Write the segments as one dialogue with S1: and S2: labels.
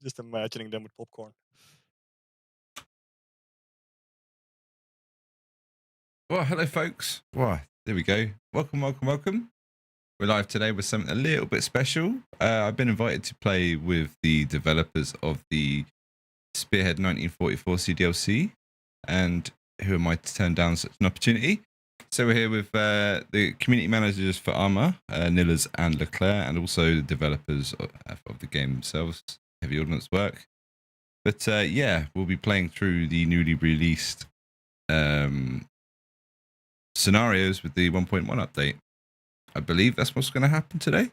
S1: Just imagining them with popcorn.
S2: Well, hello, folks. Well, there we go. Welcome, welcome, welcome. We're live today with something a little bit special. I've been invited to play with the developers of the Spearhead 1944 CDLC, and who am I to turn down such an opportunity? So we're here with the community managers for Arma, Nillers and Leclerc, and also the developers of the game themselves, Heavy Ordnance Works. But yeah, we'll be playing through the newly released scenarios with the 1.1 update. I believe that's what's going to happen today.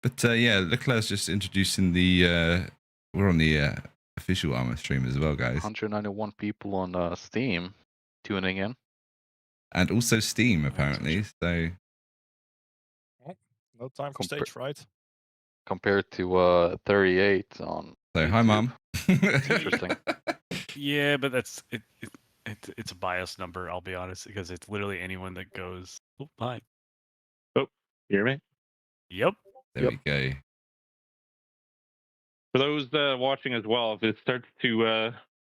S2: But yeah, Leclerc's just introducing the. We're on the official Arma stream as well, guys.
S3: 191 people on Steam tuning in.
S2: And also Steam, apparently. So.
S1: Oh, no time for stage fright.
S3: Compared to 38 on.
S2: So
S3: YouTube.
S2: hi, Mom.
S3: Interesting.
S4: Yeah, but it's a biased number. I'll be honest, because it's literally anyone that goes. Oh, hi.
S5: Oh, you hear me?
S4: Yep.
S2: There we go.
S5: For those watching as well, if it starts to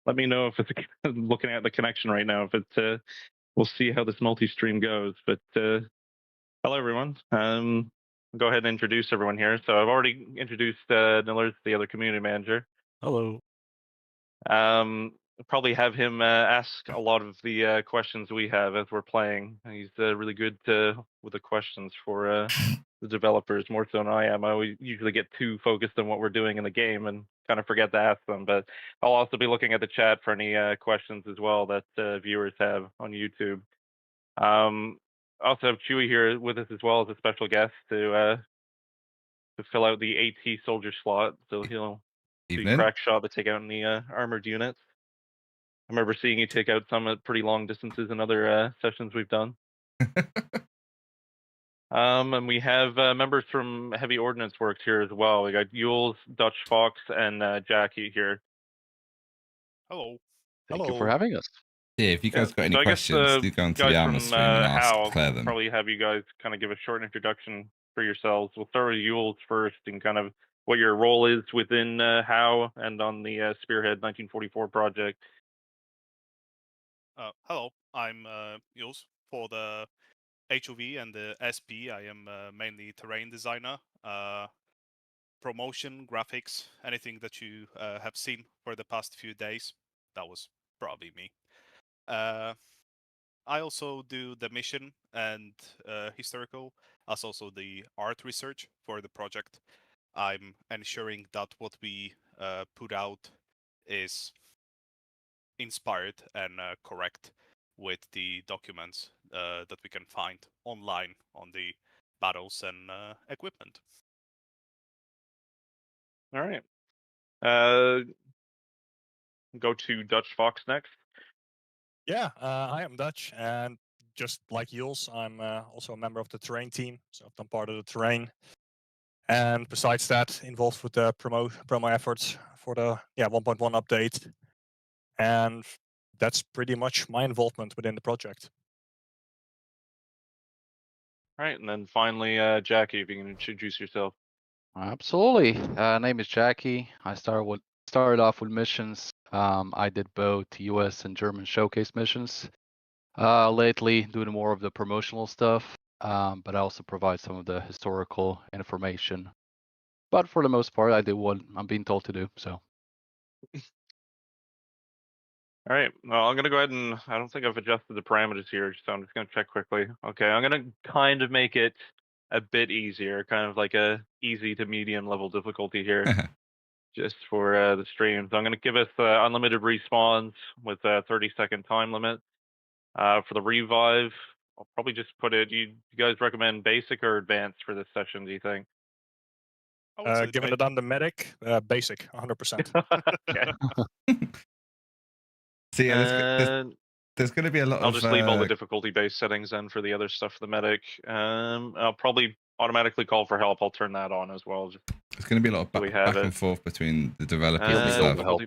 S5: let me know if it's looking at the connection right now. If it's we'll see how this multi-stream goes. But hello everyone. Go ahead and introduce everyone here. So I've already introduced Nillers, the other community manager.
S4: Hello.
S5: Probably have him ask a lot of the questions we have as we're playing. He's really good with the questions for the developers, more so than I am. I usually get too focused on what we're doing in the game and kind of forget to ask them. But I'll also be looking at the chat for any questions as well that viewers have on YouTube. Also have Chewy here with us as well as a special guest to fill out the AT soldier slot. So he'll do crack shot to take out any armored units. I remember seeing you take out some at pretty long distances in other sessions we've done. And we have members from Heavy Ordnance Works here as well. We got Ules, Dutch Fox, and Jackie here.
S1: Hello.
S3: Thank you for having us.
S2: Yeah, if you guys got any questions, do go onto the Arma stream and ask Claire them.
S5: Probably have you guys kind of give a short introduction for yourselves. We'll start with Ules first and kind of what your role is within HOW and on the Spearhead 1944 project.
S6: Hello, I'm Ules. For the HOV and the SP, I am mainly terrain designer, promotion, graphics, anything that you have seen for the past few days. That was probably me. I also do the mission and historical, as also the art research for the project. I'm ensuring that what we put out is inspired and correct with the documents that we can find online on the battles and equipment.
S5: All right. Go to Dutch Fox next.
S1: Yeah, I am Dutch, and just like Jules, I'm also a member of the terrain team, so I've done part of the terrain. And besides that, involved with the promo efforts for the 1.1 update. And that's pretty much my involvement within the project.
S5: All right, and then finally, Jackie, if you can introduce yourself.
S3: Absolutely. Name is Jackie. I started off with missions. I did both US and German showcase missions. Lately, doing more of the promotional stuff, but I also provide some of the historical information. But for the most part, I do what I'm being told to do. So.
S5: All right. Well, I'm going to go ahead and I don't think I've adjusted the parameters here, so I'm just going to check quickly. Okay, I'm going to kind of make it a bit easier, kind of like a easy to medium level difficulty here, just for the stream. So I'm going to give us unlimited respawns with a 30-second time limit. For the revive, I'll probably just put it. You guys recommend basic or advanced for this session? Do you think?
S1: Given that I'm the medic, basic, 100%.
S5: Okay.
S2: So yeah, there's going to be a lot
S5: I'll
S2: of...
S5: just leave all the difficulty-based settings then for the other stuff for the medic. I'll probably automatically call for help. I'll turn that on as well.
S2: There's going to be a lot of back and forth between the developers and stuff.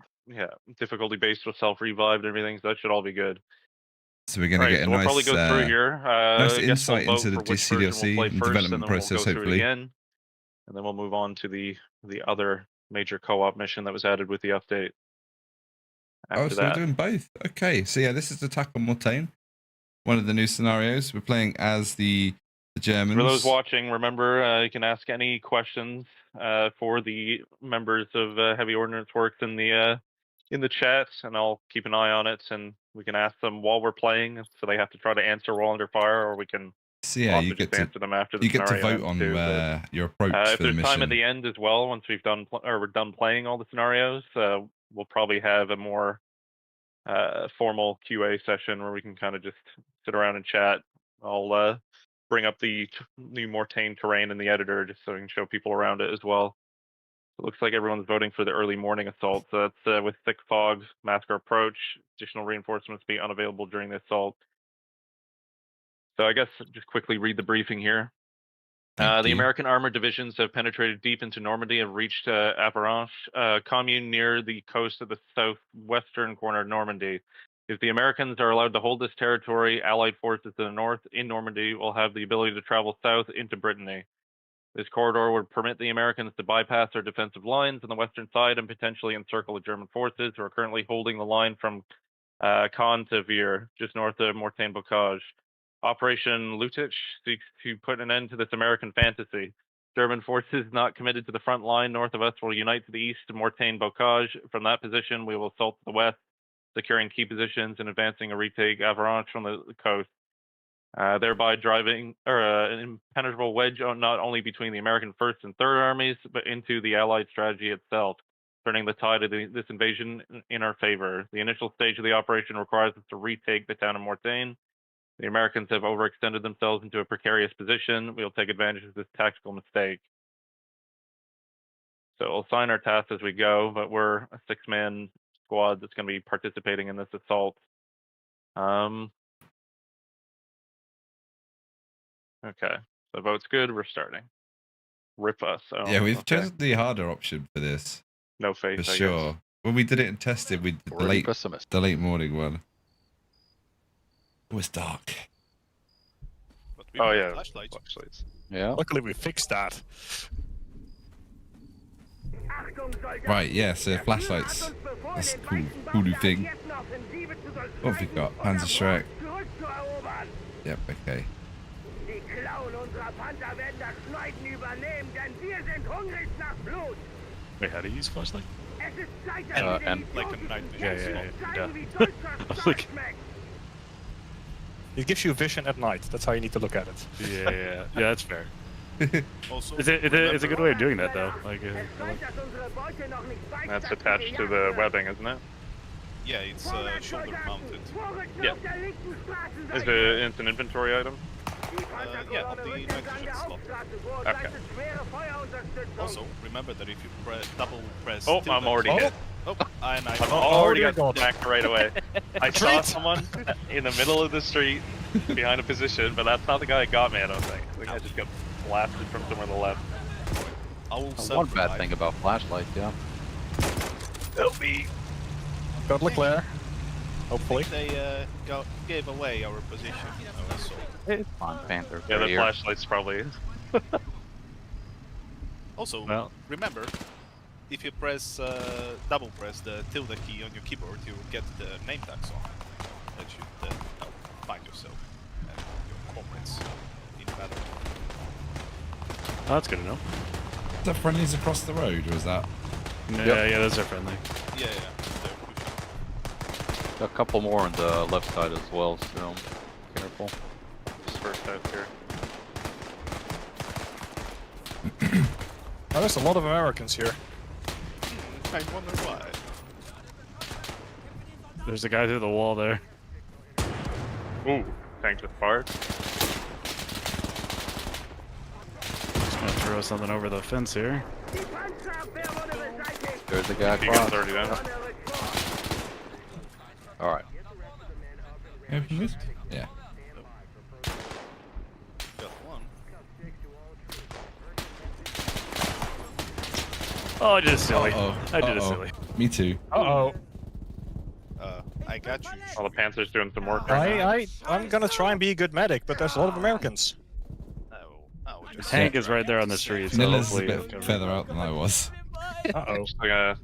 S5: Difficulty-based with self-revived and everything, so that should all be good.
S2: So we're going to get a
S5: we'll
S2: nice,
S5: probably go through here.
S2: nice insight into the CDLC and development process, hopefully.
S5: and then we'll move on to the other major co-op mission that was added with the update. After
S2: so we're doing both. Okay, so yeah, this is Attack on Mortain, one of the new scenarios. We're playing as the Germans.
S5: For those watching, remember you can ask any questions for the members of Heavy Ordnance Works in the chat, and I'll keep an eye on it, and we can ask them while we're playing, so they have to try to answer while under fire, or we can
S2: you get to
S5: answer them after the
S2: you get to
S5: scenario
S2: vote on
S5: too,
S2: your approach
S5: if
S2: for the
S5: there's
S2: mission.
S5: time at the end as well, once we've done we're done playing all the scenarios, we'll probably have a more formal QA session where we can kind of just sit around and chat. I'll bring up the new Mortain terrain in the editor just so we can show people around it as well. It looks like everyone's voting for the early morning assault. So that's with thick fog, massacre approach, additional reinforcements be unavailable during the assault. So I guess just quickly read the briefing here. The American armored divisions have penetrated deep into Normandy and reached Abbaye, a commune near the coast of the southwestern corner of Normandy. If the Americans are allowed to hold this territory, Allied forces to the north in Normandy will have the ability to travel south into Brittany. This corridor would permit the Americans to bypass their defensive lines on the western side and potentially encircle the German forces who are currently holding the line from Caen to Veer, just north of Mortain Bocage. Operation Lüttich seeks to put an end to this American fantasy. German forces not committed to the front line north of us will unite to the east to Mortain Bocage. From that position, we will assault to the west, securing key positions and advancing a retake Abbaye from the coast, thereby driving an impenetrable wedge not only between the American 1st and 3rd armies, but into the Allied strategy itself, turning the tide of this invasion in our favor. The initial stage of the operation requires us to retake the town of Mortain. The Americans have overextended themselves into a precarious position. We'll take advantage of this tactical mistake. So we'll assign our tasks as we go, but we're a 6-man squad that's going to be participating in this assault. Okay, the vote's good. We're starting. Rip us. Oh,
S2: yeah, we've chosen the harder option for this.
S5: No faith,
S2: for
S5: I
S2: sure.
S5: guess.
S2: When we did it and tested, we did the late morning one. It was dark.
S6: But we
S5: Oh
S6: have
S5: yeah,
S6: flashlights.
S3: Yeah.
S1: Luckily, we fixed that.
S2: Right, yeah, so flashlights. That's a cool new thing. What have we got? Panzerkampfwagen. Yep, okay.
S4: Wait, how do you use flashlight?
S3: And
S6: Like a night vision.
S4: Yeah. I was like,
S1: It gives you vision at night. That's how you need to look at it.
S4: yeah, that's fair.
S6: Also,
S4: It's a good way of doing that though. Like,
S5: That's attached to the webbing, isn't it?
S6: yeah, it's shoulder mounted.
S5: Yeah. It's an inventory item?
S6: Yeah, on the night vision slot.
S5: Okay.
S6: Also, remember that if you double press.
S5: Oh,
S6: tilde
S5: I'm already
S6: key-
S5: hit.
S6: Oh, and I
S5: I'm already got
S1: God.
S5: smacked right away. I saw someone in the middle of the street behind a position, but that's not the guy that got me, I don't think. I think I just got blasted from somewhere on the left.
S6: I will
S3: one bad
S6: self-revive.
S3: thing about flashlights, yeah.
S5: Help me!
S1: Got Leclerc. Hopefully.
S6: They gave away our position. So
S3: It's fine, Panther.
S5: Yeah,
S3: right
S5: the
S3: here.
S5: flashlight's probably...
S6: also,
S4: well,
S6: remember, if you press double press the tilde key on your keyboard, you will get the name tags on. That should find yourself and your comrades in battle.
S4: oh, that's good to know.
S2: Is that friendlies across the road, or is that?
S4: Yeah, those are friendly.
S6: Yeah, they're pushing.
S3: Got a couple more on the left side as well, so careful.
S5: Just first out here.
S1: Oh, there's a lot of Americans here.
S6: I wonder why.
S4: There's a guy through the wall there.
S5: Ooh, tank just fired.
S4: Just gonna throw something over the fence here.
S3: There's a guy
S5: You guys
S3: across.
S5: already done?
S3: Alright.
S2: Yeah.
S6: Got one.
S4: Oh, I did it silly.
S2: Uh-oh.
S4: I did it
S2: Uh-oh.
S4: silly.
S2: Me too.
S1: Uh-oh.
S6: I got you.
S5: Well, the Panther's doing some work right now.
S1: I'm gonna try and be a good medic, but there's a lot of Americans.
S6: Oh,
S4: The tank is right there on the street. So
S2: Nillers is a
S4: hopefully
S2: bit
S4: it'll cover
S2: further
S4: it.
S2: out than I was.
S1: Uh-oh.
S5: Just gonna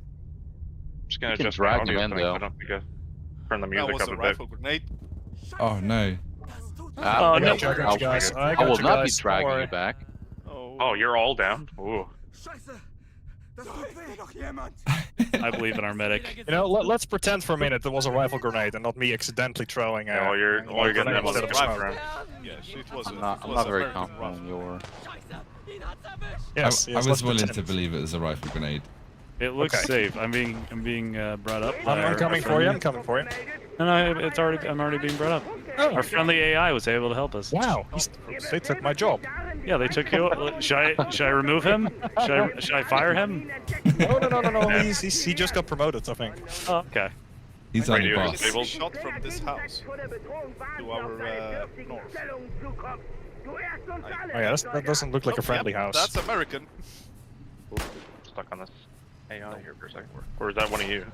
S3: You can
S5: adjust my
S3: drag
S5: audio
S3: them in,
S5: settings.
S3: though.
S5: I don't think I turn the
S6: That
S5: music
S6: was
S5: up
S6: a
S5: a bit.
S6: rifle grenade.
S2: Oh no.
S1: Oh,
S3: I
S1: no,
S3: got
S1: I got you guys. I
S3: I
S1: got
S3: will
S1: you
S3: not be
S1: guys. Don't
S3: dragging
S1: worry.
S3: you back.
S5: Oh, you're all down. Ooh.
S4: I believe in our medic.
S1: You know, let's pretend for a minute there was a rifle grenade and not me accidentally throwing
S5: Yeah, while you're getting
S1: grenade
S5: them on
S1: instead
S5: the
S1: of smoke.
S5: background.
S6: Yes, it was.
S3: I'm not very confident in your.
S1: Yes,
S2: I
S1: yes,
S2: was
S1: let's
S2: willing to
S1: pretend.
S2: believe it was a rifle grenade.
S4: It looks
S1: Okay.
S4: safe. I'm being brought up. by
S1: I'm
S4: our
S1: coming for you.
S4: friendly-
S1: I'm coming for you.
S4: No, I'm already being brought up.
S1: Oh.
S4: Our friendly AI was able to help us.
S1: Wow, they took my job.
S4: Yeah, they took you. Should I remove him? Should I fire him?
S1: No. He just got promoted, I think.
S4: Oh, okay.
S2: He's on your
S5: Radio
S2: boss.
S5: disabled.
S6: Shot from this house to our north.
S1: Oh yeah, that doesn't look like a friendly
S6: Yep,
S1: house.
S6: That's American.
S5: Ooh, stuck on this AI here for a second. Or is that one of you?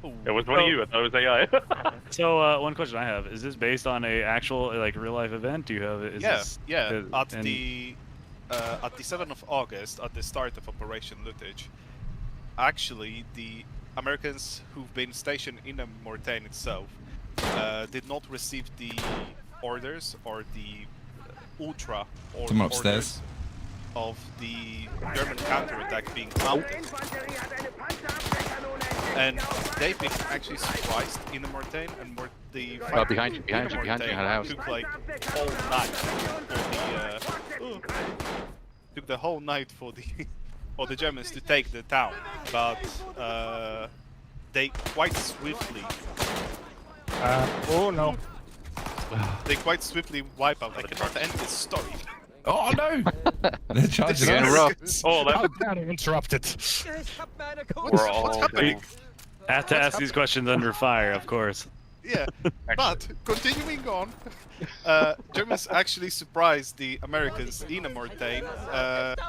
S6: Ooh.
S5: It was one of you. I thought it was AI.
S4: So one question I have: is this based on a actual like real life event? Do you have? Is
S6: Yeah,
S4: this,
S6: yeah. At
S4: and-
S6: the 7th of August, at the start of Operation Lüttich, actually the Americans who've been stationed in the Mortain itself did not receive the orders or the ultra or
S2: Someone upstairs.
S6: orders of the German counterattack being mounted. And they've been actually surprised in the Mortain, and the fight
S3: behind you, behind
S6: in
S3: you,
S6: the
S3: behind you,
S6: Mortain
S3: had a house.
S6: took like all night for the took the whole night for the for the Germans to take the town, but they quite swiftly
S1: Oh no.
S6: wipe out. I cannot end this story.
S2: Oh no! They're charging
S3: Getting
S2: us.
S3: rough.
S5: Oh,
S1: How
S5: that's
S1: bad I interrupted.
S5: we're all
S6: what's happening?
S4: I have to ask these questions under fire, of course.
S6: Yeah, but continuing on, Germans actually surprised the Americans in a Mortain,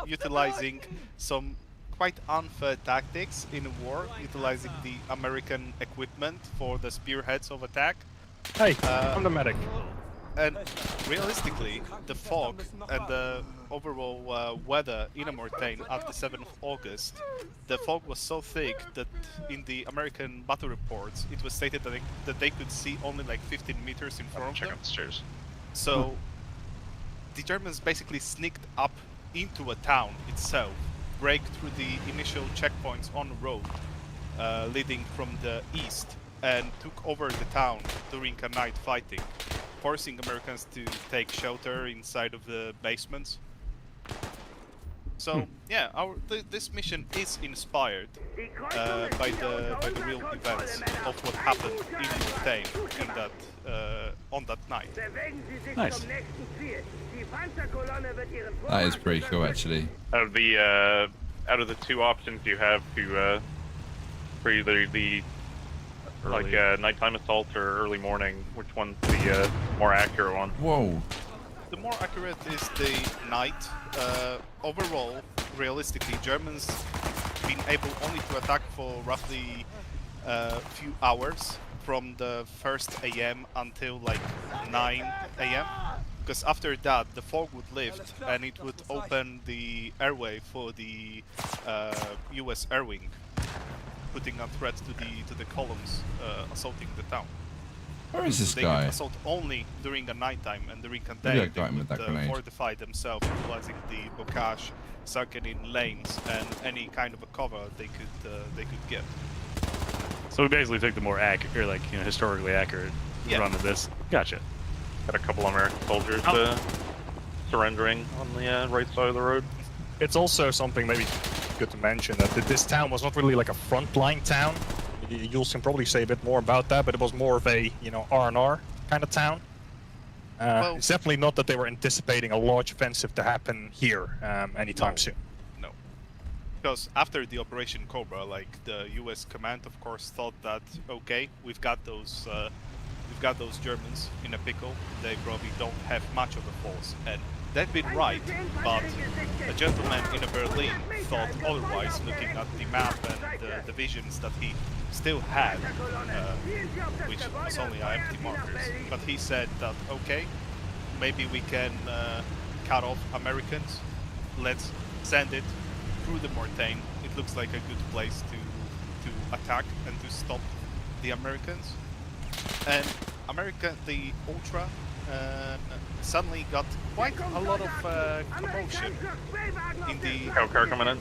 S6: utilizing some quite unfair tactics in a war, utilizing the American equipment for the spearheads of attack.
S1: Hey, I'm the medic.
S6: And realistically, the fog and the overall weather in a Mortain at the 7th of August, the fog was so thick that in the American battle reports, it was stated that they could see only like 15 meters in front of
S5: check
S6: them.
S5: out the stairs.
S6: So the Germans basically sneaked up into a town itself, break through the initial checkpoints on the road leading from the east, and took over the town during a night fighting, forcing Americans to take shelter inside of the basements. So yeah, this mission is inspired by the real events of what happened in Mortain in that on that night.
S4: Nice.
S2: That is pretty cool, actually.
S5: Out of the two options you have to for either the like nighttime assault or early morning, which one's the more accurate one?
S2: Whoa.
S6: The more accurate is the night. Overall, realistically, Germans been able only to attack for roughly a few hours from the 1st AM until like 9 AM. Because after that, the fog would lift and it would open the airway for the US air wing, putting a threat to the columns assaulting the town.
S2: Where is this
S6: They
S2: guy?
S6: could assault only during the nighttime, and during a
S2: Maybe I
S6: day they
S2: got him with
S6: would
S2: that grenade.
S6: fortify themselves, utilizing the bocage, sunken in lanes, and any kind of a cover they could get.
S4: So we basically took the more accurate, or like historically accurate run of this. Gotcha.
S5: Got a couple American soldiers surrendering on the right side of the road.
S1: It's also something maybe good to mention that this town was not really like a frontline town. Jules can probably say a bit more about that, but it was more of a R&R kind of town.
S6: Well,
S1: it's definitely not that they were anticipating a large offensive to happen here anytime
S6: No.
S1: soon.
S6: No, because after the Operation Cobra, like the U.S. command, of course, thought that okay, we've got those Germans in a pickle. They probably don't have much of a force, and they've been right. But a gentleman in Berlin thought otherwise, looking at the map and the divisions that he still had, which was only empty markers. But he said that okay, maybe we can cut off Americans let's send it through the Mortain. It looks like a good place to attack and to stop the Americans. And the Ultra suddenly got quite a lot of commotion in the...
S5: Car coming in.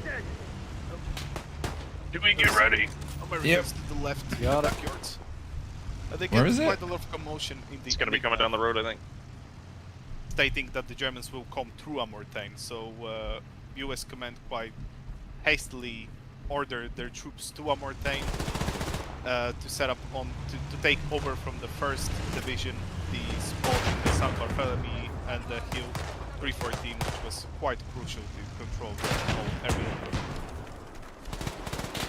S5: Do we get ready?
S6: Americans to the left backyards. They
S2: Where
S6: get
S2: is it?
S6: quite a lot of commotion in the...
S5: It's gonna be coming down the road, I think.
S6: Stating that the Germans will come through a Mortain, so US command quite hastily ordered their troops to a Mortain to set up on to take over from the 1st Division, the spot in the San Barthélemy and the Hill 314, which was quite crucial to control the whole area.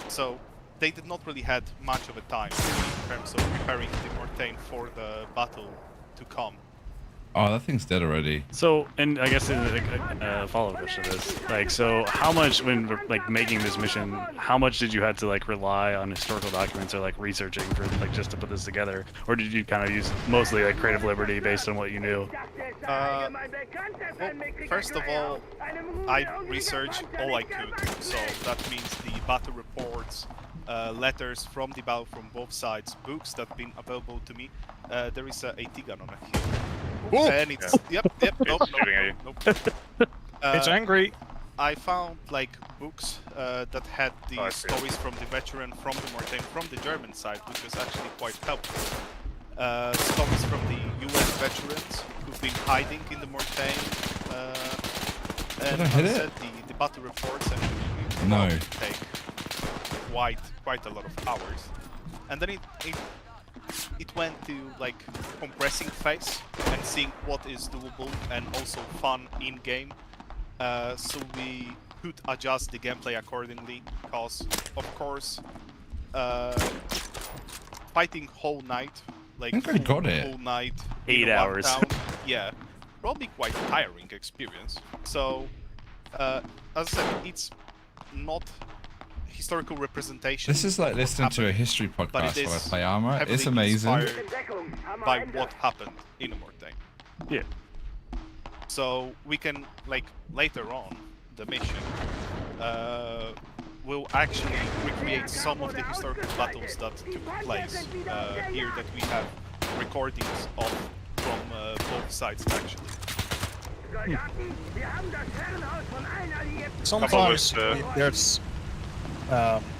S6: So they did not really had much of a time in terms of preparing the Mortain for the battle to come.
S2: Oh, that thing's dead already.
S4: So, and I guess a follow-up question to this, like, so how much, when like making this mission, how much did you have to like rely on historical documents or like researching for like just to put this together, or did you kind of use mostly like creative liberty based on what you knew?
S6: Well, first of all, I researched all I could, so that means the battle reports, letters from the battle from both sides, books that have been available to me. There is a AT gun on a hill.
S1: Ooh.
S6: And it's yep, nope,
S5: shooting at you.
S6: nope.
S1: It's angry.
S6: I found like books that had the
S5: Oh, I see it.
S6: stories from the veteran from the Mortain from the German side, which was actually quite helpful. Stories from the US veterans who've been hiding in the Mortain. And
S2: Did I hit
S6: as I
S2: it?
S6: said, the battle reports and
S2: No.
S6: take quite a lot of hours. And then it went to like compressing phase and seeing what is doable and also fun in game. So we could adjust the gameplay accordingly, because of course fighting whole night, like
S2: I think I got it.
S6: whole night,
S4: 8
S6: in one
S4: hours.
S6: town, yeah, probably quite tiring experience. So as I said, it's not historical representation.
S2: This is like
S6: of
S2: listening
S6: what
S2: to a
S6: happened,
S2: history
S6: but
S2: podcast
S6: it
S2: while I
S6: is
S2: play Arma. It's
S6: heavily
S2: amazing.
S6: inspired by what happened in Mortain.
S4: Yeah.
S6: So we can, like, later on the mission, we'll actually recreate some of the historical battles that took place here, that we have recordings of from both sides actually.
S1: Sometimes
S5: Couple
S1: there's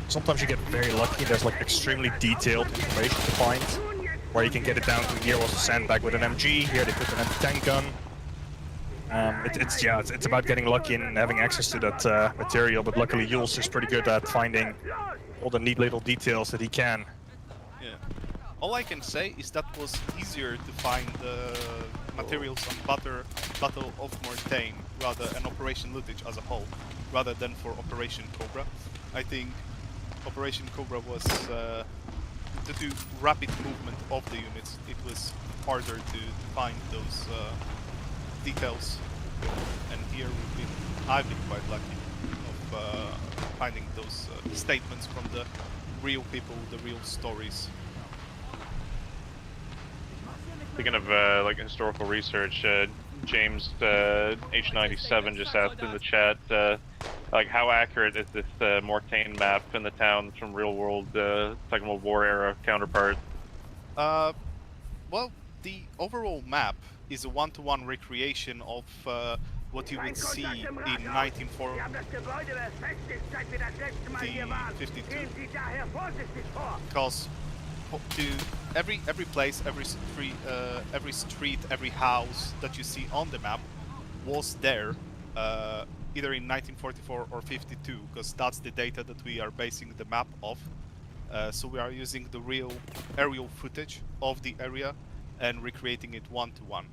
S1: sometimes you get very lucky. There's like extremely detailed information to find, where you can get it down to here was a sandbag with an MG. Here they put an anti-tank gun. It's about getting lucky and having access to that material. But luckily, Ules is pretty good at finding all the neat little details that he can.
S6: Yeah. All I can say is that was easier to find materials on Battle of Mortain, rather, and Operation Lüttich as a whole, rather than for Operation Cobra. I think Operation Cobra was to do rapid movement of the units. It was harder to find those details, and here I've been quite lucky of finding those statements from the real people, the real stories.
S5: Speaking of like historical research, James H97 just asked in the chat, like, how accurate is this Mortain map in the towns from real-world Second World War era counterparts?
S6: Well, the overall map is a one-to-one recreation of what you would see in 1952. Because every place, every street, every house that you see on the map was there either in 1944 or 52, because that's the data that we are basing the map off. So we are using the real aerial footage of the area and recreating it one-to-one.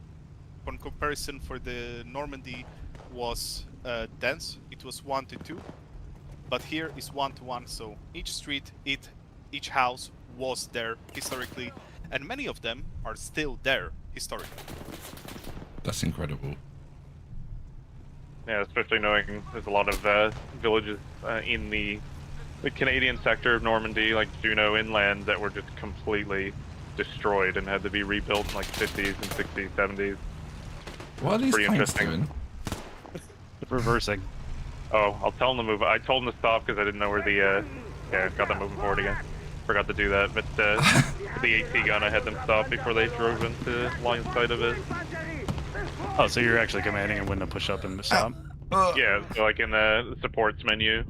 S6: On comparison, for the Normandy was dense, it was 1-2, but here is 1-1, so each street, each house was there historically, and many of them are still there historically.
S2: That's incredible.
S5: Yeah, especially knowing there's a lot of villages in the Canadian sector of Normandy, like Juno inland, that were just completely destroyed and had to be rebuilt in like 50s and 60s, 70s.
S2: What are these
S5: Pretty
S2: tanks
S5: interesting.
S2: doing?
S4: Reversing.
S5: Oh, I'll tell them to move. I told them to stop because I didn't know where the yeah, got them moving forward again. Forgot to do that, but the AT gun, I had them stop before they drove into line of sight of it.
S4: Oh, so you're actually commanding them when to push up and stop?
S5: Yeah, so like in the supports menu, you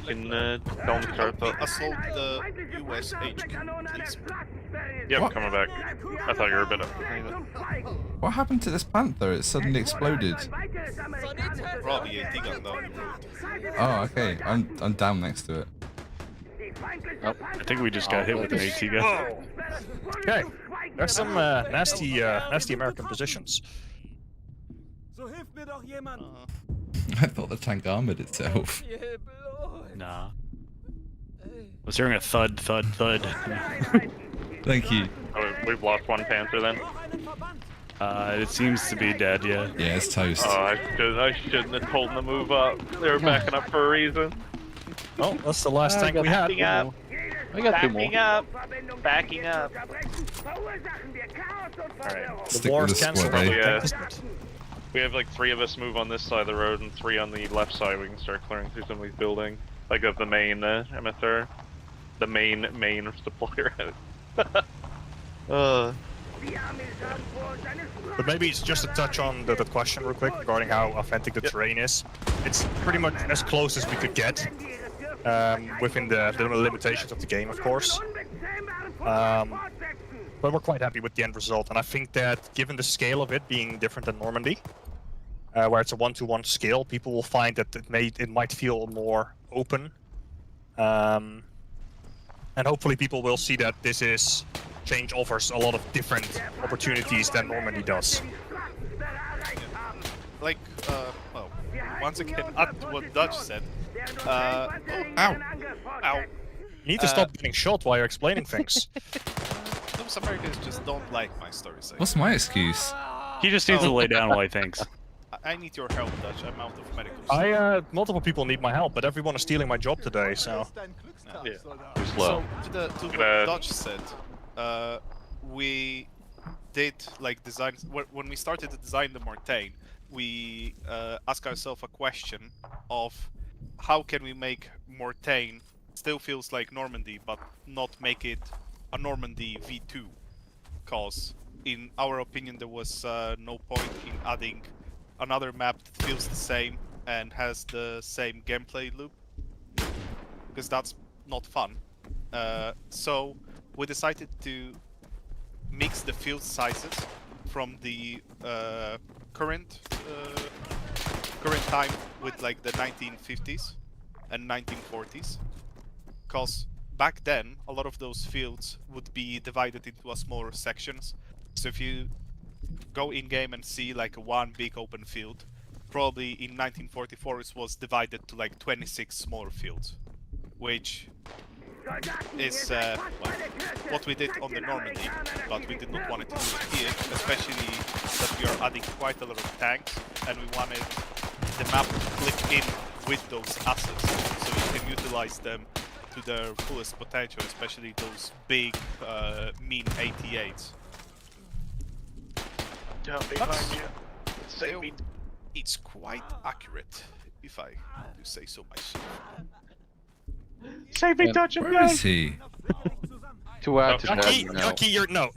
S5: can tell them to start up.
S6: Assault the US HQ, please.
S5: Yep,
S2: What?
S5: coming back. I thought you were a bit up.
S2: What happened to this Panther? It suddenly exploded.
S6: Probably AT gun down the road.
S2: Oh, okay. I'm down next to it.
S3: Nope.
S4: I think we just got hit with an AT gun.
S1: Okay, there's some nasty American positions.
S2: I thought the tank armored itself.
S4: Nah. I was hearing a thud, thud, thud.
S2: Thank you.
S5: Oh, we've lost one Panther then.
S4: It seems to be dead, yeah.
S2: Yeah, it's toast.
S5: Oh, I shouldn't have told them to move up. They were backing up for a reason.
S1: Oh, that's the last tank we had.
S5: Backing up.
S3: I got 2 more.
S5: Backing up. Backing up. Alright.
S1: The
S2: Stick
S1: war
S2: with
S1: is
S2: the
S1: cancelled.
S2: squad,
S5: eh? We have like 3 of us move on this side of the road and 3 on the left side. We can start clearing through some of these buildings. Like of the main MSR. The main supplier.
S1: But maybe it's just a touch on the question real quick regarding how authentic the terrain is. It's pretty much as close as we could get within the limitations of the game, of course. But we're quite happy with the end result, and I think that given the scale of it being different than Normandy, where it's a 1-to-1 scale, people will find that it might feel more open. And hopefully people will see that change offers a lot of different opportunities than Normandy does.
S6: Like, well, once again, up to what Dutch said.
S2: Ow!
S6: Ow.
S1: You need to stop getting shot while you're explaining things.
S6: Those Americans just don't like my stories.
S2: What's my excuse?
S4: He just needs to lay down while he thinks.
S6: I need your help, Dutch. I'm out of medical.
S1: Multiple people need my help, but everyone is stealing my job today, so...
S5: Yeah.
S3: Too slow.
S6: So, to what Dutch said, we did like design when we started to design the Mortain, we asked ourselves a question of how can we make Mortain still feels like Normandy but not make it a Normandy V2, cause in our opinion there was no point in adding another map that feels the same and has the same gameplay loop, because that's not fun. So we decided to mix the field sizes from the current time with like the 1950s and 1940s, because back then a lot of those fields would be divided into smaller sections. So if you go in game and see like one big open field, probably in 1944 it was divided to like 26 smaller fields, which is well, what we did on the Normandy, but we did not want it to do it here, especially that we are adding quite a lot of tanks, and we wanted the map to click in with those assets, so you can utilize them to their fullest potential, especially those big, mean 88s. It's quite accurate, if I do say so myself.
S5: Save me, Dutch, I'm
S2: Where
S5: down.
S2: is he?
S3: To add to that,
S1: Yucky,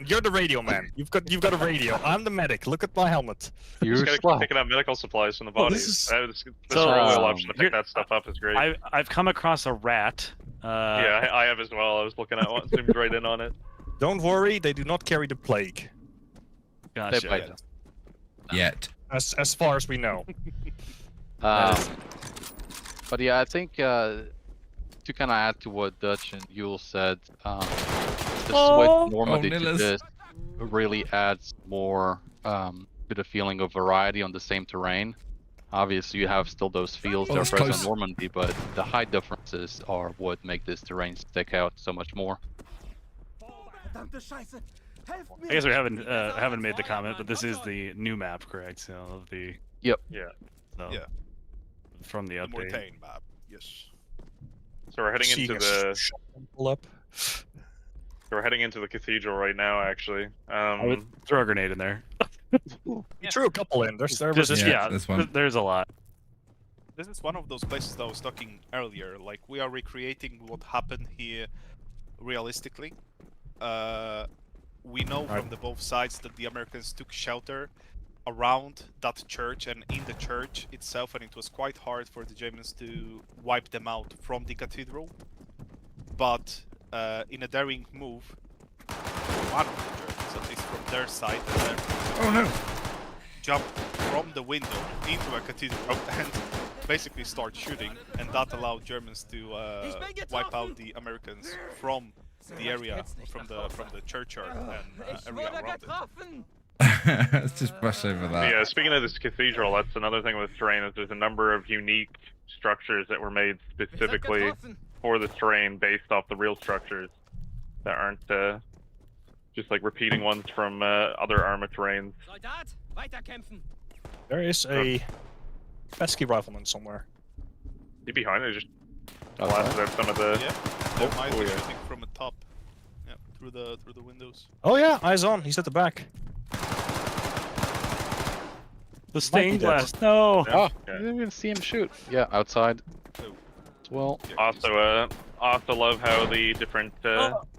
S1: you're the radio man. You've got a radio. I'm the medic. Look at my helmet.
S3: you're
S5: Just gotta
S3: slow.
S5: keep picking up medical supplies from the
S1: Well,
S5: bodies.
S1: this
S5: This
S4: So,
S5: real option to pick
S4: here-
S5: that stuff up is great.
S4: I've come across a rat.
S5: Yeah, I have as well. I was looking at one, zoomed right in on it.
S1: Don't worry, they do not carry the plague,
S3: They
S4: Gotcha.
S3: bite.
S2: Yet.
S1: as far as we know.
S3: But yeah, I think to kind of add to what Dutch and Ules said, the switch Normandy to
S2: Nillers.
S3: this really adds more to the feeling of variety on the same terrain. Obviously, you have still those fields that are
S2: that's
S3: present
S2: close.
S3: on Normandy, but the height differences are what make this terrain stick out so much more.
S4: I guess we haven't made the comment, but this is the new map, correct? So of the
S5: Yeah.
S4: so,
S6: Yeah.
S4: from the
S6: The
S4: update.
S6: Mortain map, yes.
S5: So we're heading
S1: Seeing
S5: into
S1: a
S5: the
S1: pull up.
S5: cathedral right now, actually.
S4: I would throw a grenade in there.
S1: You threw a couple in. There's
S4: Just,
S2: Yeah,
S4: yeah,
S2: there's one.
S4: there's a lot.
S6: this is one of those places that I was talking earlier. Like, we are recreating what happened here realistically. We know from the both sides that the Americans took shelter around that church and in the church itself, and it was quite hard for the Germans to wipe them out from the cathedral. But in a daring move, one of the Germans, at least from their side, jumped from the window into a cathedral and basically start shooting, and that allowed Germans to wipe out the Americans from the area, from the churchyard and area around it.
S2: Let's just brush over that.
S5: Yeah, speaking of this cathedral, that's another thing with terrain, is there's a number of unique structures that were made specifically for this terrain based off the real structures that aren't just like repeating ones from other Arma terrains.
S1: There is a pesky rifleman somewhere.
S5: He behind it, just blasted out some of the...
S6: Yeah, there might be shooting from the top. Yeah, through the windows.
S1: Oh yeah, eyes on. He's at the back.
S4: The stained glass. No.
S3: Oh, I didn't even see him shoot. Yeah, outside as well.
S5: Also love how the different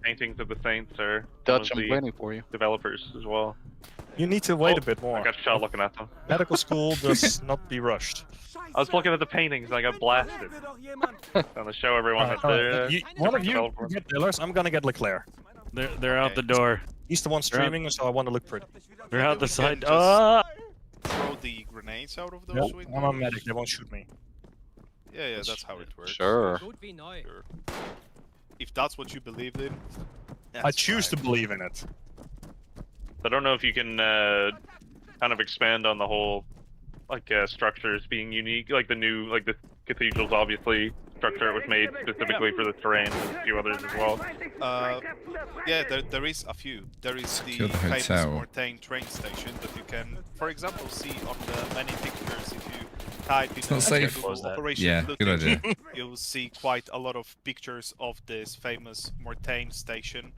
S5: paintings of the saints are
S3: Dutch,
S5: some of
S3: I'm
S5: the
S3: waiting for you.
S5: developers as well.
S1: You need to wait a bit more.
S5: I got shot looking at them.
S1: Medical school does not be rushed.
S5: I was looking at the paintings and I got blasted. On the show, everyone that
S1: One of you get Nillers, I'm gonna get Leclerc.
S4: They're out the door.
S1: He's the one streaming, so I want to look pretty.
S4: They're out the side.
S6: Throw the grenades out of those windows.
S1: I'm a medic, they won't shoot me.
S6: Yeah, that's how it works.
S3: Sure.
S6: If that's what you believed in,
S1: I choose to believe in it.
S5: I don't know if you can kind of expand on the whole like structures being unique, like the cathedral's obviously structure was made specifically for the terrain, and a few others as well.
S6: Yeah, there is a few. There is the famous Mortain train station that you can, for example, see on the many pictures. If you type in Operation Lüttich, you'll see quite a lot of pictures of this famous Mortain station.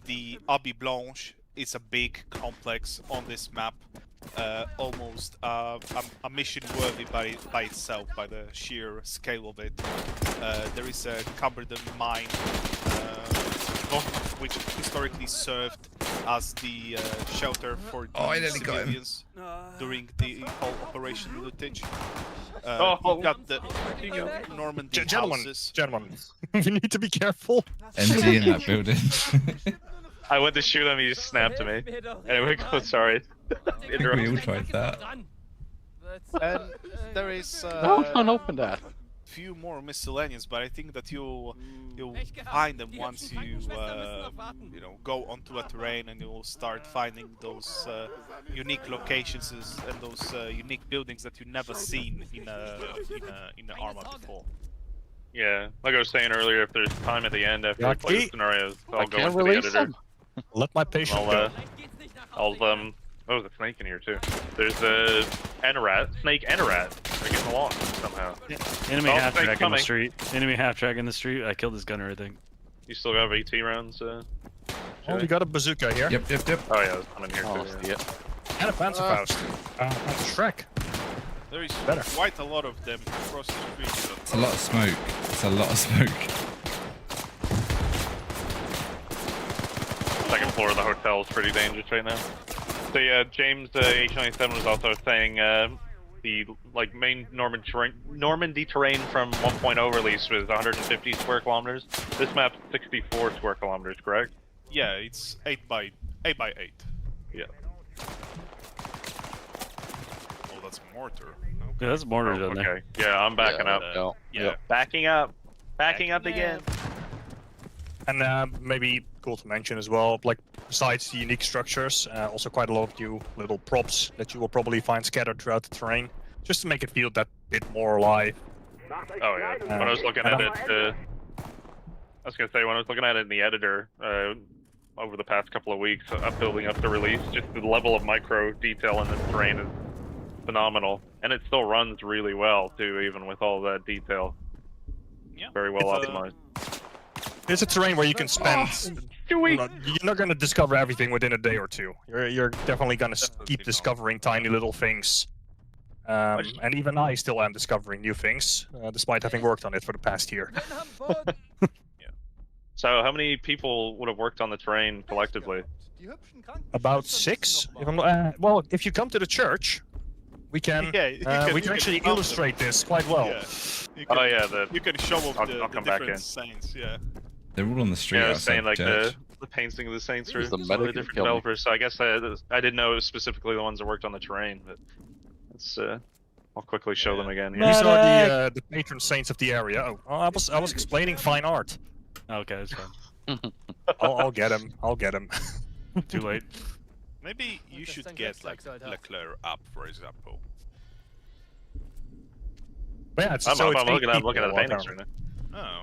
S6: The Abbaye Blanche is a big complex on this map, almost a mission worthy by itself, by the sheer scale of it. There is a Cumberland mine, which historically served as the shelter for the civilians during the whole Operation Lüttich. You got the Normandy houses.
S1: Gentlemen, we need to be careful.
S2: Empty in that building.
S5: I went to shoot him, he just snapped to me. Anyway, sorry.
S2: We all tried that.
S6: And there is
S3: No, don't open that.
S6: few more miscellaneous, but I think that you'll find them once you go onto a terrain and you'll start finding those unique locations and those unique buildings that you've never seen in the Arma before.
S5: Yeah, like I was saying earlier, if there's time at the end after we play the scenarios, I'll go into the editor.
S1: Let my patient go.
S5: Oh, there's a snake in here too. There's a snake and a rat. They're getting along somehow.
S4: Enemy half-track in the street. Enemy half-track in the street. I killed this gunner, I think.
S5: You still got AT rounds?
S1: Oh, we got a bazooka here.
S2: Yep.
S5: Oh yeah, I'm in here too.
S1: And a Panzerkampfwagen. Shrek.
S6: There is quite a lot of them across the street.
S2: It's a lot of smoke. It's a lot of smoke.
S5: Second floor of the hotel is pretty dangerous right now. So yeah, James H97 was also saying the main Normandy terrain from 1.0 release was 150 square kilometers. This map's 64 square kilometers, correct?
S6: Yeah, it's 8 by 8.
S5: Yeah.
S6: Oh, that's mortar.
S4: Okay. Yeah, that's mortar down there.
S5: Okay. Yeah, I'm backing up.
S3: No.
S5: Yeah, backing up again.
S1: And maybe cool to mention as well, like besides the unique structures, also quite a lot of new little props that you will probably find scattered throughout the terrain, just to make it feel that bit more alive.
S5: Oh yeah. When I was looking at it, I was gonna say when I was looking at it in the editor over the past couple of weeks, building up the release, just the level of micro detail in this terrain is phenomenal, and it still runs really well too, even with all that detail.
S6: Yeah.
S5: Very well optimized.
S1: It's a terrain where you can spend. You're not going to discover everything within a day or two. You're definitely going to keep discovering tiny little things And even I still am discovering new things, despite having worked on it for the past year.
S5: So how many people would have worked on the terrain collectively?
S1: About 6. If I'm not, well, if you come to the church, we can we can actually illustrate this quite well.
S6: Yeah.
S5: Oh yeah,
S6: You can show off the
S5: I'll come back
S6: different
S5: in.
S6: saints. Yeah.
S2: They're all on the street
S5: Yeah, I was
S2: outside
S5: saying like
S2: church.
S5: the painting of the saints are
S3: Use the
S5: some of the
S3: medic to
S5: different
S3: kill me.
S5: developers. So I guess I didn't know it was specifically the ones that worked on the terrain, but it's I'll quickly show them again. Here.
S1: These are the patron saints of the area. Oh, I was explaining fine art.
S4: Okay, that's fine.
S1: I'll get him. I'll get him.
S4: Too late.
S6: Maybe you should get like Leclerc up, for example.
S1: But yeah, it's,
S5: I'm
S1: so it's
S5: looking
S1: 8
S5: at the
S1: people,
S5: paintings
S1: apparently.
S5: right now.
S6: Oh.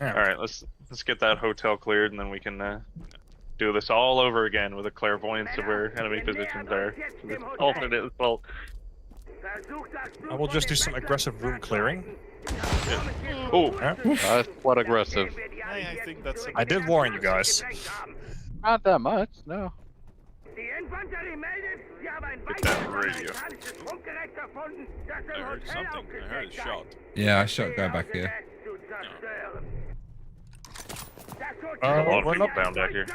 S1: Yeah.
S5: All right, let's get that hotel cleared, and then we can do this all over again with a clairvoyance of where enemy positions are. So this alternate as well.
S1: I will just do some aggressive room clearing.
S5: Oh,
S1: Yeah.
S3: That's quite aggressive.
S6: I think that's.
S1: I did warn you guys.
S3: Not that much, no.
S5: get that radio.
S6: I heard something. I heard a shot.
S2: Yeah, I shot a guy back here.
S5: A lot of
S1: we're
S5: people
S1: not.
S5: down back here.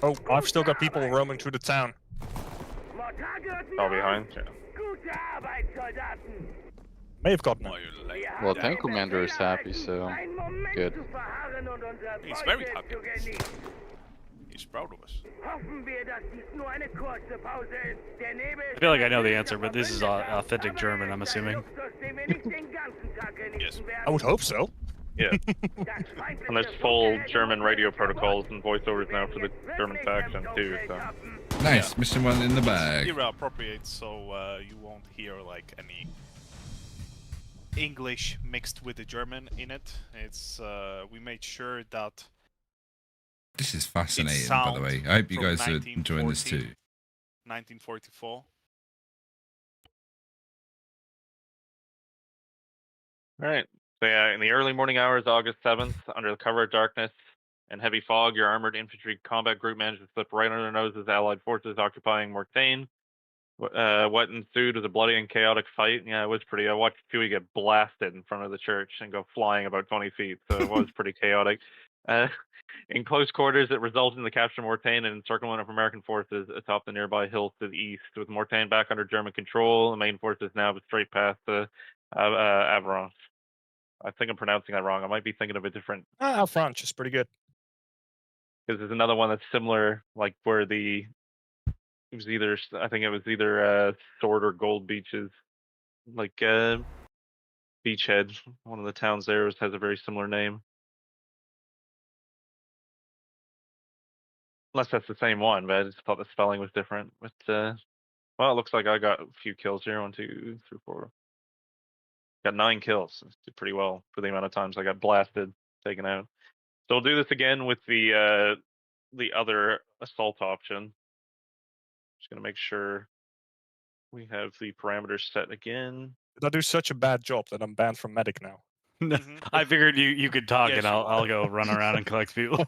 S1: Oh, I've still got people roaming through the town.
S5: All behind. Yeah.
S1: May have gotten him.
S6: Why you late?
S3: Well, tank commander is happy, so good.
S6: He's very happy. He's proud of us.
S4: I feel like I know the answer, but this is authentic German, I'm assuming.
S6: Yes.
S1: I would hope so.
S5: Yeah. And there's full German radio protocols and voiceovers now for the German faction too. So.
S2: Nice, mission 1 in the bag.
S6: Era appropriate, so you won't hear like any English mixed with the German in it. It's we made sure that
S2: This is fascinating, by the way. I hope you
S6: from
S2: guys are enjoying this too.
S6: 1944.
S5: All right. So yeah, in the early morning hours, August 7th, under the cover of darkness and heavy fog, your armored infantry combat group managed to slip right under their noses Allied forces occupying Mortain. What ensued was a bloody and chaotic fight. Yeah, it was pretty. I watched Chewie get blasted in front of the church and go flying about 20 feet, so it was pretty chaotic. In close quarters, it resulted in the capture of Mortain and encirclement of American forces atop the nearby hills to the east. With Mortain back under German control, the main forces now have a straight path to Avron. I think I'm pronouncing that wrong. I might be thinking of a different.
S1: French is pretty good.
S5: Because there's another one that's similar, like where it was either, I think it was either Sword or Gold Beaches, like Beachhead, one of the towns there has a very similar name. Unless that's the same one, but I just thought the spelling was different. But well, it looks like I got a few kills here. 1, 2, 3, 4. Got 9 kills. Did pretty well for the amount of times I got blasted, taken out. So we'll do this again with the other assault option. Just gonna make sure we have the parameters set again.
S1: Did I do such a bad job that I'm banned from medic now?
S4: I figured you could talk
S6: Yes,
S4: and
S6: you
S4: I'll
S6: are.
S4: go run around and collect people.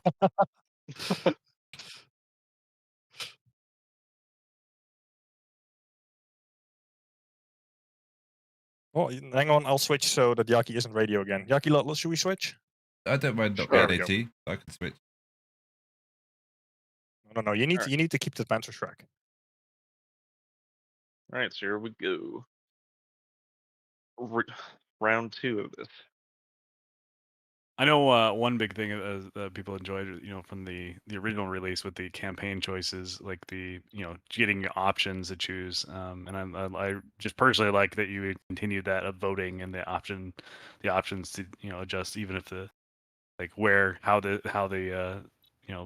S1: Well, hang on, I'll switch so that Yaki isn't radio again. Yaki, should we switch?
S2: I don't mind not
S1: Sure.
S2: being AT. I can switch.
S1: No, you need
S5: Alright.
S1: you need to keep the Panther track.
S5: All right, so here we go. Round 2 of this.
S4: I know one big thing that people enjoyed, from the original release with the campaign choices, like the getting options to choose. And I just personally like that you continued that of voting and the options to adjust, even if how the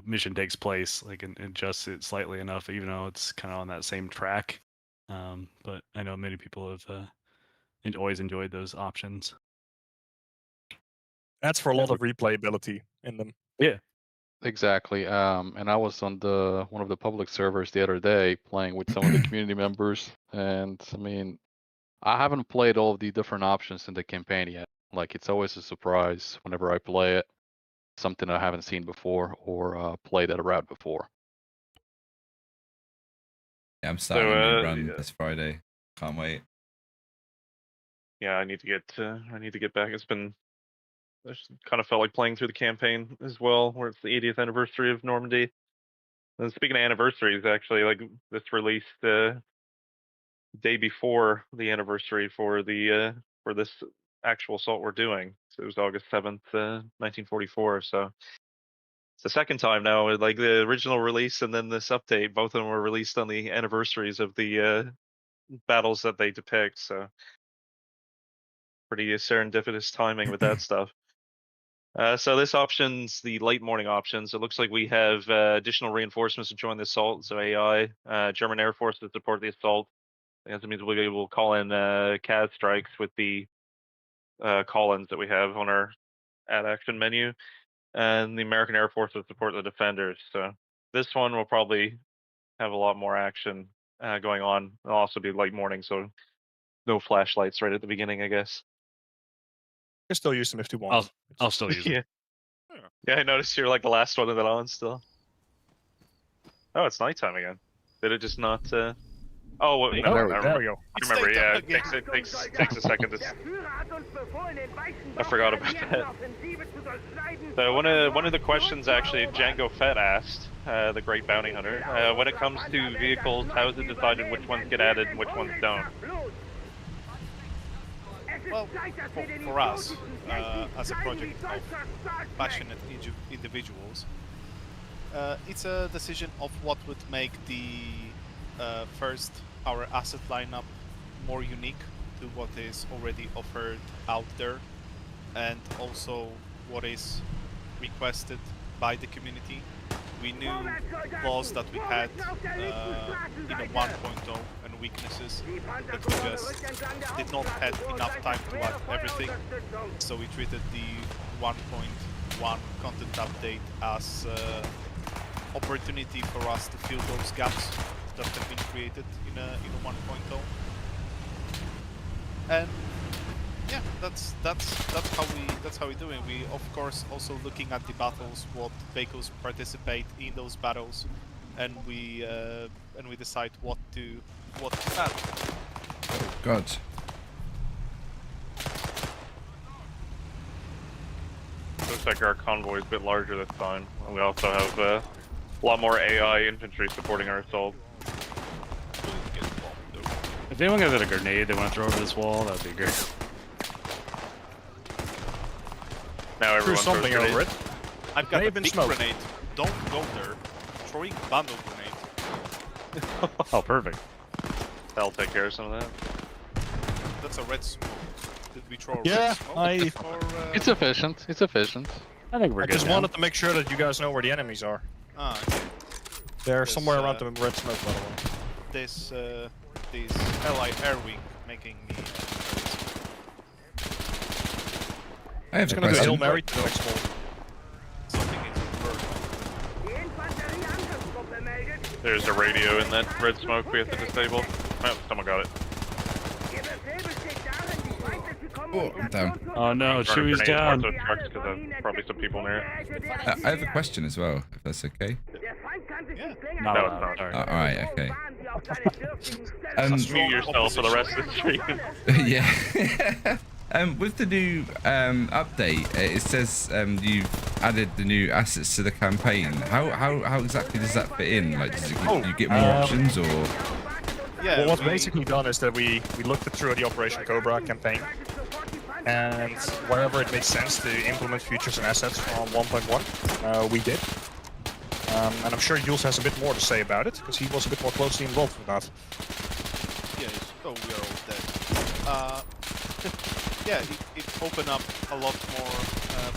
S4: mission takes place, like and adjust it slightly enough, even though it's kind of on that same track. But I know many people have always enjoyed those options.
S1: That's for a lot of replayability in them.
S4: Yeah.
S3: Exactly. And I was on one of the public servers the other day playing with some of the community members, and I mean, I haven't played all of the different options in the campaign yet. Like, it's always a surprise whenever I play it, something I haven't seen before or played at a route before.
S2: Yeah, I'm starting a new run
S5: yeah.
S2: this Friday. Can't wait.
S5: Yeah, I need to get back. I just kind of felt like playing through the campaign as well, where it's the 80th anniversary of Normandy. And speaking of anniversaries, actually, like this released day before the anniversary for this actual assault we're doing. So it was August 7th, 1944. So it's the second time now. Like the original release and then this update, both of them were released on the anniversaries of the battles that they depict. So pretty serendipitous timing with that stuff. So this option's the late morning options. It looks like we have additional reinforcements to join the assault. So AI, German Air Force to support the assault. I guess it means we'll call in CAS strikes with the call-ins that we have on our add action menu. And the American Air Force will support the defenders. So this one will probably have a lot more action going on. It'll also be late morning, so no flashlights right at the beginning, I guess.
S1: You can still use them if you want.
S4: I'll still use it.
S5: Yeah, I noticed you're like the last one of that on still. Oh, it's nighttime again. Did it just not? Oh, well,
S1: Oh, there we go.
S5: I remember. Yeah, it takes a second to. I forgot about that. So one of the questions actually Django Fett asked, the Great Bounty Hunter, when it comes to vehicles, how is it decided which ones get added and which ones don't?
S6: Well, for us, as a project of passionate individuals, it's a decision of what would make the first our asset lineup more unique to what is already offered out there, and also what is requested by the community. We knew flaws that we had in a 1.0 and weaknesses that we just did not have enough time to add everything, so we treated the 1.1 content update as opportunity for us to fill those gaps that have been created in a 1.0. And yeah, that's how we do it. We of course also looking at the battles, what vehicles participate in those battles, and we decide what to add.
S2: Oh God.
S5: Looks like our convoy is a bit larger this time. And we also have a lot more AI infantry supporting our assault.
S4: If anyone has a grenade they want to throw over this wall, that'd be great.
S5: Now everyone throws
S1: something over it.
S6: I've got
S1: May
S6: a
S1: have been
S6: big
S1: smoke.
S6: grenade. Don't go there. Throwing bundle grenade.
S4: Oh, perfect.
S5: That'll take care of some of that.
S6: That's a red smoke. Did we throw a
S1: Yeah,
S6: red smoke? Or,
S3: It's efficient. It's efficient.
S4: I think we're
S1: I
S4: good
S1: just
S4: now.
S1: wanted to make sure that you guys know where the enemies are.
S6: okay.
S1: They're
S6: Yes,
S1: somewhere around the red smoke, by the way.
S6: This Ally Air Wing making me.
S2: I have
S1: It's
S2: a
S1: gonna do Hail
S2: question.
S1: Mary to the next wall.
S6: Something is reversed.
S5: There's a radio in that red smoke we have to disable. Oh, someone got it.
S2: Oh, I'm down.
S4: Oh no,
S5: Throwing
S4: Chewie's
S5: grenades
S4: down.
S5: towards those trucks because there's probably some people near it.
S2: I have a question as well, if that's okay.
S4: Not
S5: No,
S4: allowed,
S5: it's
S4: sorry.
S2: All right, okay.
S5: Mute yourself for the rest of the stream.
S2: Yeah. With the new update, it says you've added the new assets to the campaign. How exactly does that fit in? Like, does it you get more options or?
S6: Yeah.
S1: Well, what's basically done is that we looked through the Operation Cobra campaign, and wherever it makes sense to implement features and assets from 1.1, we did. And I'm sure Ules has a bit more to say about it, because he was a bit more closely involved with that.
S6: Yes. Oh, we are all dead. Yeah, it opened up a lot more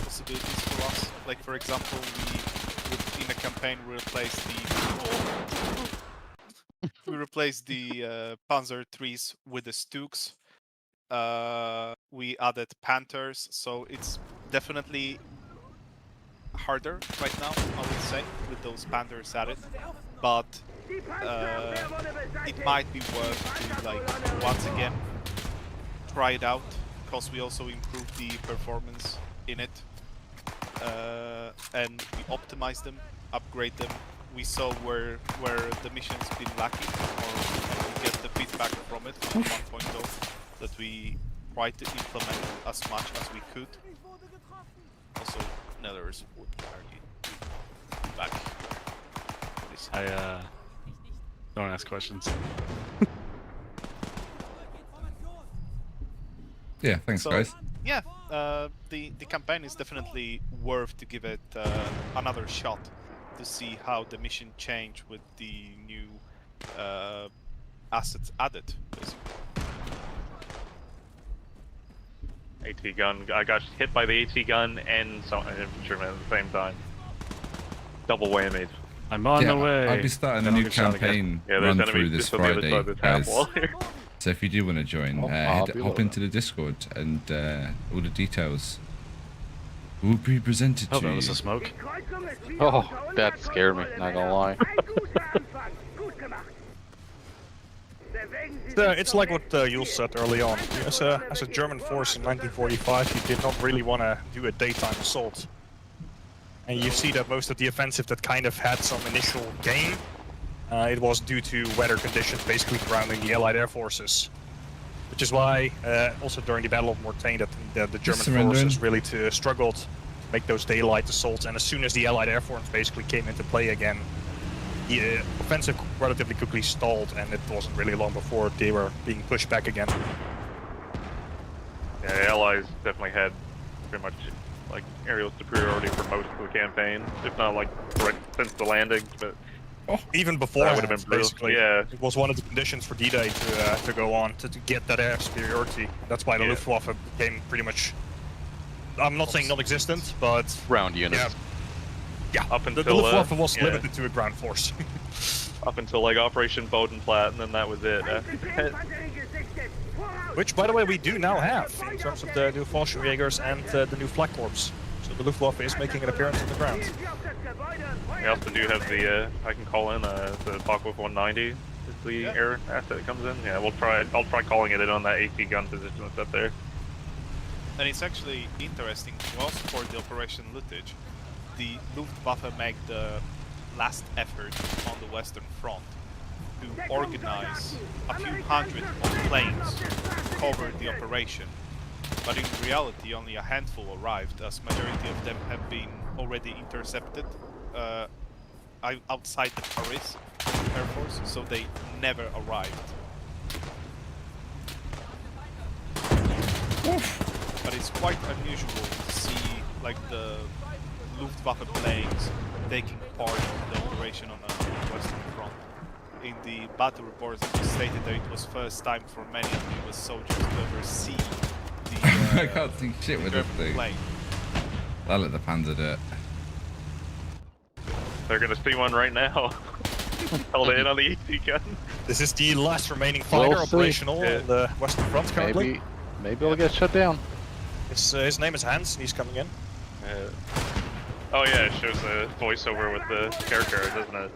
S6: possibilities for us. Like for example, in a campaign we replaced the Panzer IIIs with the Stuks. We added Panthers, so it's definitely harder right now, I would say, with those Panthers added. But it might be worth to, like, once again try it out, because we also improved the performance in it, and we optimize them, upgrade them we saw where the mission's been lacking, or we get the feedback from it from 1.0 that we tried to implement as much as we could. Also, Nillers would argue back.
S4: I don't ask questions.
S2: Yeah, thanks,
S6: So,
S2: guys.
S6: Yeah, the campaign is definitely worth to give it another shot to see how the mission changed with the new assets added, basically.
S5: AT gun. I got hit by the AT gun and an infantryman at the same time. Double whammy.
S4: I'm on the way.
S2: I'll be starting a
S4: Then I'll
S2: new
S4: get shot again.
S2: campaign
S5: Yeah, there's
S2: run through
S5: enemies
S2: this
S5: just on the other
S2: Friday,
S5: side of the
S2: guys.
S5: tap wall here.
S2: So if you do want to join,
S3: I'll be
S2: hop into the Discord and all the details will be presented
S4: Oh,
S2: to
S4: that
S2: you.
S4: was a smoke.
S3: Oh, that scared me, not gonna lie.
S1: It's like what Ules said early on. As a German force in 1945, you did not really want to do a daytime assault. And you see that most of the offensive that kind of had some initial gain, it was due to weather conditions basically grounding the Allied air forces. Which is why, also during the Battle of Mortain, that the German forces really struggled to make those daylight assaults. And as soon as the Allied air force basically came into play again, the offensive relatively quickly stalled, and it wasn't really long before they were being pushed back again.
S5: Yeah, the Allies definitely had pretty much like aerial superiority for most of the campaign, if not like right since the landings. But
S1: even before
S5: that would have been brutal.
S1: basically,
S5: Yeah,
S1: it was one of the conditions for D-Day to go on to get that air superiority. That's why the Luftwaffe became pretty much. I'm not saying non-existent, but
S3: Ground units.
S1: yeah,
S5: up
S1: the
S5: until
S1: Luftwaffe was limited to a ground force.
S5: up until like Operation Bodenplatte, and then that was it.
S1: Which, by the way, we do now have in terms of the new Fallschirmjägers and the new Flak Corps. So the Luftwaffe is making an appearance on the ground.
S5: We also do have the I can call in the Focke-Wulf 190 is the air asset that comes in. Yeah, I'll try calling it in on that AT gun position that's up there.
S6: And it's actually interesting to us for the Operation Lüttich. The Luftwaffe made the last effort on the Western Front to organize a few hundred of planes to cover the operation. But in reality, only a handful arrived, as majority of them have been already intercepted outside the Paris Air Force, so they never arrived. But it's quite unusual to see like the Luftwaffe planes taking part in the operation on the Western Front. In the battle reports, it was stated that it was first time for many US soldiers to ever see the
S2: I can't think shit with this
S6: German
S2: thing.
S6: plane.
S2: I'll let the Panzer do it.
S5: They're gonna see one right now. Held in on the AT gun.
S1: This is the last remaining fighter
S3: We'll see.
S1: operational on the Western Front currently.
S3: Maybe it'll get shut down.
S1: His name is Hans, and he's coming in.
S5: Oh yeah, it shows the voiceover with the character, doesn't it?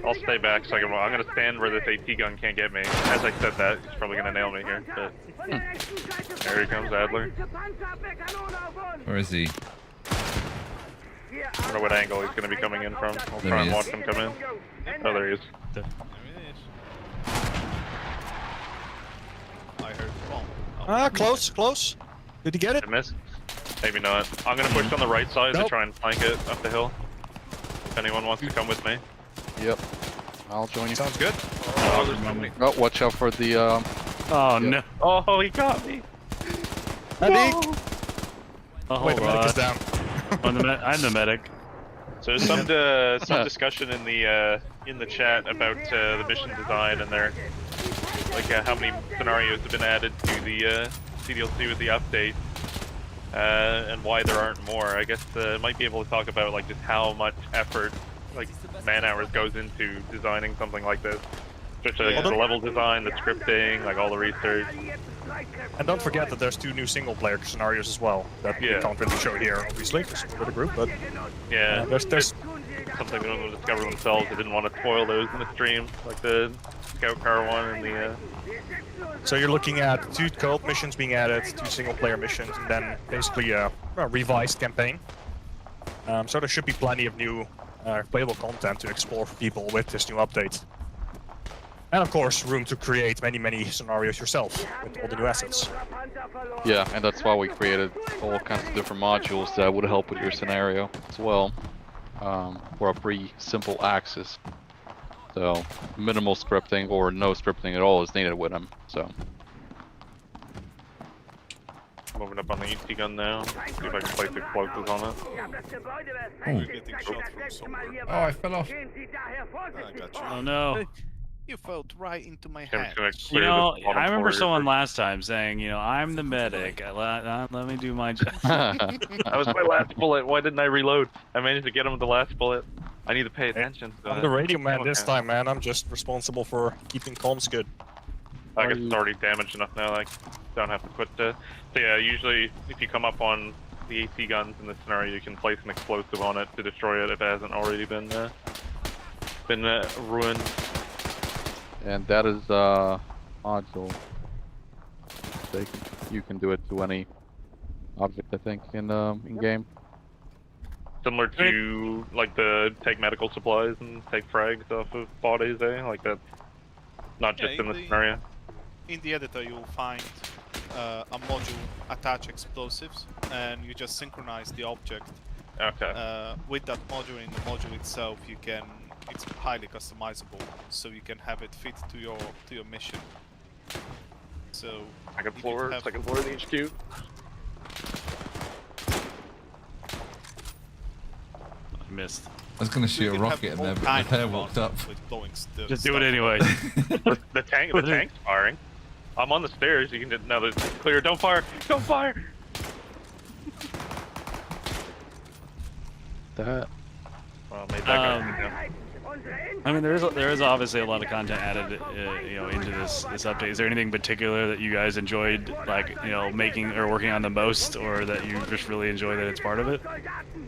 S5: I'll stay back so I'm gonna stand where this AT gun can't get me. As I said that, he's probably gonna nail me here. But there he comes, Adler.
S2: Where is he?
S5: I don't know what angle he's gonna be coming in from. I'll
S2: There
S5: try
S2: he
S5: and
S2: is.
S5: watch him come in. Oh, there he is.
S6: I heard bomb.
S1: Ah, close. Did he get it?
S5: I missed. Maybe not. I'm gonna push on the right side to
S1: Nope.
S5: try and flank it up the hill. If anyone wants to come with me.
S3: Yep. I'll join you.
S1: Sounds good.
S5: Oh, there's so many.
S3: Oh, watch out for the
S4: Oh no!
S5: Oh, he got me.
S1: Medic!
S4: Oh,
S1: Wait, the medic is down.
S4: I'm the medic.
S5: So there's some discussion in the chat about the mission design and their how many scenarios have been added to the CDLC with the update and why there aren't more. I guess might be able to talk about like just how much effort, like man hours, goes into designing something like this. Especially like, the level design, the scripting, like all the research.
S1: And don't forget that there's 2 new single-player scenarios as well that we can't really show here, obviously, because we're the group. But
S5: Yeah,
S1: there's
S5: something they want to discover themselves. They didn't want to spoil those in the stream, like the Scout Car one and the.
S1: So you're looking at 2 co-op missions being added, 2 single-player missions, and then basically a revised campaign. So there should be plenty of new playable content to explore for people with this new update. And of course, room to create many scenarios yourself with all the new assets.
S3: Yeah, and that's why we created all kinds of different modules that would help with your scenario as well, for a pretty simple access. So minimal scripting or no scripting at all is needed with them. So
S5: Moving up on the ET gun now. See if I can place explosives on it.
S6: We're getting shot from somewhere.
S2: Oh, I fell off.
S6: I got you.
S4: Oh no.
S6: You fell right into my
S5: Tim's
S6: hand.
S5: gonna
S4: You
S5: clear
S4: know,
S5: this bottom
S4: I remember
S5: floor.
S4: someone last time saying, you know, I'm the medic. Let me do my job.
S5: That was my last bullet. Why didn't I reload? I managed to get him with the last bullet. I need to pay attention. To
S1: I'm the radio man this time, man. I'm just responsible for keeping comms good.
S5: I guess it's already damaged enough now. Like, don't have to quit. So yeah, usually if you come up on the AT guns in this scenario, you can place an explosive on it to destroy it if it hasn't already been ruined.
S3: and that is module. You can do it to any object, I think, in game.
S5: Similar to like the take medical supplies and take frags off of bodies, eh? Like that's not just in the scenario.
S6: In the editor, you'll find a module attach explosives, and you just synchronize the object
S5: Okay.
S6: with that module. In the module itself, you can. It's highly customizable, so you can have it fit to your mission. So
S5: Second
S6: you
S5: floor
S6: have-
S5: of the HQ.
S4: I missed.
S2: I was going to
S6: you
S2: shoot a
S6: can have
S2: rocket and
S6: all
S2: then the
S6: kinds
S2: pair
S6: of
S2: walked
S6: fun
S2: up.
S6: with blowing
S4: Just do it
S6: stuff.
S4: anyway.
S5: The tank's firing. I'm on the stairs. You can just, no, it's clear. Don't fire! Don't fire!
S3: That.
S5: Well, maybe that guy.
S4: I mean, there is obviously a lot of content added, you know, into this update. Is there anything particular that you guys enjoyed, like, you know, making or working on the most, or that you just really enjoy that it's part of it?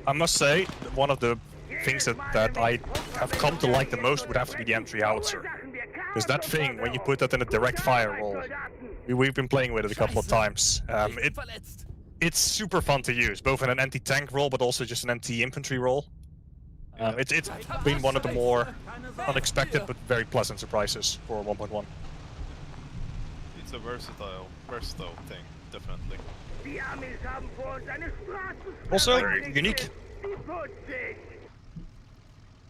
S1: I must say, one of the things that I have come to like the most would have to be the entry howitzer. Because that thing, when you put that in a direct fire roll, we've been playing with it a couple of times. It's super fun to use, both in an anti-tank roll, but also just an anti-infantry roll. It's been one of the more unexpected but very pleasant surprises for 1.1.
S6: It's a versatile thing, definitely.
S1: Also, unique.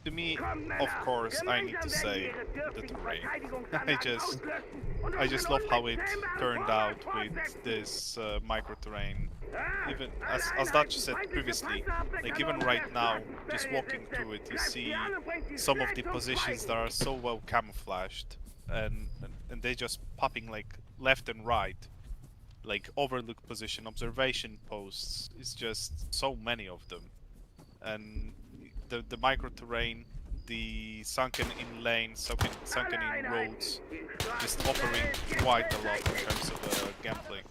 S6: To me, of course, I need to say the terrain. I just love how it turned out with this micro terrain. Even as Dutch said previously, like even right now, just walking through it, you see some of the positions that are so well camouflaged, and they just popping like left and right, like overlook position, observation posts. It's just so many of them, and the micro terrain, the sunken in lanes, sunken in roads, just offering quite a lot in terms of gameplay.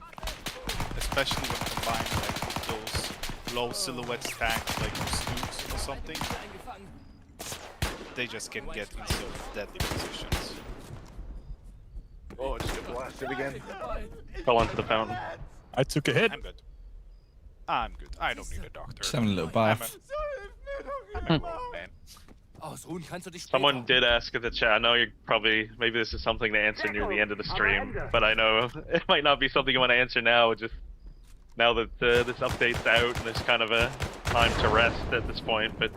S6: Especially when combined like with those low silhouette tanks like Stooks or something. They just can get in some deadly positions.
S5: Oh, it's just blasted again. Fell into the fountain.
S1: I took a hit.
S6: I'm good. I'm good. I don't need a doctor.
S2: Just having a little bath.
S6: I'm a grown man.
S5: Someone did ask in the chat. I know you're probably, maybe this is something to answer near the end of the stream, but I know it might not be something you want to answer now, just now that this update's out and there's kind of a time to rest at this point. But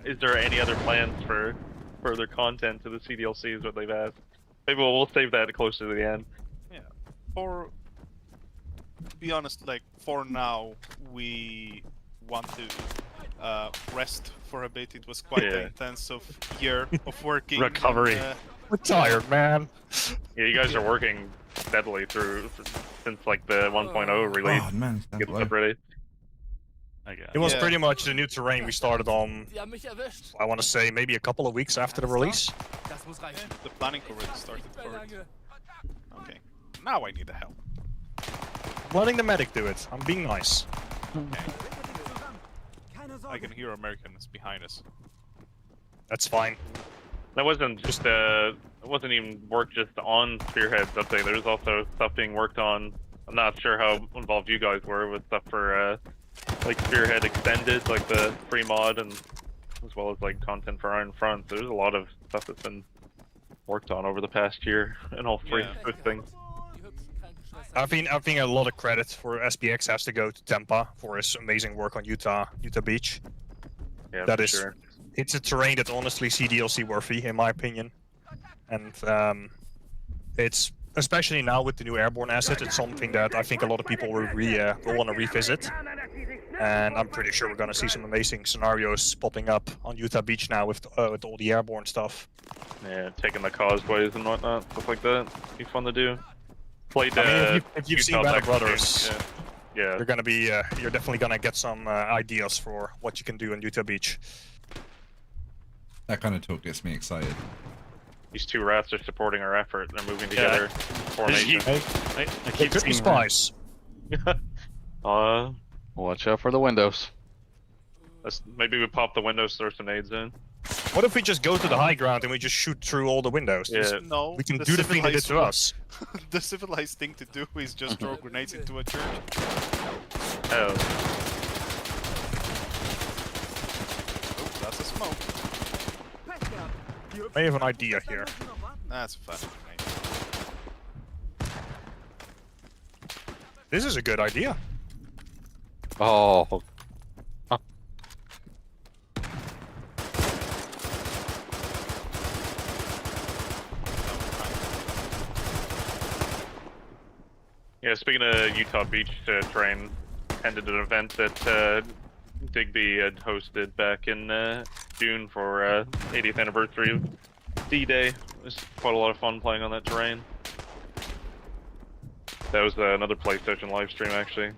S5: is there any other plans for further content to the CDLC is what they've asked. Maybe we'll save that closer to the end.
S6: Yeah. To be honest, like for now, we want to rest for a bit. It was quite an intensive year of working.
S5: Recovery.
S1: We're tired, man.
S5: Yeah, you guys are working steadily since like the 1.0 release.
S2: Oh man,
S5: Get stuff ready.
S1: It was pretty much the new terrain we started on, I want to say, maybe a couple of weeks after the release.
S6: The planning already started for it. Okay. Now I need the help.
S1: Letting the medic do it. I'm being nice.
S6: Okay. I can hear Americans behind us.
S1: That's fine.
S5: That wasn't just it wasn't even work just on Spearhead's update. There was also stuff being worked on. I'm not sure how involved you guys were with stuff for like Spearhead Extended, like the free mod, and as well as like content for Iron Front. There's a lot of stuff that's been worked on over the past year in all three of those things.
S1: I think a lot of credit for SPX has to go to Tampa for his amazing work on Utah Beach.
S5: Yeah,
S1: That
S5: for
S1: is,
S5: sure.
S1: it's a terrain that's honestly CDLC worthy, in my opinion. And it's, especially now with the new Airborne asset, it's something that I think a lot of people will want to revisit. And I'm pretty sure we're going to see some amazing scenarios popping up on Utah Beach now with all the Airborne stuff.
S5: Yeah, taking the causeways and whatnot, stuff like that. Be fun to do. Played.
S1: I mean, if you've seen
S5: Utah
S1: Battle
S5: Tech
S1: Brothers,
S5: yeah.
S1: you're gonna be, you're definitely gonna get some ideas for what you can do in Utah Beach.
S2: That kind of talk gets me excited.
S5: These two rats are supporting our effort. They're moving together. Formation.
S4: I
S1: They
S4: keep
S1: could be
S4: seeing her.
S1: spies.
S3: Watch out for the windows.
S5: Maybe we pop the windows, throw some nades in.
S1: What if we just go to the high ground and we just shoot through all the windows?
S5: Yeah.
S6: No,
S1: We can do the thing they did to us.
S6: The civilized thing to do is just throw grenades into a church.
S5: Oh,
S6: Oh, that's a smoke.
S1: I have an idea here.
S6: That's a fun grenade.
S1: This is a good idea.
S3: Oh,
S5: yeah. Speaking of Utah Beach terrain, attended an event that Digby had hosted back in June for 80th anniversary of D-Day. It was quite a lot of fun playing on that terrain. That was another PlayStation live stream, actually.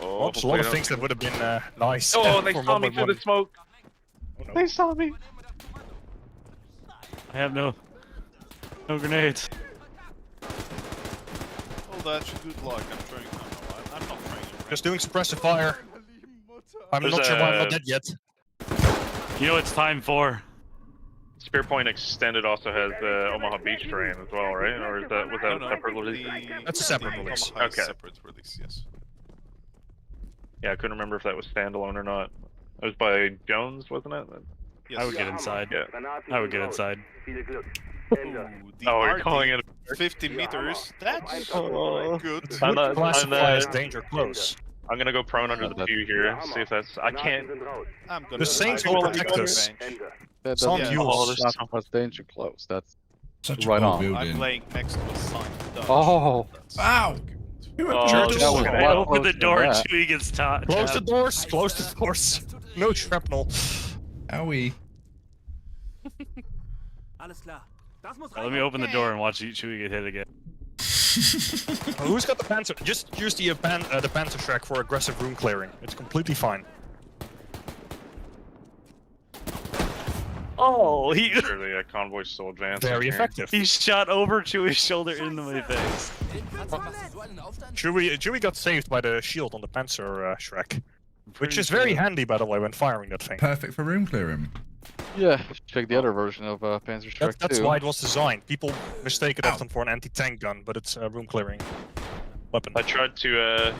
S1: Well, there's a lot of things that would have been nice.
S5: Oh, they
S1: for
S5: saw me through the
S1: 1.1.
S5: smoke.
S1: Oh, no.
S5: They saw me.
S4: I have no grenades.
S6: Oh, that's good luck. I'm trying. No, I'm not trying.
S1: Just doing suppressive fire. I'm
S5: There's
S1: not sure why I'm not dead yet.
S4: You know what it's time for?
S5: Spearpoint Extended also has Omaha Beach terrain as well, right? Or is that was that a separate release?
S1: That's a separate release.
S6: Omaha is
S5: Okay.
S6: Separate release, yes.
S5: Yeah, I couldn't remember if that was standalone or not. It was by Jones, wasn't it?
S6: Yes.
S4: I would get inside.
S5: Yeah.
S4: I would get inside.
S6: Ooh, the
S5: Oh, you're
S6: RD,
S5: calling it
S6: 50 meters. That's
S5: Oh.
S6: good.
S5: I'm not-
S1: Classify as danger close.
S5: I'm gonna go prone under the pew here, see if that's. I can't.
S6: I'm gonna
S1: The Saints
S6: hide
S1: will
S6: behind
S1: protect
S6: the
S1: us.
S6: bench.
S3: that's
S1: on
S3: yeah,
S1: Ules.
S5: there's
S3: not
S5: some-
S3: much danger close. That's
S2: Such
S3: Right
S2: a cool
S3: on.
S6: I'm
S2: building.
S6: laying next to a sign. Dutch.
S3: Oh.
S6: That's
S2: Wow.
S6: good.
S5: Oh,
S1: Churches.
S3: that was
S5: okay.
S3: a lot
S4: Open the
S3: closer
S4: door
S3: than
S4: and
S3: that.
S4: Chewie gets taught.
S1: Close the doors. Close the doors. No shrapnel.
S2: Owie.
S4: Let me open the door and watch Chewie get hit again.
S1: Who's got the Panzer? Just use the Panzer track for aggressive room clearing. It's completely fine.
S4: Oh, he
S5: Surely a convoy's still advancing.
S1: Very
S5: here.
S1: effective.
S4: he shot over Chewie's shoulder into my face.
S1: Chewie got saved by the shield on the Panzer Shrek, which is very handy, by the way, when firing that thing.
S2: Perfect for room clearing.
S3: yeah. Check the other version of Panzer Shrek
S1: That's
S3: too.
S1: why it was designed. People mistake it often for an anti-tank gun, but it's a room clearing weapon.
S5: I tried to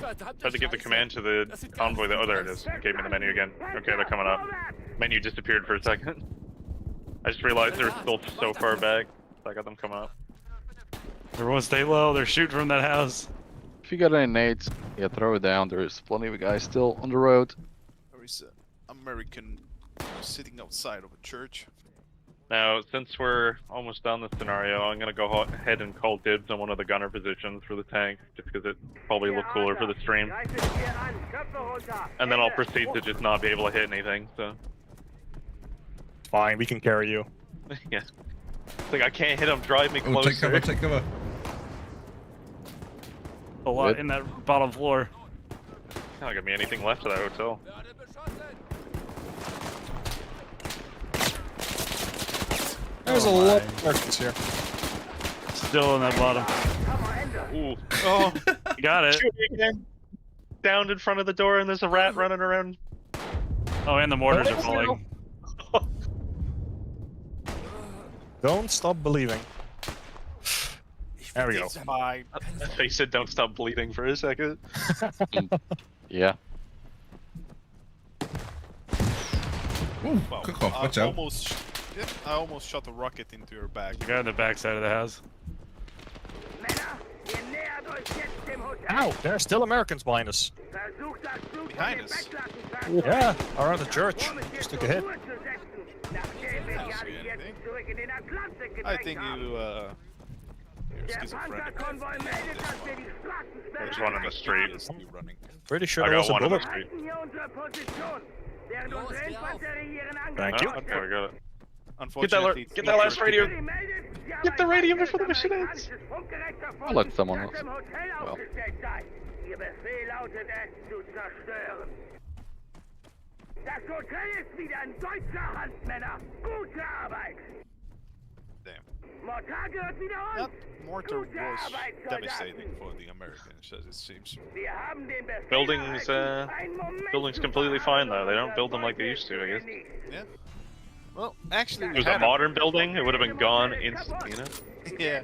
S5: give the command to the convoy. Oh, there it is. It gave me the menu again. Okay, they're coming up. Menu disappeared for a second. I just realized they were still so far back. So I got them coming up.
S4: Everyone stay low. They're shooting from that house.
S3: If you got any nades, yeah, throw it down. There's plenty of guys still on the road.
S6: There is an American sitting outside of a church.
S5: Now, since we're almost done this scenario, I'm gonna go ahead and call dibs on one of the gunner positions for the tank, just because it probably look cooler for the stream. And then I'll proceed to just not be able to hit anything. So
S1: Fine, we can carry you.
S5: yeah, it's like I can't hit him. Drive me
S2: Oh,
S5: closer.
S2: take cover, take cover.
S4: A lot
S3: Good.
S4: in that bottom floor.
S5: Not gonna be anything left of that hotel.
S1: There's a lot of targets here.
S4: Still in that bottom.
S5: Ooh. Oh,
S4: You got it.
S5: again. Down in front of the door, and there's a rat running around.
S4: Oh, and the mortars are falling.
S1: Don't stop believing. There we go.
S6: It's fine.
S5: Face it, don't stop bleeding for a second.
S3: Yeah.
S2: Ooh,
S6: Well,
S2: cook off,
S6: I
S2: watch out.
S6: I almost shot a rocket into your back.
S4: The guy on the back side of the house.
S1: Ow! There are still Americans behind us.
S6: Behind us.
S1: Yeah, around the church. Just took a hit.
S6: I don't see anything. I think you're schizophrenic.
S5: There's one on the street.
S6: Obviously running.
S1: Pretty sure
S5: I
S1: there was
S5: got
S1: a
S5: one on the
S1: bullet.
S5: street.
S1: Thank you.
S5: Okay, I got it.
S6: Unfortunately,
S5: Get that last radio. Get the radio before the mission ends.
S3: I'll let someone else. Well.
S7: Das Hotel ist wieder in deutscher Hand, Männer. Gute Arbeit.
S6: Damn.
S7: Mortar gehört wieder
S6: That
S7: uns.
S6: mortar
S7: Gute
S6: was
S7: Arbeit,
S6: devastating
S7: Soldaten.
S6: for the Americans, as it seems.
S7: Wir haben den Befehl
S5: Buildings,
S7: erhalten. Ein Moment
S5: building's
S7: zu
S5: completely fine though. They don't
S7: verharren,
S5: build them like they used to, I guess.
S6: Yeah. Well, actually,
S5: If
S6: we
S5: it was a
S6: had
S5: modern building, it would have been gone instantly, you know?
S6: Yeah.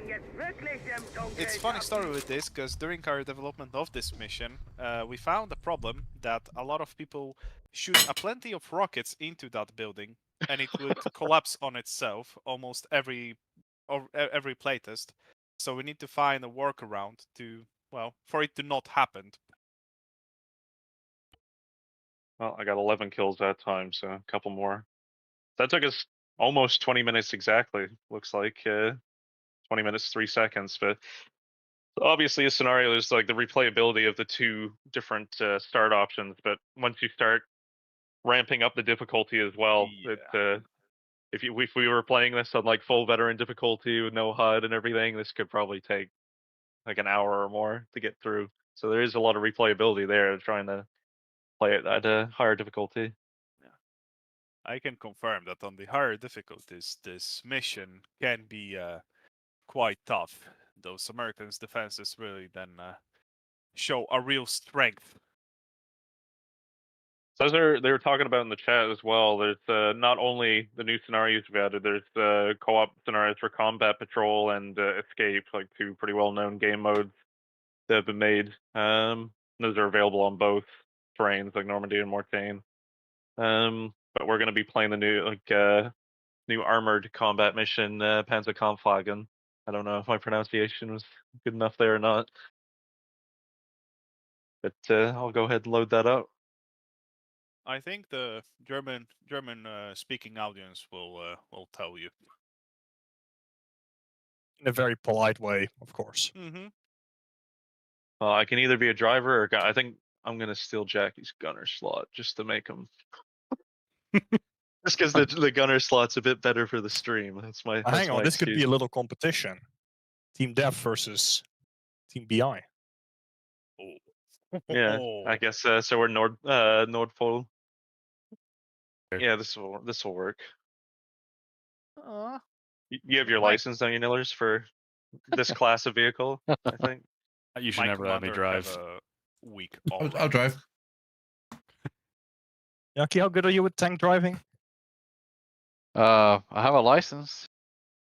S6: It's funny story with this, because during our development of this mission, we found a problem that a lot of people shoot a plenty of rockets into that building, and it would collapse on itself almost every playtest. So we need to find a workaround to, well, for it to not happen.
S5: Well, I got 11 kills that time, so a couple more. That took us almost 20 minutes exactly. Looks like 20 minutes 3 seconds, but obviously a scenario is like the replayability of the two different start options. But once you start ramping up the difficulty as well, if we were playing this on like full veteran difficulty with no HUD and everything, this could probably take like an hour or more to get through. So there is a lot of replayability there trying to play it at a higher difficulty.
S6: I can confirm that on the higher difficulties, this mission can be quite tough. Those Americans' defenses really then show a real strength.
S5: So as they were talking about in the chat as well, there's not only the new scenarios we've added, there's co-op scenarios for combat patrol and escape, like two pretty well-known game modes that have been made. Those are available on both terrains, like Normandy and Mortain. But we're going to be playing the new armored combat mission, Panzerkampfwagen. I don't know if my pronunciation was good enough there or not, but I'll go ahead and load that up.
S6: I think the German speaking audience will tell you.
S1: In a very polite way, of course.
S6: Mm-hmm.
S5: I can either be a driver or I think I'm going to steal Jackie's gunner slot just to make him. Just because the gunner slot's a bit better for the stream. That's my.
S1: Hang on,
S5: my
S1: this could be
S5: excuse.
S1: a little competition. Team Dev versus Team BI.
S5: Yeah, I guess so. We're Nordpol. Yeah, this will work. You have your license, don't you, Nillers, for this class of vehicle? I think.
S4: You should
S6: My
S4: never let me
S6: commander
S4: drive.
S6: have a weak
S2: I'll
S6: all-round.
S2: drive.
S1: Yaki, how good are you with tank driving?
S3: I have a license.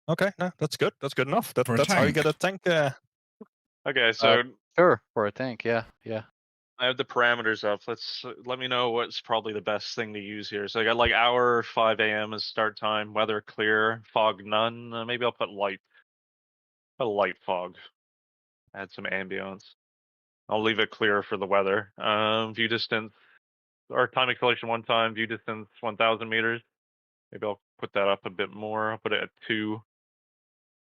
S1: Okay, no, that's good. That's good enough.
S2: For a
S1: That's how you
S2: tank.
S1: get a tank.
S5: Okay, so
S3: Sure, for a tank. Yeah.
S5: I have the parameters up. Let me know what's probably the best thing to use here. So I got like hour 5 a.m. as start time. Weather clear, fog none. Maybe I'll put light. Put a light fog. Add some ambience. I'll leave it clear for the weather. View distance or time acceleration 1 time. View distance 1,000 meters. Maybe I'll put that up a bit more. I'll put it at 2.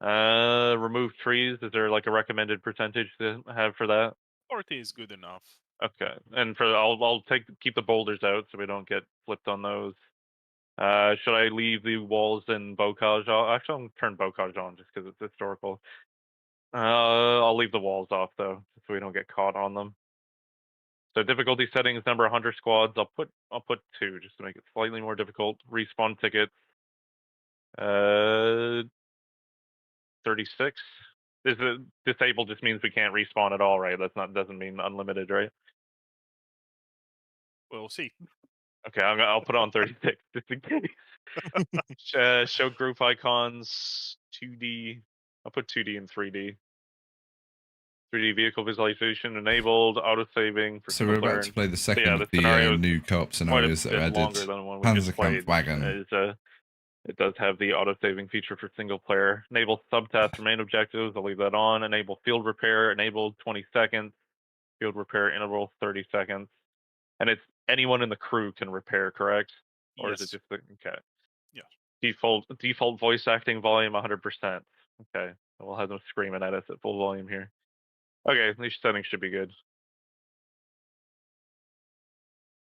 S5: Remove trees. Is there like a recommended percentage to have for that?
S6: 40 is good enough.
S5: Okay, and I'll keep the boulders out so we don't get flipped on those. Should I leave the walls in Bocage off? Actually, I'm gonna turn Bocage on just because it's historical. I'll leave the walls off though, so we don't get caught on them. So difficulty settings number 100 squads. I'll put 2 just to make it slightly more difficult. Respawn tickets. 36. Is it disabled? Just means we can't respawn at all, right? Doesn't mean unlimited, right?
S6: We'll see.
S5: Okay, I'll put it on 36 just in case. Show group icons 2D. I'll put 2D and 3D. 3D vehicle visualization enabled, auto saving for
S2: So we're
S5: single player.
S2: about to play the second
S5: yeah,
S2: of
S5: the
S2: the
S5: scenario is
S2: new co-op
S5: quite a
S2: scenarios that
S5: bit
S2: are added.
S5: longer than the one we just played.
S2: Panzerkampfwagen.
S5: It does have the auto saving feature for single player. Enable subtasks for main objectives. I'll leave that on. Enable field repair. Enabled 20 seconds. Field repair interval 30 seconds. And it's anyone in the crew can repair, correct? Or is it just the, okay?
S6: Yeah.
S5: Default voice acting volume 100%. Okay, we'll have them screaming at us at full volume here. Okay, these settings should be good.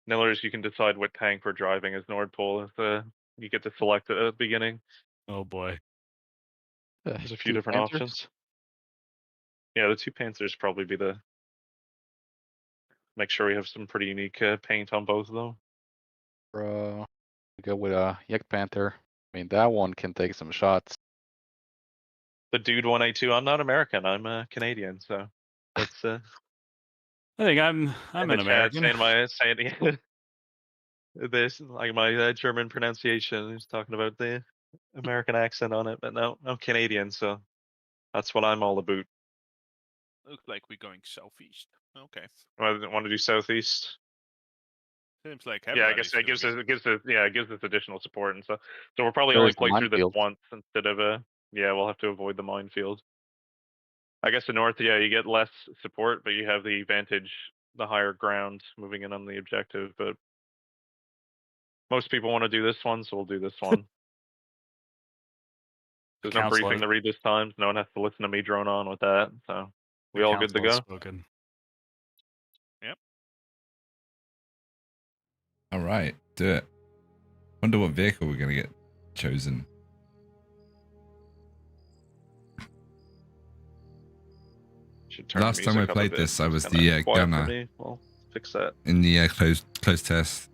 S5: Nillers, you can decide what tank we're driving as Nordpol. You get to select it at the beginning.
S4: Oh boy.
S5: There's a few
S3: Two
S5: different
S3: Panthers?
S5: options. Yeah, the 2 Panthers probably be the. Make sure we have some pretty unique paint on both of them.
S3: Bro, go with a Jagdpanther. I mean, that one can take some shots.
S5: The dude 1A2. I'm not American. I'm Canadian. So that's.
S4: I think I'm an American.
S5: Saying this like my German pronunciation. He's talking about the American accent on it, but no, I'm Canadian, so that's what I'm all about.
S6: Looks like we're going southeast. Okay.
S5: Want to do southeast?
S6: Seems like
S5: Yeah, I guess it gives us additional support and stuff. So we'll probably only
S3: There's the
S5: play through this
S3: minefield.
S5: once instead of yeah, we'll have to avoid the minefield. I guess the north, yeah, you get less support, but you have the advantage, the higher ground moving in on the objective. But most people want to do this one, so we'll do this one. There's no briefing to read this time, so no one has to listen to me drone on with that. So we all good to go.
S4: Spoken.
S6: Yep.
S2: All right, do it. Wonder what vehicle we're gonna get chosen. Last time I played this, I was the gunner.
S5: We'll fix that
S2: in the closed test.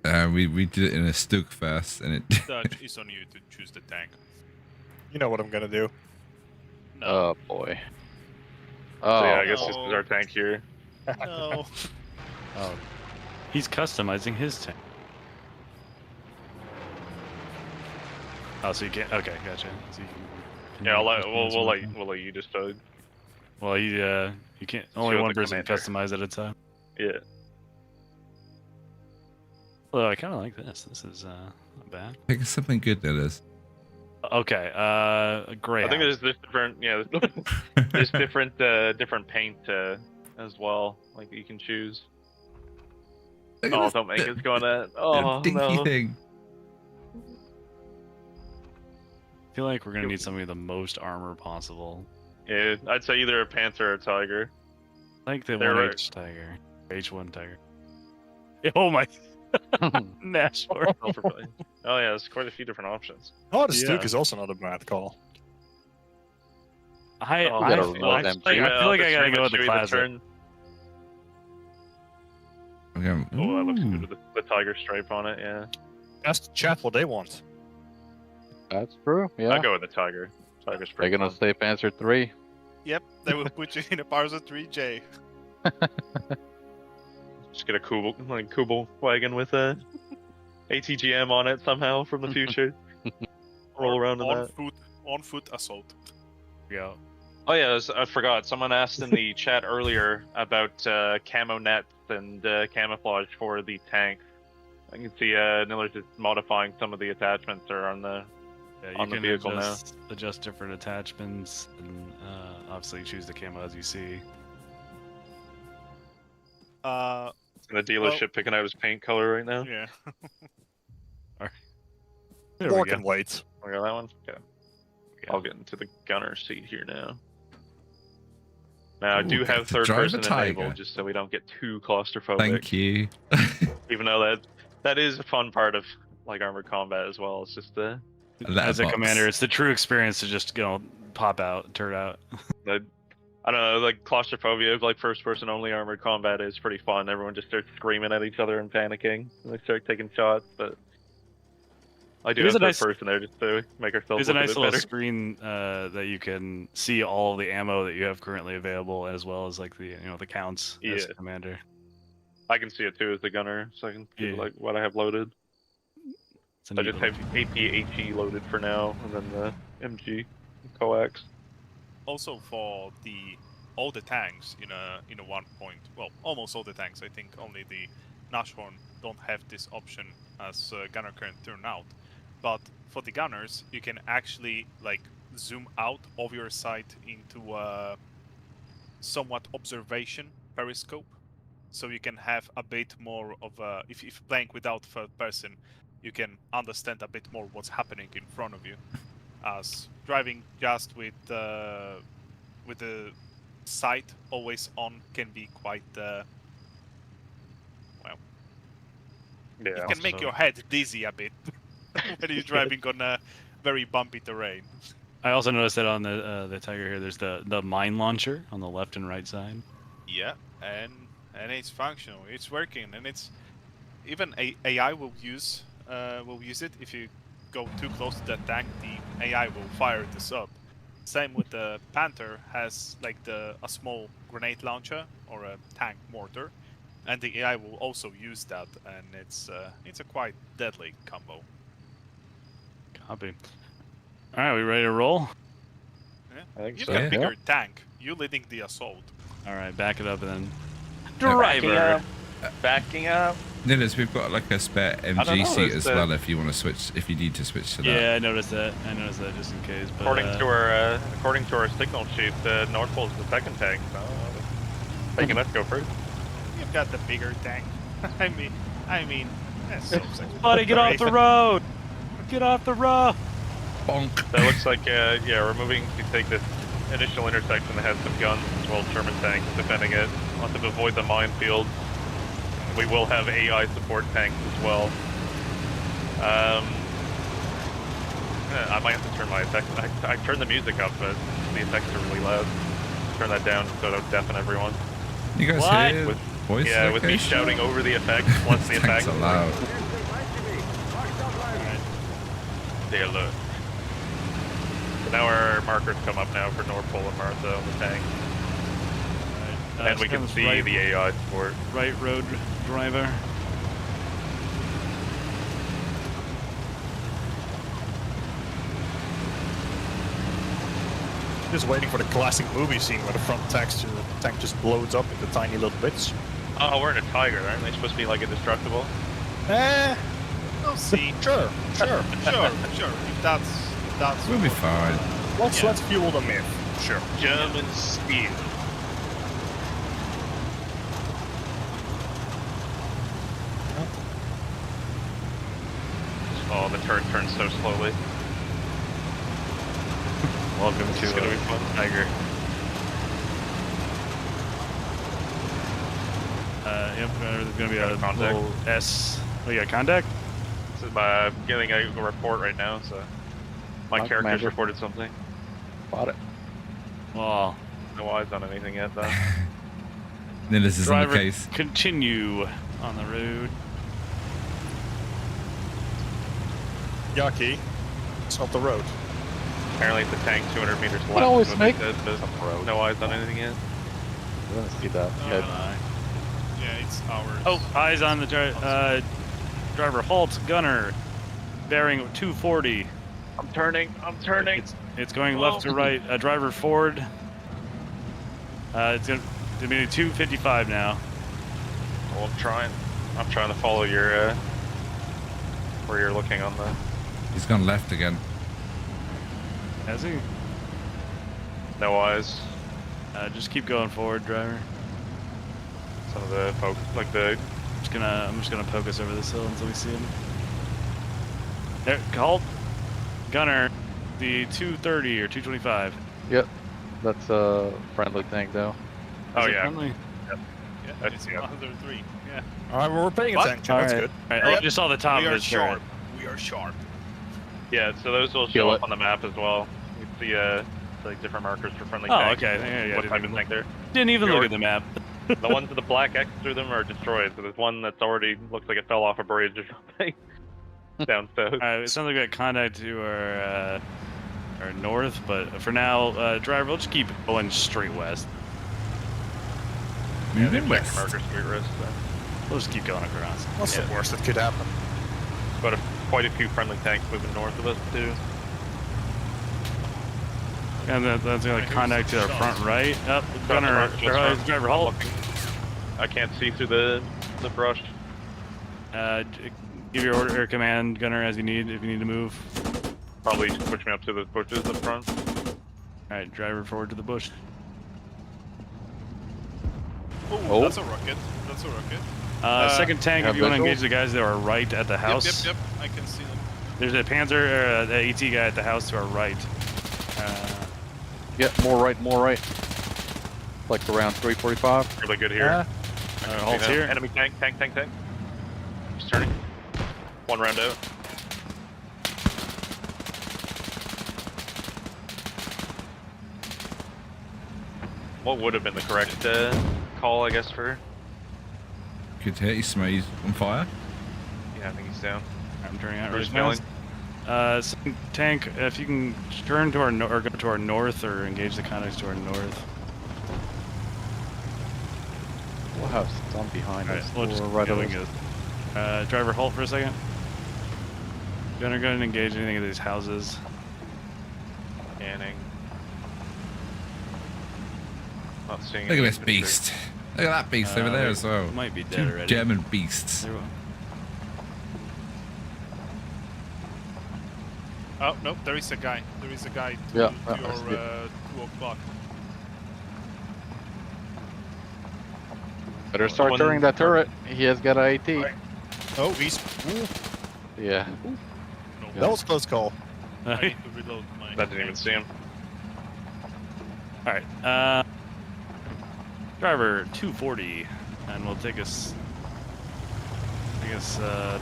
S2: We did it in a Stug first, and it.
S6: Dutch, it's on you to choose the tank.
S1: You know what I'm gonna do.
S6: No.
S3: Oh boy.
S5: So
S3: Oh,
S5: yeah, I guess this is our tank here.
S6: No.
S4: Oh, he's customizing his tank. Oh, so you can't. Okay, gotcha. So you can
S5: Yeah, we'll let you decide.
S4: Well, you can't. Only
S5: Sure,
S4: one
S5: the
S4: person can
S5: commander.
S4: customize at a time.
S5: Yeah.
S4: Well, I kind of like this. This is not bad.
S2: Pick something good, that is.
S4: Okay, Greyhound.
S5: I think there's different. Yeah, there's different paint as well. Like you can choose. Oh, don't make us go on that. Oh
S2: dinky
S5: no.
S2: thing.
S4: I feel like we're gonna need something with the most armor possible.
S5: Yeah, I'd say either a Panther or a Tiger.
S4: I like the
S5: They're
S4: 1H Tiger. H1 Tiger. Oh my. Nashor.
S5: Oh yeah, there's quite a few different options.
S1: Oh, the Stuke
S4: Yeah.
S1: is also not a bad call.
S4: I
S3: gotta
S4: feel
S3: reload
S4: like
S3: them
S4: I feel like I gotta go with the classic.
S2: Okay.
S5: Oh, that looks
S2: Ooh.
S5: good with the tiger stripe on it. Yeah,
S1: Ask the chat what they want.
S3: that's true. Yeah.
S5: I'll go with the tiger. Tiger's
S3: They're
S5: pretty
S3: gonna
S5: fun.
S3: say Panzer 3.
S6: Yep, they will put you in a Panzer 3J.
S5: Just get a Kubel wagon with a ATGM on it somehow from the future. Roll around in that.
S6: On foot assault.
S4: Yeah.
S5: Oh yeah, I forgot. Someone asked in the chat earlier about camo nets and camouflage for the tanks. I can see Nillers is modifying some of the attachments that are on the
S4: You
S5: the
S4: can
S5: vehicle
S4: adjust different attachments and obviously choose the camo as you see.
S5: in the dealership picking out his paint color right now.
S6: Yeah.
S4: There
S1: More
S4: we go.
S1: can wait.
S5: We got that one. Okay.
S4: Yeah.
S5: I'll get into the gunner seat here now. Now I
S2: Ooh,
S5: do
S2: get
S5: have
S2: to
S5: third
S2: drive a
S5: person
S2: Tiger.
S5: enabled just so we don't get too claustrophobic.
S2: Thank you.
S5: Even though that is a fun part of like armored combat as well. It's just
S4: As a
S2: Letterbox.
S4: commander, it's the true experience to just pop out, turn out.
S5: I don't know, like claustrophobia of like first person only armored combat is pretty fun. Everyone just starts screaming at each other and panicking and they start taking shots, but I do
S4: There's
S5: have
S4: a
S5: third
S4: nice-
S5: person there just to make ourselves
S4: There's a
S5: look
S4: nice
S5: bit
S4: little
S5: better.
S4: screen that you can see all the ammo that you have currently available, as well as like the the counts as
S5: Yeah.
S4: commander.
S5: I can see it too as the gunner, so I can see
S4: Yeah.
S5: like what I have loaded.
S4: It's a
S5: I
S4: neat
S5: just
S4: little
S5: have AP-HE loaded for now, and then the MG coax.
S6: Also for the all the tanks in a 1 point. Well, almost all the tanks. I think only the Nashorn don't have this option as gunner current turnout. But for the gunners, you can actually like zoom out of your sight into a somewhat observation periscope, so you can have a bit more of a, if you're playing without third person, you can understand a bit more what's happening in front of you. As driving just with the sight always on can be quite well.
S5: Yeah.
S6: It can make your head dizzy a bit when you're driving on a very bumpy terrain.
S4: I also noticed that on the Tiger here, there's the mine launcher on the left and right side.
S6: Yeah, and it's functional. It's working, and it's even AI will use it if you go too close to that tank. The AI will fire this up. Same with the Panther, has like a small grenade launcher or a tank mortar, and the AI will also use that, and it's a quite deadly combo.
S4: Copy. All right, we ready to roll?
S6: Yeah.
S5: I think
S6: You've
S5: so.
S6: got
S2: Yeah.
S6: a bigger tank. You leading the assault.
S4: All right, back it up and then
S5: Backing
S4: driver.
S5: up. Backing up.
S2: Nillers, we've got like a spare
S5: I don't
S2: MG
S5: know,
S2: seat
S5: it's
S2: as well if you want to switch, if you need to switch to that.
S4: Yeah, I noticed that. Just in case. But,
S5: According to our signal chief, the North Pole's the second tank. So thinking let's go first.
S6: You've got the bigger tank. I mean, that's so sexy.
S4: buddy, get off the road! Get off the road!
S2: Bonk.
S5: So it looks like yeah, we're moving to take this initial intersection that has some guns as well as Sherman tanks defending it. Want to avoid the minefield. We will have AI support tanks as well. I might have to turn my effects. I turned the music up, but the effects are really loud. Turn that down so it'll deafen everyone.
S2: You guys
S4: What?
S2: hear
S5: With-
S2: voice
S5: Yeah, with me
S2: location?
S5: shouting over the effects once the
S2: Tanks
S5: effects.
S2: are loud.
S5: They alert. So now our markers come up now for North Pole and Martha on the tank. And we can see the AI support.
S4: Right road driver.
S1: Just waiting for the classic movie scene where the front tank just blows up into tiny little bits.
S5: Oh, we're in a Tiger, aren't they supposed to be like indestructible?
S6: We'll see.
S1: Sure.
S6: If that's
S2: We'll be fine.
S1: Let's fuel the myth. Sure.
S5: German steel. Oh, the turret turns so slowly.
S4: Welcome
S5: This
S4: to
S5: is gonna be fun.
S4: Tiger. Yep, there's gonna be a
S5: Contact.
S4: little S. Oh, you got contact?
S5: So, I'm getting a report right now, so my character's
S3: Commander.
S5: reported something.
S3: Spot it.
S4: Oh,
S5: No eyes on anything yet, though.
S2: Nillers is on the
S4: driver,
S2: case.
S4: continue on the road.
S1: Yaki, it's not the road.
S5: Apparently, it's a tank 200 meters left.
S3: But always
S5: is what they
S3: make
S5: said, but
S3: road.
S5: no eyes on anything yet.
S3: We're gonna see that. Head.
S6: Yeah, it's ours.
S4: Oh, eyes on the driver. Halt, gunner. Bearing 240.
S5: I'm turning.
S4: It's going left to right. Driver forward. It's gonna be 255 now.
S5: Well, I'm trying to follow your where you're looking on the.
S2: He's gone left again.
S4: Has he?
S5: No eyes.
S4: Just keep going forward, driver.
S5: Some of the folks, like the.
S4: I'm just gonna poke us over this hill until we see him. There, halt. Gunner, the 230 or 225.
S3: Yep. That's a friendly tank though.
S5: Oh
S4: Is it
S5: yeah.
S4: friendly?
S6: Yeah,
S5: That's-
S6: it's
S5: yeah.
S6: another 3. Yeah.
S1: All right, well, we're paying
S6: What?
S1: attention. That's good.
S4: All right, I
S6: Yep.
S4: just saw the top
S6: We
S4: of
S6: are
S4: his turret.
S6: sharp. We are sharp.
S5: Yeah, so those will
S3: Kill
S5: show
S3: it.
S5: up on the map as well. You see like different markers for friendly
S4: Oh,
S5: tanks.
S4: okay. Yeah,
S5: What type of tank they're.
S4: Didn't even
S5: You're-
S4: look at the map.
S5: The ones with the black X through them are destroyed. So there's one that's already looks like it fell off a bridge or something down south.
S4: All right, it sounds like we got contact to our north, but for now, driver, we'll just keep going straight west.
S5: Yeah, they
S2: Moving
S5: flick
S2: west.
S5: markers to your wrist. So.
S4: We'll just keep going across.
S1: What's the worst that could happen?
S5: But quite a few friendly tanks moving north of us too.
S4: And that's gonna contact to our front right. Up, gunner, driver, halt.
S5: I can't see through the brush.
S4: Give your order or command, gunner, as you need if you need to move.
S5: Probably just push me up to the bushes up front.
S4: All right, driver forward to the bush.
S6: Oh, that's a rocket. That's a rocket.
S4: Second tank, if you want to engage the guys that are right at the house.
S6: Yep. I can see them.
S4: There's a Panzer, the AT guy at the house to our right.
S3: Yeah, more right. Like around 345.
S5: Really good here.
S4: Halt's here.
S5: Enemy tank. He's turning. One round out. What would have been the correct call, I guess, for...
S2: Good hit. He's on fire.
S5: Yeah, I think he's down.
S4: I'm turning out
S5: Where's
S4: right now. Second tank, if you can turn to our or go to our north or engage the contacts to our north.
S3: We'll have some behind
S4: All right,
S3: us.
S4: we'll just
S3: right
S4: go
S3: away.
S4: and go. Driver, halt for a second. Gunner, go and engage anything in these houses.
S5: Scanning. Not seeing
S2: Look at
S5: any
S2: this
S5: infantry.
S2: beast. Look at that beast over there as well.
S4: Might be dead
S2: Two
S4: already.
S2: German beasts.
S4: There we go.
S6: Oh, no, there is a guy. There is a guy to,
S3: Yeah,
S6: to
S3: I
S6: your
S3: see it.
S6: 2 o'clock.
S3: Better start turning that turret. He has got an AT.
S1: Oh, he's. Ooh,
S3: Yeah.
S6: No,
S1: that was a close call.
S6: I need to reload my...
S5: That didn't even see him.
S4: All right. Driver 240, and we'll take us.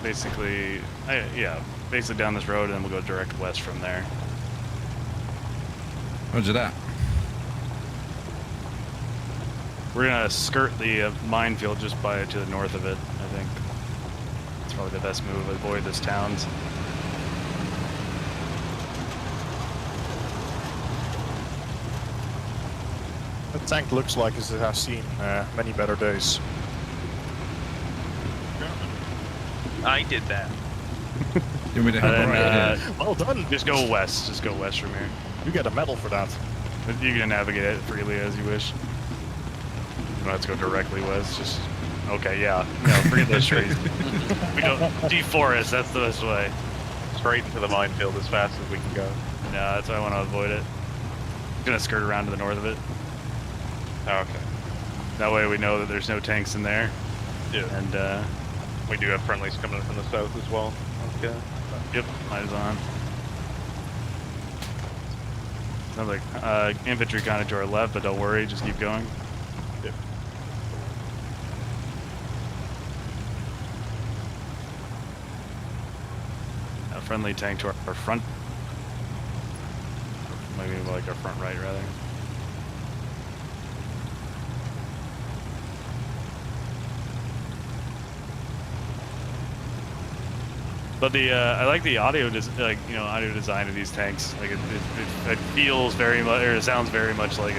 S4: Basically, basically down this road, and then we'll go direct west from there.
S2: Roger that.
S4: We're gonna skirt the minefield just to the north of it. I think it's probably the best move. Avoid those towns.
S1: The tank looks like it has seen many better days.
S5: I did that.
S2: You want me to help
S4: And
S2: right
S4: then,
S2: here?
S1: Well done.
S4: just go west. Just go west from here.
S1: You get a medal for that.
S4: But you can navigate it freely as you wish. You don't have to go directly west. Just okay, yeah. No, forget those trees. We go deforest. That's the best way.
S5: Straight into the minefield as fast as we can go.
S4: No, that's why I want to avoid it. I'm gonna skirt around to the north of it.
S5: Oh, okay.
S4: That way we know that there's no tanks in there.
S5: Yeah.
S4: And
S5: We do have friendlies coming in from the south as well. Okay.
S4: yep, light is on. Sounds like infantry kind of to our left, but don't worry, just keep going.
S5: Yep.
S4: A friendly tank to our front. Maybe like our front right, rather. But the I like the audio audio design of these tanks. Like it feels very much, or it sounds very much like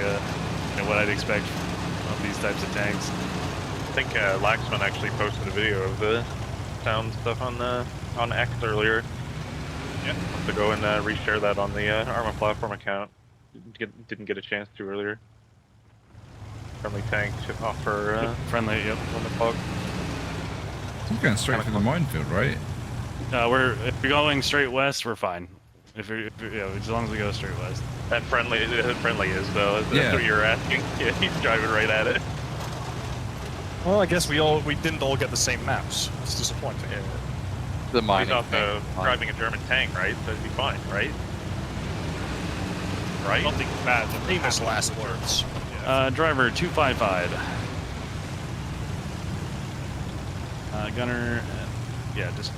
S4: what I'd expect of these types of tanks.
S5: I think Laxman actually posted a video of the sound stuff on X earlier.
S6: Yeah.
S5: To go and reshare that on the Arma platform account. Didn't get a chance to earlier. Friendly tank should offer
S4: Friendly, yep.
S5: 1 o'clock.
S2: You're going straight for the minefield, right?
S4: If you're going straight west, we're fine. If you're as long as we go straight west.
S5: That friendly is though. That's
S2: Yeah.
S5: what you're asking. Yeah, he's driving right at it.
S1: Well, I guess we didn't all get the same maps. That's disappointing.
S5: Yeah.
S3: The
S5: He's
S3: mining
S5: also
S3: tank.
S5: driving a German tank, right? So it'd be fine, right? Right?
S6: Nothing bad.
S1: Famous last words.
S4: Driver 255. Gunner, just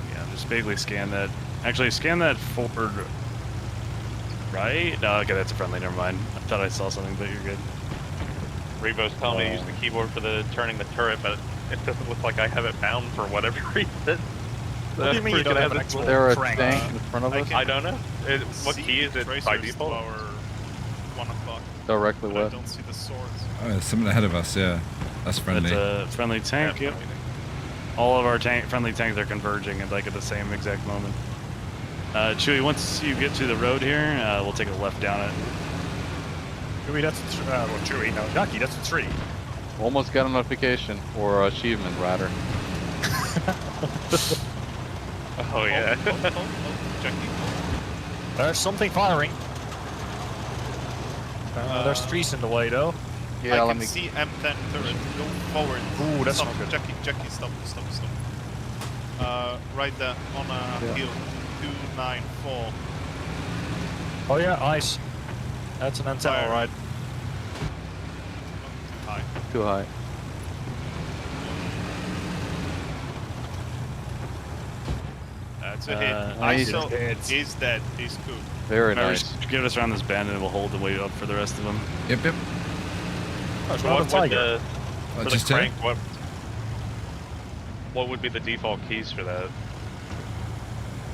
S4: basically scan that. Actually, scan that forward. Right? No, okay, that's a friendly. Never mind. I thought I saw something, but you're good.
S5: Revo's telling me to use the keyboard for turning the turret, but it doesn't look like I have it bound for whatever reason.
S1: What do you mean you don't have an actual
S3: There a
S1: crank?
S3: tank in front of us?
S5: I don't know. What key is it by
S6: Tracers
S5: default?
S6: to our 1 o'clock.
S3: Directly
S6: But I
S3: west.
S6: don't see the swords.
S2: Oh, there's someone ahead of us, yeah. That's friendly.
S4: That's a friendly tank. Yep. All of our friendly tanks are converging at the same exact moment. Chewie, once you get to the road here, we'll take a left down it.
S1: Chewie, that's well, Chewie, no, Jackie, that's a 3.
S3: Almost got a notification or achievement rather.
S5: Oh yeah.
S6: Jackie.
S1: There's something firing. There's trees in the way though.
S3: Yeah,
S6: I
S3: let
S6: can
S3: me.
S6: see M10 turret. Go forward.
S1: Ooh, that's
S6: stop.
S1: not good.
S6: Jackie, stop. Right there on hill 294.
S1: Oh yeah, ice. That's an antenna,
S6: Fire.
S1: alright.
S6: Too high.
S3: Too high.
S6: That's a hit.
S3: Nice.
S6: ISO is dead. He's cool.
S3: Very
S4: Remember,
S3: nice.
S4: just give us around this bend and we'll hold and wait up for the rest of them.
S2: Yep.
S1: Oh, it's
S5: So
S1: not a
S5: what would
S1: tiger.
S5: for the
S2: Just
S5: crank, what would be the default keys for that?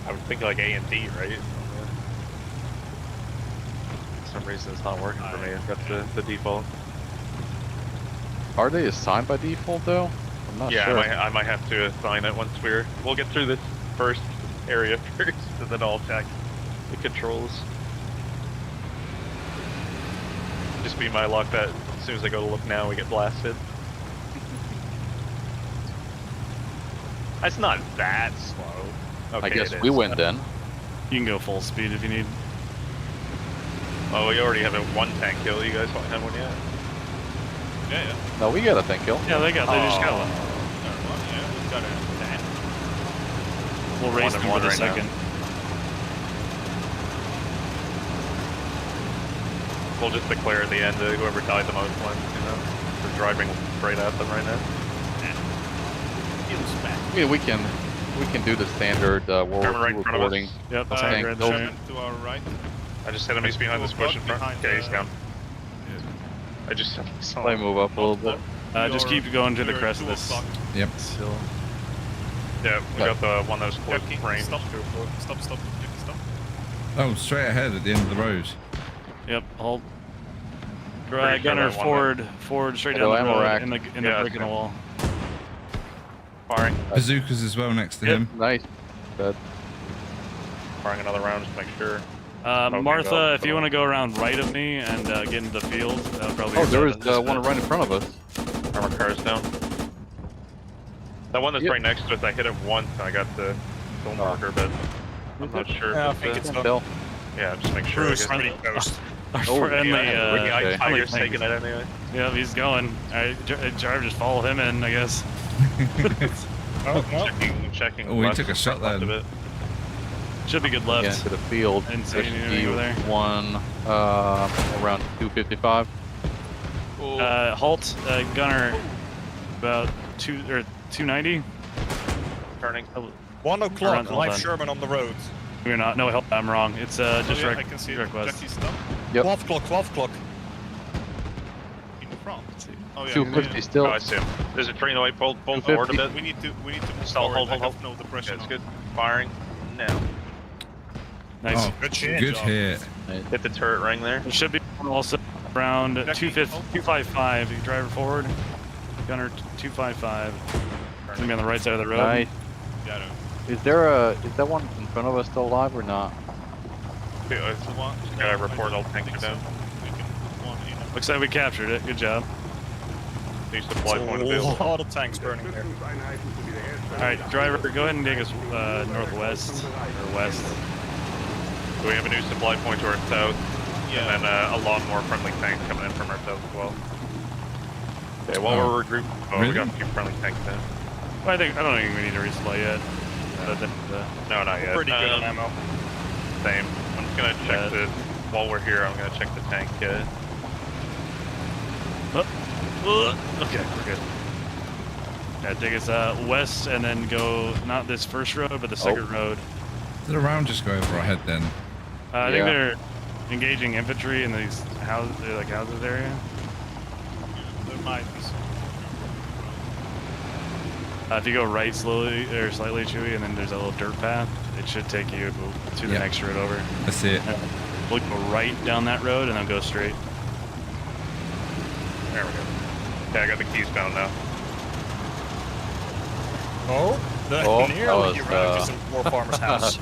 S5: I would think like A and D, right? For some reason it's not working for me. I've got the default.
S3: Are they assigned by default though? I'm not
S5: Yeah,
S3: sure.
S5: I might have to assign it once we'll get through this first area first, and then I'll check the controls. Just be my luck that as soon as I go to look now, we get blasted. That's not that slow. Okay,
S3: I guess
S5: it
S3: we
S5: is.
S3: win then.
S4: You can go full speed if you need.
S5: Oh, we already have a 1 tank kill. You guys don't have one yet?
S6: Yeah.
S3: No, we got a tank kill.
S4: Yeah, they just got one.
S6: Yeah, we got it.
S4: We'll race
S5: One and
S4: them
S5: one
S4: for the
S5: right now.
S4: second.
S5: We'll just declare at the end whoever died the most ones, you know? We're driving right at them right now.
S3: I mean, we can do the standard
S5: German right
S3: world
S5: in front of
S3: reporting.
S5: us.
S4: Yep,
S3: Tank
S4: tank right
S3: kill.
S4: there.
S6: German to our right.
S5: I just hit him, he's behind this bush in front.
S6: Behind
S5: Okay, he's
S6: the-
S5: down. I just saw
S3: Play
S5: him.
S3: move up a little bit.
S4: Just keep going to the crest of this.
S2: Yep.
S4: Still.
S5: Yeah, we got the one that was close
S6: Jackie,
S5: range.
S6: stop. Stop. Jackie, stop.
S2: Oh, straight ahead at the end of the road.
S4: Yep, hold.
S5: Pretty sure
S4: Gunner
S5: that one
S4: forward, straight
S3: Hello,
S4: down the
S3: ammo
S4: road,
S3: rack.
S4: in the
S5: Yeah,
S4: brick in the
S5: okay.
S4: wall.
S5: Firing.
S2: Bazookas as well next to
S4: Yep.
S2: him.
S3: Nice. Good.
S5: Firing another round just to make sure.
S4: Martha,
S5: go.
S4: if you want to go around right of me and get into the field, that'll probably.
S3: Oh,
S4: be
S3: there is
S4: better.
S3: one right in front of us.
S5: Armor car's down. That one that's
S3: Yep.
S5: right next to us, I hit it once and I got the kill marker, but I'm not sure.
S1: Yeah, I
S5: if
S1: think
S5: it's
S1: it's
S3: Can't
S1: not.
S3: tell.
S5: yeah, just make sure. I
S1: Bruce,
S5: guess.
S1: pretty close.
S4: Our
S3: Oh,
S4: friendly,
S3: yeah.
S5: The
S3: Okay.
S5: Tiger's
S4: friendly
S5: taking it anyway.
S4: Yep, he's going. Alright, Jarv, just follow him in, I guess.
S1: Oh, no.
S5: Checking.
S2: Oh, we
S5: left-
S2: took a shot
S5: left
S2: then.
S5: of it.
S4: Should be good
S3: Yeah,
S4: left.
S3: into the field.
S4: Didn't see
S3: There should
S4: anything
S3: be
S4: over there.
S3: one around 255.
S4: Halt, Gunner, about 290.
S5: Turning.
S1: 1 o'clock,
S4: Around- hold
S1: live
S4: on.
S1: Sherman on the road.
S4: We're not. No, help. I'm wrong. It's just
S6: Oh, yeah,
S4: direct,
S6: I can see it.
S4: direct west.
S6: Jackie, stop.
S3: Yep.
S1: 12 o'clock, 12 o'clock.
S6: In front. Oh yeah.
S3: 250 still.
S5: Oh, I see him. There's a tree in the way. Pull
S3: 250.
S5: forward a bit.
S6: We need to move
S5: Stall,
S6: forward.
S5: hold.
S6: I have no depression.
S5: That's
S6: on.
S5: good. Firing now.
S4: Nice.
S2: Oh,
S1: Good shit.
S2: good
S1: Job.
S2: hit.
S5: Hit the turret ring there.
S4: There should be one also around
S6: Jackie,
S4: 255. You driver forward. Gunner 255. It's gonna be on the right side of the road.
S3: Nice.
S6: Got it.
S3: Is that one in front of us still alive or not?
S5: Okay,
S6: So one.
S5: I report all tanks
S6: think
S5: are down.
S6: so. We can put one in.
S4: Looks like we captured it. Good job.
S5: New supply point
S1: A
S5: available.
S1: lot of tanks burning there.
S4: All right, driver, go ahead and take us northwest or west.
S5: So we have a new supply point to our south,
S6: Yeah.
S5: and then a lot more friendly tanks coming in from our south as well. Okay, while
S2: Oh.
S5: we're regrouping, we got a few friendly tanks in.
S4: Well, I don't think we need to resupply yet. But
S5: No, not yet.
S1: Pretty good on ammo.
S5: Same. I'm just gonna check the. While we're here, I'm gonna check the tank.
S4: Okay, we're good. Yeah, take us west and then go not this first road, but the second road.
S2: Did a round just go over our head then?
S4: I think
S3: Yeah.
S4: they're engaging infantry in these houses, houses area.
S6: There might be some.
S4: If you go right slowly or slightly, Chewy, and then there's a little dirt path, it should take you to the
S2: Yeah.
S4: next road over.
S2: That's it.
S4: We'll go right down that road and then go straight.
S5: There we go. Okay, I got the keys found now.
S1: Oh,
S3: Oh, that
S1: nearly
S3: was,
S1: you ran into some poor farmer's house.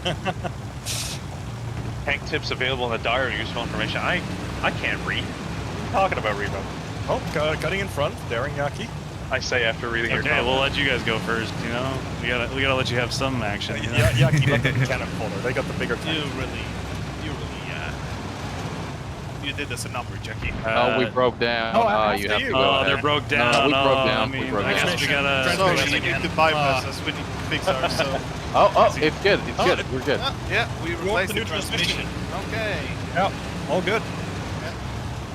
S5: Tank tips available in the diary. Useful information. I can't read. talking about, Rebo.
S1: Oh, cutting in front, daring Yaki.
S5: I say after reading your
S4: Okay,
S5: comment.
S4: we'll let you guys go first. You know, we gotta let you have some action. You know?
S1: Yeah, Yaki let them cannon fodder. They got the bigger tank.
S6: You did us a number, Jackie.
S3: We broke down.
S1: Oh, after
S3: you have
S1: you.
S3: to go
S4: Oh,
S3: ahead.
S4: they're broke down.
S3: No, we broke down.
S4: I mean,
S3: We broke
S4: I
S3: down.
S4: guess we gotta.
S6: Sorry,
S1: Transmission
S6: you need
S1: again.
S6: to bypass us. We need to fix ours. So
S3: Oh, it's good. It's
S1: Oh,
S3: good. We're good.
S6: yeah, we
S1: want
S6: replaced
S1: the
S6: the
S1: new transmission.
S6: transmission. Okay.
S1: Yeah, all good.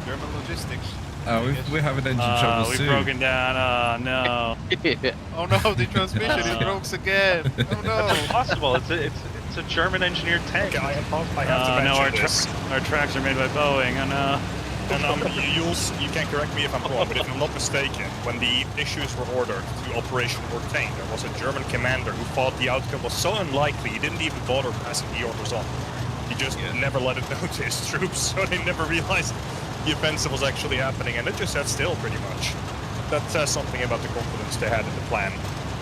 S6: German logistics.
S2: Oh, we're having engine trouble
S4: We've
S2: soon.
S4: broken down. Oh no.
S6: Oh no, the transmission is broke again. Oh
S5: That's
S6: no.
S5: impossible. It's a German engineered tank.
S1: Okay, I have to
S4: No,
S1: mention this.
S4: our tracks are made by Boeing. Oh no.
S1: And you can correct me if I'm wrong, but if I'm not mistaken, when the issues were ordered to Operation Mortain, there was a German commander who thought the outcome was so unlikely he didn't even bother passing the orders on. He just never let it known to his troops, so they never realized the offensive was actually happening, and it just sat still pretty much. That says something about the confidence they had in the plan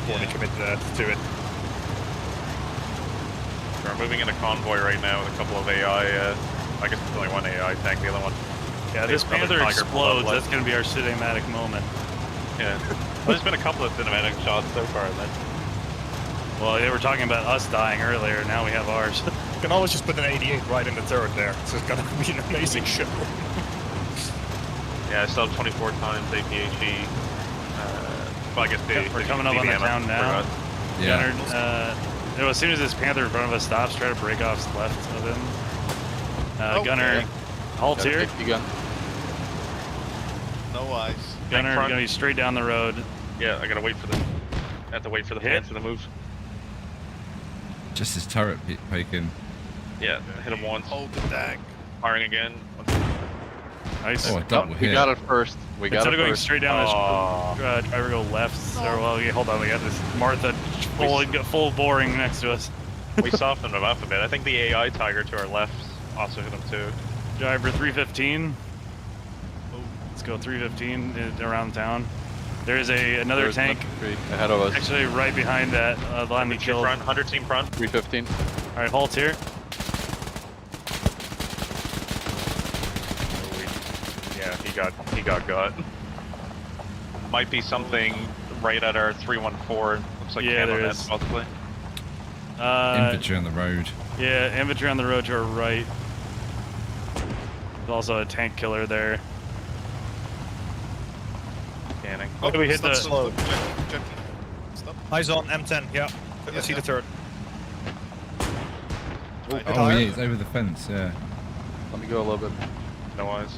S1: before they committed to it.
S5: We're moving in a convoy right now with a couple of AI. I guess it's only one AI tank, the other one.
S4: Yeah, this
S5: Another
S4: Panther
S5: Tiger pulled
S4: explodes.
S5: up
S4: That's gonna be our cinematic moment.
S5: Yeah. Well, there's been a couple of cinematic shots so far.
S4: Well, they were talking about us dying earlier. Now we have ours.
S1: You can always just put an 88 right in the turret there. So it's gonna be an amazing show.
S5: Yeah, I still have 24 times APHE. Well, I guess
S4: We're coming up on the town now.
S2: Yeah.
S4: Gunner, as soon as this Panther in front of us stops, try to break off left of him.
S6: Okay.
S4: Gunner, halt
S3: Got a
S4: here.
S3: 50 gun.
S6: No eyes.
S4: Gunner,
S5: front.
S4: gonna be straight down the road.
S5: Yeah, I gotta wait for the. I have to wait for the
S4: Hit.
S5: Panther to move.
S2: Just his turret poking.
S5: Yeah, hit him once.
S6: Hold the tank.
S5: Firing again.
S4: Nice.
S2: Oh, a double
S3: We
S2: hit.
S3: got it first. We got
S4: Instead
S3: it
S4: of going
S3: first.
S4: straight down,
S5: Aw.
S4: this driver go left. Or well, okay, hold on. We got this Martha full boring next to us.
S5: We softened him up a bit. I think the AI Tiger to our left also hit him too.
S4: Driver 315. Let's go 315 around town. There is another
S3: There's
S4: tank
S3: infantry ahead of us.
S4: actually right behind that line we killed.
S5: Front, 100 team front.
S3: 315.
S4: All right, halt here.
S5: Yeah, he got got. Might be something right at our 314. Looks like
S4: Yeah, there
S5: camo net,
S4: is.
S5: possibly.
S2: Infantry on the road.
S4: Yeah, infantry on the road to our right. There's also a tank killer there.
S5: Scanning.
S4: Did we hit
S6: stop,
S4: the-
S6: stop, stop, Jackie. Stop.
S1: Eyes on M10, yeah. I see the turret.
S2: Oh,
S1: Tire.
S2: yeah, it's over the fence, yeah.
S3: Let me go a little bit.
S5: No eyes.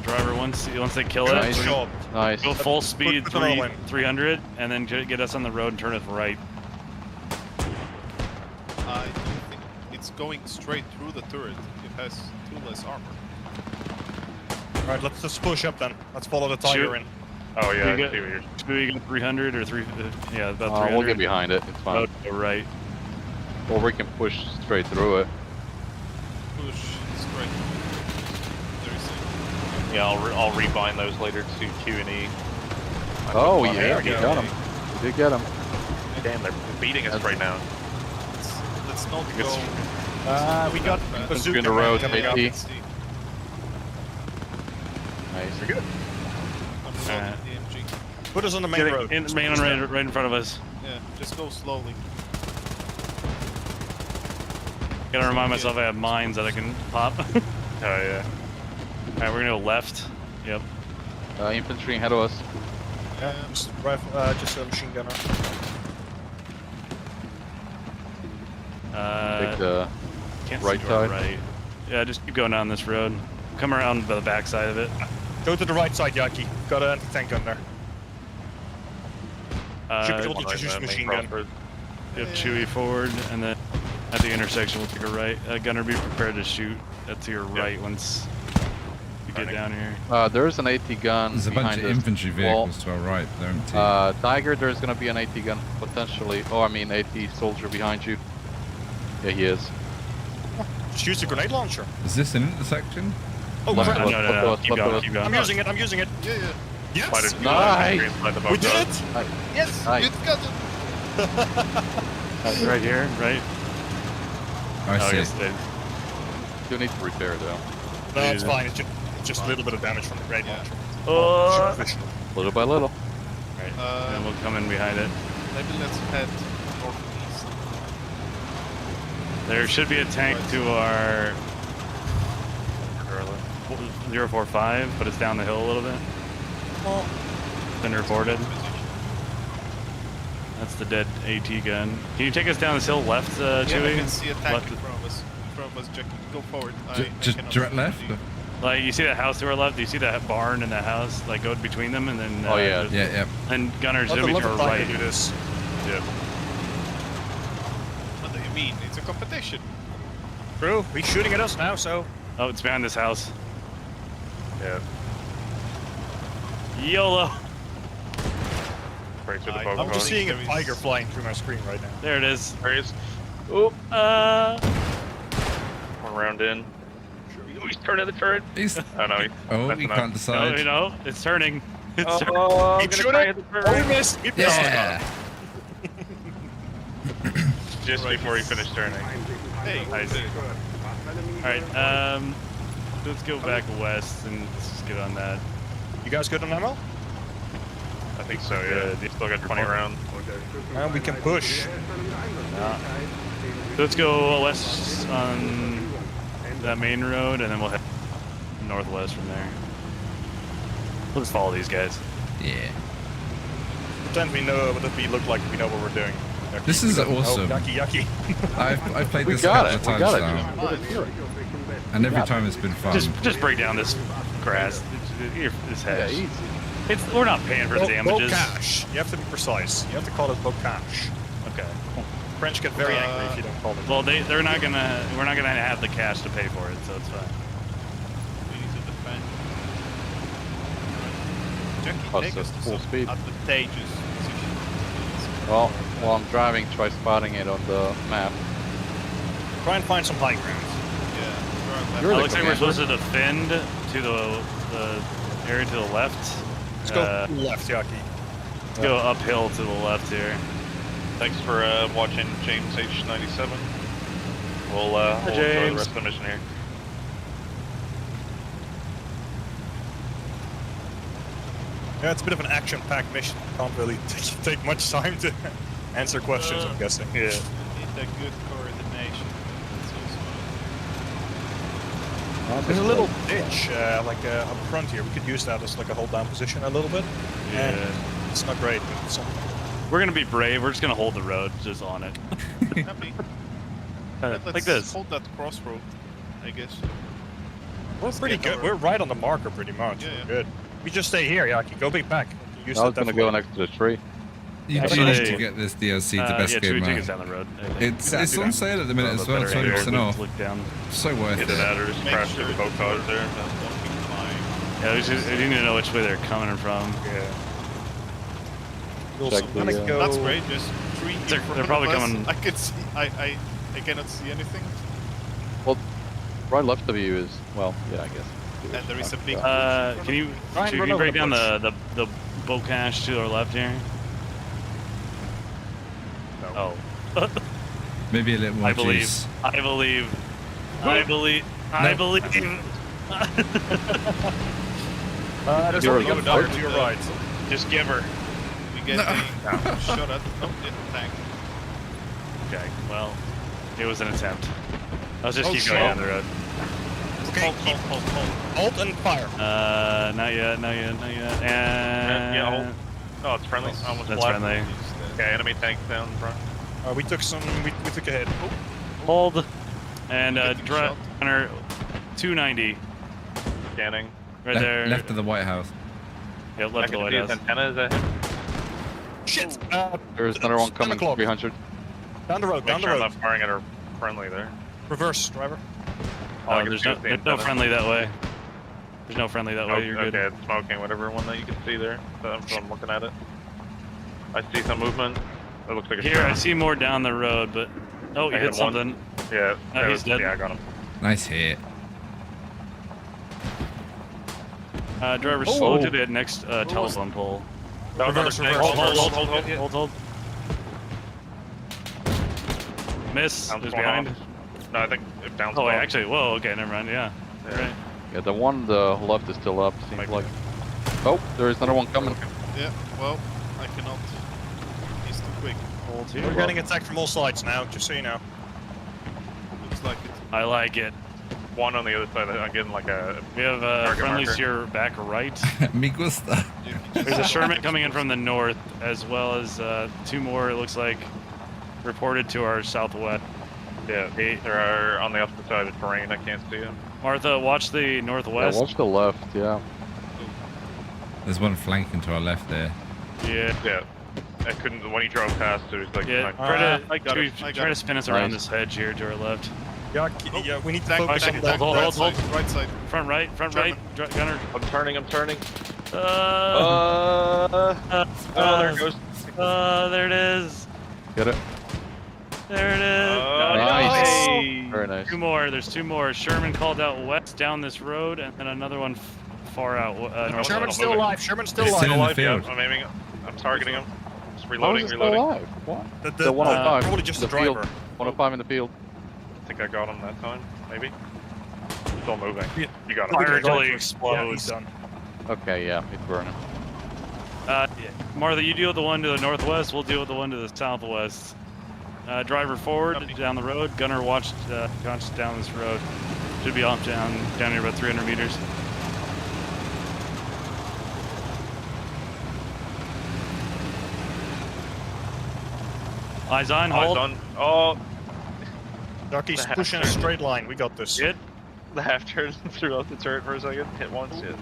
S4: Driver, once they kill
S1: Good
S4: it,
S3: Nice.
S1: job.
S3: Nice.
S4: go full speed
S1: put it all in.
S4: 300, and then get us on the road and turn us right.
S6: I do think it's going straight through the turret. It has 2 less armor.
S1: Alright, let's just push up then. Let's follow the Tiger
S4: Shoot.
S1: in.
S5: Oh yeah, I
S4: We
S5: see what you're.
S4: Should we go 300 or 3? Yeah, about 300.
S3: We'll get behind it. It's fine.
S4: Road to the right.
S3: Or we can push straight through it.
S6: Push straight. There is
S5: Yeah, I'll rebind those later to Q and E.
S3: Oh,
S5: There
S3: yeah,
S5: we
S3: we
S5: go.
S3: got him. We did get him.
S5: Damn, they're beating us right now.
S6: Let's not
S5: Good.
S6: go.
S1: We got
S6: Infantry
S1: bazooka
S3: in the
S1: man
S3: road,
S1: coming up.
S3: 80.
S6: Let's see.
S3: Nice.
S1: Good.
S6: I'm loading the MG.
S1: Put us on the main road.
S4: Main on right in front of us.
S6: Yeah, just go slowly.
S4: Gotta remind myself I have mines that I can pop.
S5: Oh yeah.
S4: Alright, we're gonna go left. Yep.
S3: Infantry ahead of us.
S1: Yeah, just just a machine gunner.
S3: Take the
S4: Can't
S3: right
S4: see to our
S3: side.
S4: right. Yeah, just keep going down this road. Come around the back side of it.
S1: Go to the right side, Yaki. Got an anti-tank gun there. Should be able to
S5: One
S1: just use
S5: on the main
S1: machine gun.
S5: crossroad.
S4: Yep, Chewy forward, and then at the intersection we'll take a right. Gunner, be prepared to shoot to your right once you get
S5: Running.
S4: down here.
S3: There's an AT gun
S2: There's a bunch
S3: behind
S2: of
S3: us.
S2: infantry vehicles to our right. They're empty.
S3: Tiger, there's gonna be an AT gun potentially. Oh, I mean AT soldier behind you. Yeah, he is.
S1: Just use the grenade launcher.
S2: Is this an intersection?
S1: Oh,
S3: Left
S1: crap.
S3: of us,
S4: No,
S3: left of us,
S4: keep
S3: left of
S4: going,
S3: us.
S4: keep going.
S1: I'm using it, I'm using it.
S6: Yeah, yeah.
S1: Yes!
S5: Why did you
S3: Nice.
S5: inside the
S1: We
S5: boat?
S1: did it!
S6: Yes,
S3: Nice.
S6: you've got it.
S4: Right here, right?
S2: I
S4: Oh,
S2: see.
S4: yes, they-
S3: Do need to repair though.
S1: No, it's fine. It's just, just a little bit of damage from the grenade
S6: Yeah.
S1: launcher.
S4: Oh.
S3: Little by little.
S4: Right. And we'll come in behind it.
S6: Maybe let's head northeast.
S4: There should be a tank to our 045, but it's down the hill a little bit.
S1: Oh.
S4: Been reported. That's the dead AT gun. Can you take us down this hill left, Chewie?
S6: Yeah, I can see a tank
S4: Left.
S6: in front of us. In front of us, Jackie. Go forward.
S2: Just direct left?
S4: Like, you see that house to our left? Do you see that barn and that house? Like, go between them and then...
S3: Oh, yeah.
S4: just-
S2: Yeah.
S4: And gunners
S1: I'd
S4: should be
S1: love
S4: to our
S1: if I
S4: right.
S1: could do this.
S4: Yeah.
S6: What do you mean? It's a competition.
S1: True, he's shooting at us now, so...
S4: Oh, it's behind this house.
S5: Yeah.
S4: YOLO!
S5: Right through the
S6: I'm
S5: boat.
S1: I'm just seeing a
S6: There is-
S1: tiger flying through my screen right now.
S4: There it is.
S5: There he is.
S4: Oh,
S5: One round in. Oh, he's turning the turret.
S2: He's,
S5: Oh no.
S2: oh,
S5: that's
S2: he
S5: enough.
S2: can't
S4: no,
S2: decide.
S4: you know, it's turning. It's turning.
S5: Oh, I'm
S1: Keep
S5: gonna
S1: shooting.
S5: try hit the turret.
S1: Oh, he missed! He missed!
S2: Yeah.
S5: Just before he finished turning.
S6: Hey,
S4: Nice. Alright, let's go back west and let's just get on that.
S1: You guys good on ammo?
S5: I think so, yeah. You still got 20 rounds.
S1: Well, we can push.
S4: So let's go west on that main road and then we'll head northwest from there. We'll just follow these guys.
S2: Yeah.
S1: Pretend we know what we look like, we know what we're doing. Yucky.
S2: This is
S1: Oh,
S2: awesome.
S1: yucky, yucky.
S2: I've played
S3: We
S2: this a
S3: got
S2: couple
S3: it.
S2: of
S3: We
S2: times
S3: got it.
S2: now,
S3: Just get it.
S2: and every time it's been fun.
S4: Just break down this grass. This
S3: Yeah,
S4: hedge.
S3: easy.
S4: We're not paying for the damages.
S1: Bocage. You have to be precise. You have to call it bocage.
S4: Okay.
S1: French get very angry if you don't call it.
S4: Well, we're not gonna have the cash to pay for it, so it's fine.
S6: we need to defend. Jackie,
S3: Oh,
S6: take
S3: so
S6: us to
S3: full
S6: some
S3: speed.
S6: advantageous position.
S3: Well, while I'm driving, try spotting it on the map.
S1: Try and find some high ground.
S6: Yeah.
S3: You're the
S4: Looks like we're
S3: commander.
S4: supposed to defend to the area to the left.
S1: Let's go left, Yucky.
S4: Let's go uphill to the left here.
S5: Thanks for watching James H97. We'll enjoy the
S4: James.
S5: rest of the mission here.
S1: Yeah, it's a bit of an action-packed mission. Can't really take much time to answer questions, I'm guessing.
S4: Yeah.
S6: We need a good coordination. That's also
S1: There's a little ditch, up front here. We could use that as like a hold-down position a little bit.
S4: Yeah.
S1: It's not great, but it's something.
S4: We're gonna be brave. We're just gonna hold the road, just on it.
S6: happy.
S4: Like
S6: Let's
S4: this.
S6: hold that crossroad, I guess.
S1: We're pretty
S6: get
S1: good.
S6: our-
S1: We're right on the marker pretty much.
S6: Yeah,
S1: We're good. We just stay here, Yaki. Go big back. Use
S3: I was
S1: that
S3: gonna go
S1: definitely.
S3: next to the tree.
S2: You
S4: Actually,
S2: managed to get this DLC the best
S4: yeah,
S2: game.
S4: Chewie, take us down the road. I think.
S2: It's on sale at the minute as well, 20% off.
S4: Look down.
S2: So worth
S5: Either
S2: it.
S5: that or just
S6: Make
S5: crash
S6: sure
S5: through the boat cars there.
S6: that don't be flying.
S4: Yeah, we need to know which way they're coming from.
S1: Yeah.
S3: Check
S1: I'm
S3: the,
S1: gonna go.
S6: That's great. Just three.
S4: They're-
S6: in front
S4: they're probably
S6: of us.
S4: coming-
S6: I can see. I cannot see anything.
S3: Right left of you is, well, yeah, I guess.
S6: And there is a big.
S4: Can you
S1: Try and
S4: can
S1: run
S4: you
S1: over
S4: break
S1: the
S4: down
S1: bush.
S4: the Bocage to our left here?
S1: No.
S4: Oh,
S2: Maybe a little more
S4: I believe.
S2: juice.
S4: I believe. I believe. I believe.
S1: There's
S3: You're
S1: only
S3: a
S1: one
S3: good
S1: number
S3: player.
S1: to your right.
S5: Just give her.
S6: We get shot at. Oh, in the tank.
S4: Okay. Well, it was an attempt. Let's just
S1: Oh,
S4: keep going
S1: shit.
S4: down the road.
S1: Okay,
S6: Hold.
S1: Alt and fire.
S4: Not yet. And
S5: Yeah, hold. Oh, it's friendly. Almost
S4: that's
S5: left.
S4: friendly.
S5: Okay, enemy tank down in front.
S1: We took some. We took a hit.
S4: Hold. And
S6: Getting shot.
S4: Gunner 290
S5: Scanning.
S4: right there.
S2: Left of the White House.
S4: Yeah,
S5: I
S4: left of the
S5: can
S4: White
S5: see his
S4: House.
S5: antenna. Is that him?
S1: Shit!
S3: There's another one
S1: 10
S3: coming,
S1: o'clock.
S3: 300.
S1: Down the road.
S5: Make
S1: Down
S5: sure
S1: the
S5: I'm
S1: road.
S5: not firing at our friendly there.
S1: Reverse, driver.
S5: All I can
S4: There's
S5: see
S4: no,
S5: is the
S4: there's no
S5: antenna.
S4: friendly that way. There's no friendly that
S5: Oh,
S4: way. You're
S5: okay,
S4: good.
S5: it's smoking, whatever one that you can see there. So I'm looking at it. I see some movement. It looks like a
S4: Here, I
S5: shot.
S4: see more down the road, but oh, you
S5: I
S4: hit
S5: hit one.
S4: something.
S5: Yeah,
S4: No,
S5: that
S4: he's
S5: was-
S4: dead.
S5: Yeah, I got him.
S2: Nice hit.
S4: Driver,
S3: Oh.
S4: slow to the next telephone pole.
S5: No,
S1: Reverse,
S5: another
S1: reverse,
S5: tank.
S1: reverse.
S4: Hold. Miss.
S5: Bounce
S4: Is
S5: one
S4: behind.
S5: off. No, I think it bounced
S4: Oh, wait,
S5: off.
S4: actually, whoa. Okay, never mind. Yeah.
S5: Yeah.
S4: Right.
S3: Yeah, the one on the left is still up, seems like. Oh, there is another one coming.
S8: Yeah, well, I cannot. He's too quick.
S1: We're getting attacked from all sides now, just so you know.
S8: Looks like it.
S4: I like it.
S5: One on the other side. I'm getting like a.
S4: We have
S5: Target
S4: friendlies
S5: marker.
S4: to your back right.
S2: Me gusta.
S4: There's a Sherman coming in from the north, as well as 2 more, it looks like, reported to our southwest.
S5: Yeah, they are on the opposite side of the terrain. I can't see them.
S4: Martha, watch the
S3: Yeah,
S4: northwest.
S3: watch the left, yeah.
S2: There's one flanking to our left there.
S4: Yeah.
S5: Yeah, I couldn't. When he drove past, it was like.
S4: Yeah,
S5: I got it.
S4: try to spin us around
S3: Nice.
S4: this hedge here to our left.
S1: Yeah, yeah, we need to
S8: Tank,
S1: focus
S8: tank,
S1: on
S8: tank,
S1: that.
S4: Hold.
S8: right side.
S4: Front right, gunner.
S5: I'm turning.
S4: Uh,
S5: Oh, there it goes.
S4: there it is.
S3: Get it?
S4: There it is.
S3: Nice.
S5: Hey.
S3: Very nice.
S4: 2 more. There's 2 more. Sherman called out west down this road, and then another one far out. North.
S1: Sherman's still alive. Sherman's still
S2: He's still
S1: alive.
S2: in the
S5: Yeah,
S2: field.
S5: I'm aiming. I'm targeting him. Just
S3: How is
S5: reloading.
S3: it still
S5: Reloading.
S3: alive? What?
S1: The
S3: 105.
S1: probably just the
S3: The field.
S1: driver.
S3: 105 in the field.
S5: I think I got him that time. Maybe. Still moving.
S1: Yeah.
S5: You got him.
S4: Fire
S1: Okay,
S4: until he
S1: yeah,
S4: explodes.
S1: he's done.
S3: Okay, yeah, it's burning.
S4: Martha, you deal with the one to the northwest. We'll deal with the one to the southwest. Driver forward down the road. Gunner watch down this road. Should be off down here about 300 meters. Eyes on. Hold.
S5: Eyes on. Oh,
S1: Ducky's pushing a straight line. We got this.
S4: Good.
S5: the half turn threw out the turret for a second. Hit once. Yeah.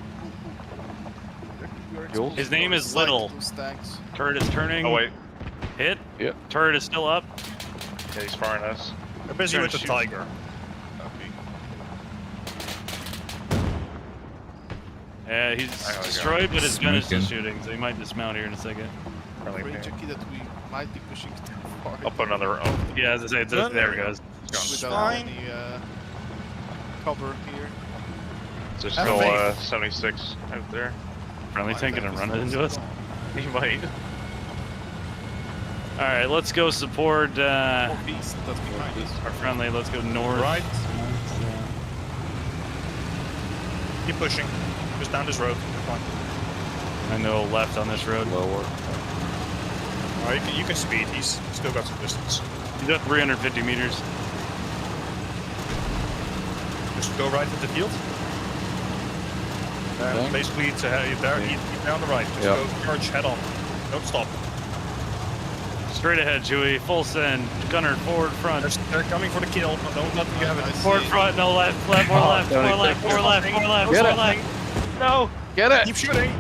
S3: Jules?
S4: His name is
S8: Like
S4: Little.
S8: 2 stacks.
S4: Turret is turning.
S5: Oh wait.
S4: Hit.
S3: Yep.
S4: Turret is still up.
S5: Yeah, he's firing us.
S1: We're busy
S4: Trying
S1: with
S4: to
S1: the
S4: shoot.
S1: Tiger.
S4: Yeah, he's
S5: I know,
S4: destroyed, but his gun is still
S2: Smoking.
S4: shooting, so he might dismount here in a second.
S5: Friendly
S8: Very
S5: ping.
S8: tricky that we might be pushing too far.
S5: I'll put another. Oh,
S4: Yeah, as I say,
S1: Done.
S4: there it goes.
S8: Without
S1: Fine.
S8: any cover here.
S5: there's
S1: Have
S5: still
S1: faith.
S5: 76 out there.
S4: Friendly tank gonna run it into us.
S5: He might.
S4: All right, let's go support
S8: Northeast, that's behind us.
S4: our friendly. Let's go north.
S1: Right. Keep pushing. Just down this road. You're fine.
S4: I know left on this road.
S3: Lower.
S1: Alright, you can speed. He's still got some distance.
S4: He's at 350 meters.
S1: Just go right into the field. And
S3: Okay.
S1: basically, it's he's down the right. Just
S3: Yeah.
S1: go charge head on. Don't stop.
S4: Straight ahead, Chewie. Full send. Gunner forward front.
S1: They're coming for the kill. Don't let them have
S8: I
S1: it.
S8: see.
S4: Forward front. No left. Left. More left. More left. More left. More left.
S3: Get
S4: More
S3: it.
S4: left. No.
S3: Get it!
S1: Keep shooting.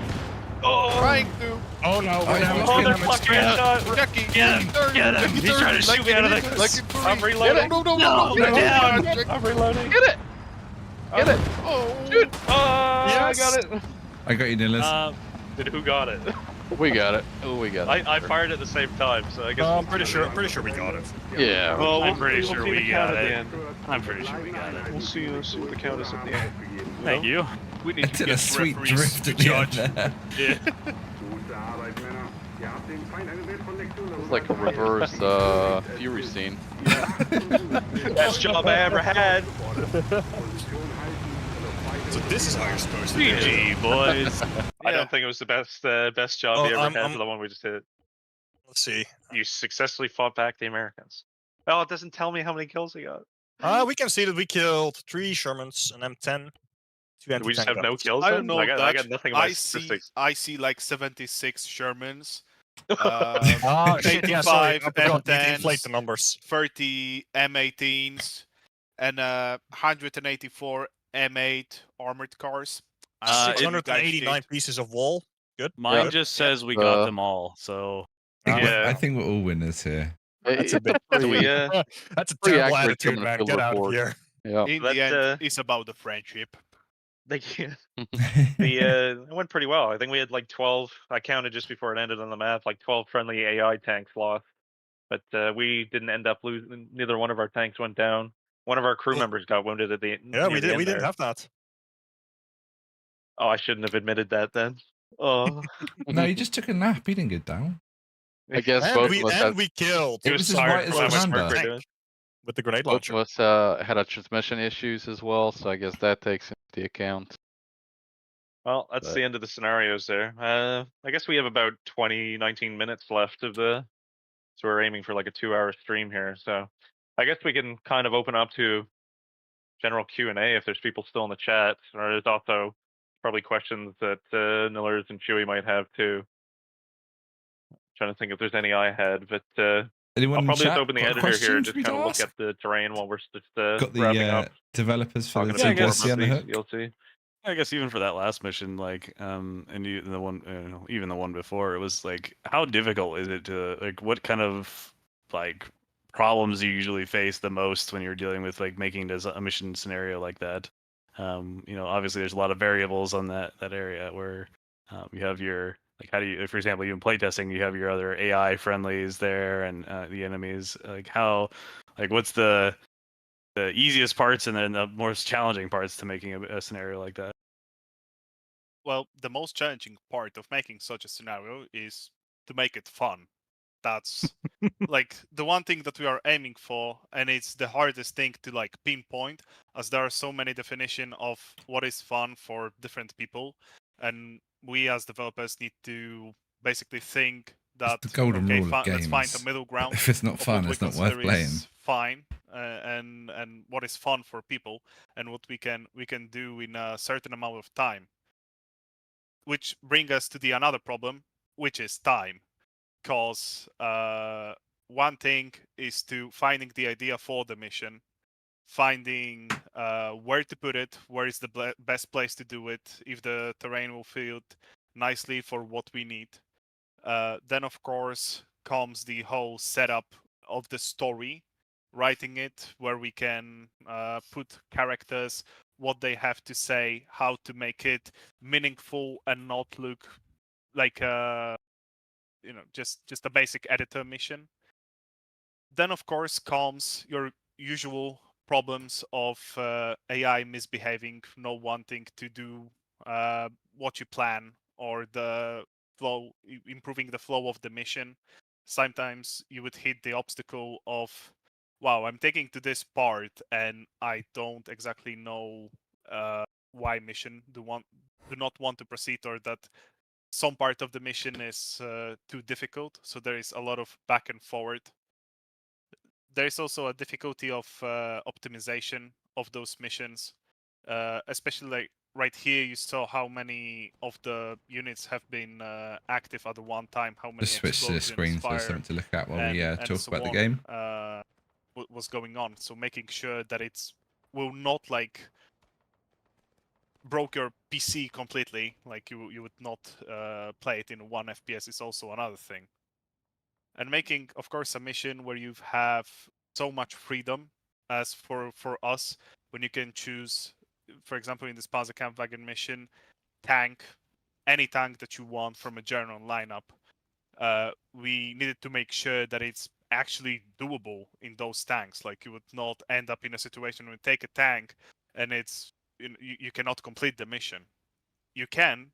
S8: Trying to.
S1: Oh no.
S2: Oh, he's
S1: damage,
S2: got
S1: damage.
S4: fucking shot.
S8: Jackie,
S4: Get him.
S8: turn,
S4: Get him.
S8: Jackie,
S4: He's
S8: turn,
S4: trying to
S8: like
S4: shoot me out of
S8: in-
S4: the-
S8: like in three.
S5: I'm reloading.
S8: No,
S4: No,
S8: no,
S4: get down.
S8: Jackie.
S4: I'm reloading.
S3: Get it! Get it!
S8: Oh,
S5: Shoot!
S1: Yes.
S5: I got it.
S2: I got you, Nillers.
S5: Who got it?
S3: We got it. Oh, we got it.
S5: I fired at the same time, so I guess.
S1: I'm pretty sure we got it.
S3: Yeah.
S5: Well,
S4: I'm pretty sure we got it.
S5: End.
S4: I'm pretty sure we got it.
S5: We'll see what the count is at the end.
S4: Thank you.
S5: We
S2: I
S5: need to
S2: did
S5: get
S2: a sweet
S5: referees
S2: drift
S5: to
S2: at the
S5: judge.
S2: end there.
S4: Yeah.
S3: It's like a reverse Fury scene.
S5: Best job I ever had.
S1: So this is how you're supposed to do it.
S4: GG, boys.
S5: I don't think it was the best job
S1: Oh,
S5: you ever
S1: I'm-
S5: had
S1: I'm-
S5: for the one we just did.
S1: Let's see.
S5: You successfully fought back the Americans. Oh, it doesn't tell me how many kills he got.
S1: We can see that we killed 3 Shermans, an M10, 2
S5: Do we just
S1: anti-tank
S5: have no
S1: guns.
S5: kills?
S8: I
S5: then?
S8: don't know.
S5: I got
S8: Dutch.
S5: nothing about
S8: I see
S5: statistics.
S8: like 76 Shermans,
S1: Ah, shit, yeah, sorry. I
S8: 85
S1: forgot. Need to
S8: M10s,
S1: inflate the numbers.
S8: 30 M18s, and 184 M8 armored cars.
S4: Uh,
S8: Six hundred
S1: 689 pieces of wall. Good.
S4: Mine
S3: Yeah.
S4: just says we got
S3: Uh,
S4: them all. So
S5: Yeah.
S2: I think we're all winners here.
S1: That's a bit-
S5: Do we,
S1: That's a
S3: Pretty
S1: terrible
S3: accurate
S1: attitude,
S3: on the
S1: man.
S3: field
S1: Get out of
S3: report.
S1: here.
S3: Yeah.
S8: In
S5: Let's,
S8: the end, it's about the friendship.
S5: it went pretty well. I think we had like 12. I counted just before it ended on the map, like 12 friendly AI tanks lost. But we didn't end up losing. Neither one of our tanks went down. One of our crew members got wounded at the end.
S1: Yeah, we didn't have that.
S5: Oh, I shouldn't have admitted that then. Oh,
S2: No, he just took a nap. He didn't get down.
S3: I guess
S1: And
S3: both
S1: we
S3: of us had.
S1: killed.
S2: It
S5: he
S2: was
S5: was
S2: his
S5: tired
S2: right
S5: from how much
S2: commander.
S5: work we're doing.
S1: with the grenade
S3: Both
S1: launcher.
S3: of us had a transmission issues as well, so I guess that takes into the account.
S5: Well, that's
S3: But-
S5: the end of the scenarios there. I guess we have about 19 minutes left of the. So we're aiming for like a 2-hour stream here. So I guess we can kind of open up to general Q&A if there's people still in the chat, or there's also probably questions that Nillers and Chewy might have too. Trying to think if there's any I had, but
S2: Anyone
S5: I'll
S2: in
S5: probably
S2: chat
S5: just open the
S2: got a
S5: editor here
S2: question
S5: and
S2: for
S5: just
S2: me
S5: kind
S2: to
S5: of look
S2: ask?
S5: at the terrain while we're just
S2: Got the
S5: wrapping up.
S2: developers for the
S5: Talking a bit more
S2: CDLC
S5: about
S2: on the
S5: the
S2: hook.
S5: CDLC.
S4: I guess even for that last mission, like, and the one, even the one before, it was like, how difficult is it to, like, what kind of, like, problems do you usually face the most when you're dealing with, like, making a mission scenario like that? Obviously there's a lot of variables on that area where you have your, like, how do you, for example, even playtesting, you have your other AI friendlies there and the enemies, like, what's the easiest parts and then the most challenging parts to making a scenario like that?
S8: Well, the most challenging part of making such a scenario is to make it fun. That's like the one thing that we are aiming for, and it's the hardest thing to like pinpoint, as there are so many definition of what is fun for different people, and we as developers need to basically think that
S2: the golden
S8: okay,
S2: rule of
S8: let's find
S2: games.
S8: a middle ground.
S2: If it's not
S8: of
S2: fun,
S8: what we
S2: it's not worth
S8: consider
S2: playing.
S8: is fine, and what is fun for people, and what we can do in a certain amount of time. Which bring us to the another problem, which is time, because one thing is to finding the idea for the mission, finding where to put it, where is the best place to do it, if the terrain will fit nicely for what we need. Then of course comes the whole setup of the story, writing it where we can put characters, what they have to say, how to make it meaningful and not look like just a basic editor mission. Then of course comes your usual problems of AI misbehaving, not wanting to do what you plan, or the flow, improving the flow of the mission. Sometimes you would hit the obstacle of, wow, I'm taking to this part and I don't exactly know why mission do not want to proceed, or that some part of the mission is too difficult, so there is a lot of back and forward. There is also a difficulty of optimization of those missions, especially like right here. You saw how many of the units have been active at the one time, how many
S2: Just switch to the
S8: explosions,
S2: screen so
S8: fire,
S2: there's something to look at while we
S8: and
S2: talk
S8: so
S2: about the
S8: on,
S2: game.
S8: was going on. So making sure that it's will not like broke your PC completely, like you would not play it in 1 FPS is also another thing. And making, of course, a mission where you have so much freedom as for us, when you can choose, for example, in this Panzerkampfwagen mission, tank, any tank that you want from a general lineup. We needed to make sure that it's actually doable in those tanks. Like you would not end up in a situation where you take a tank and it's you cannot complete the mission. You can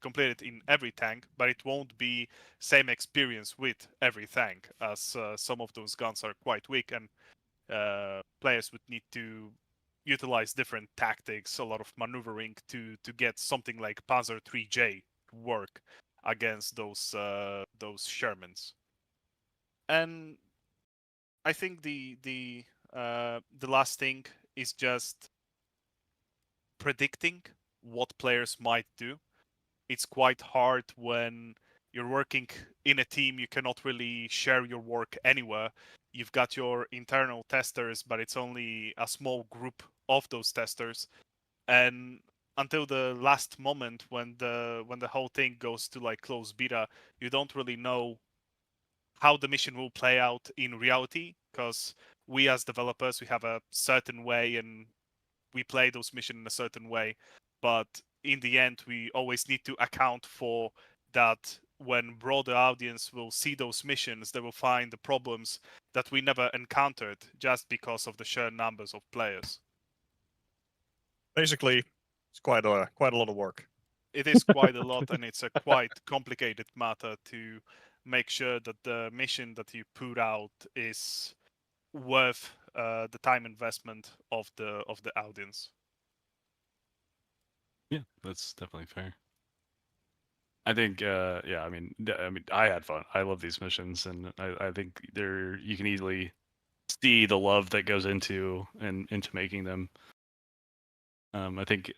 S8: complete it in every tank, but it won't be same experience with every tank, as some of those guns are quite weak, and players would need to utilize different tactics, a lot of maneuvering to get something like Panzer 3J to work against those Shermans. And I think the last thing is just predicting what players might do. It's quite hard when you're working in a team. You cannot really share your work anywhere. You've got your internal testers, but it's only a small group of those testers. And until the last moment, when the whole thing goes to like closed beta, you don't really know how the mission will play out in reality, because we as developers, we have a certain way and we play those missions in a certain way. But in the end, we always need to account for that. When broader audience will see those missions, they will find the problems that we never encountered just because of the sheer numbers of players.
S1: Basically, it's quite a lot of work.
S8: It is quite a lot, and it's a quite complicated matter to make sure that the mission that you put out is worth the time investment of the audience.
S4: Yeah, that's definitely fair. I think, yeah, I mean, I had fun. I love these missions, and I think you can easily see the love that goes into making them. I think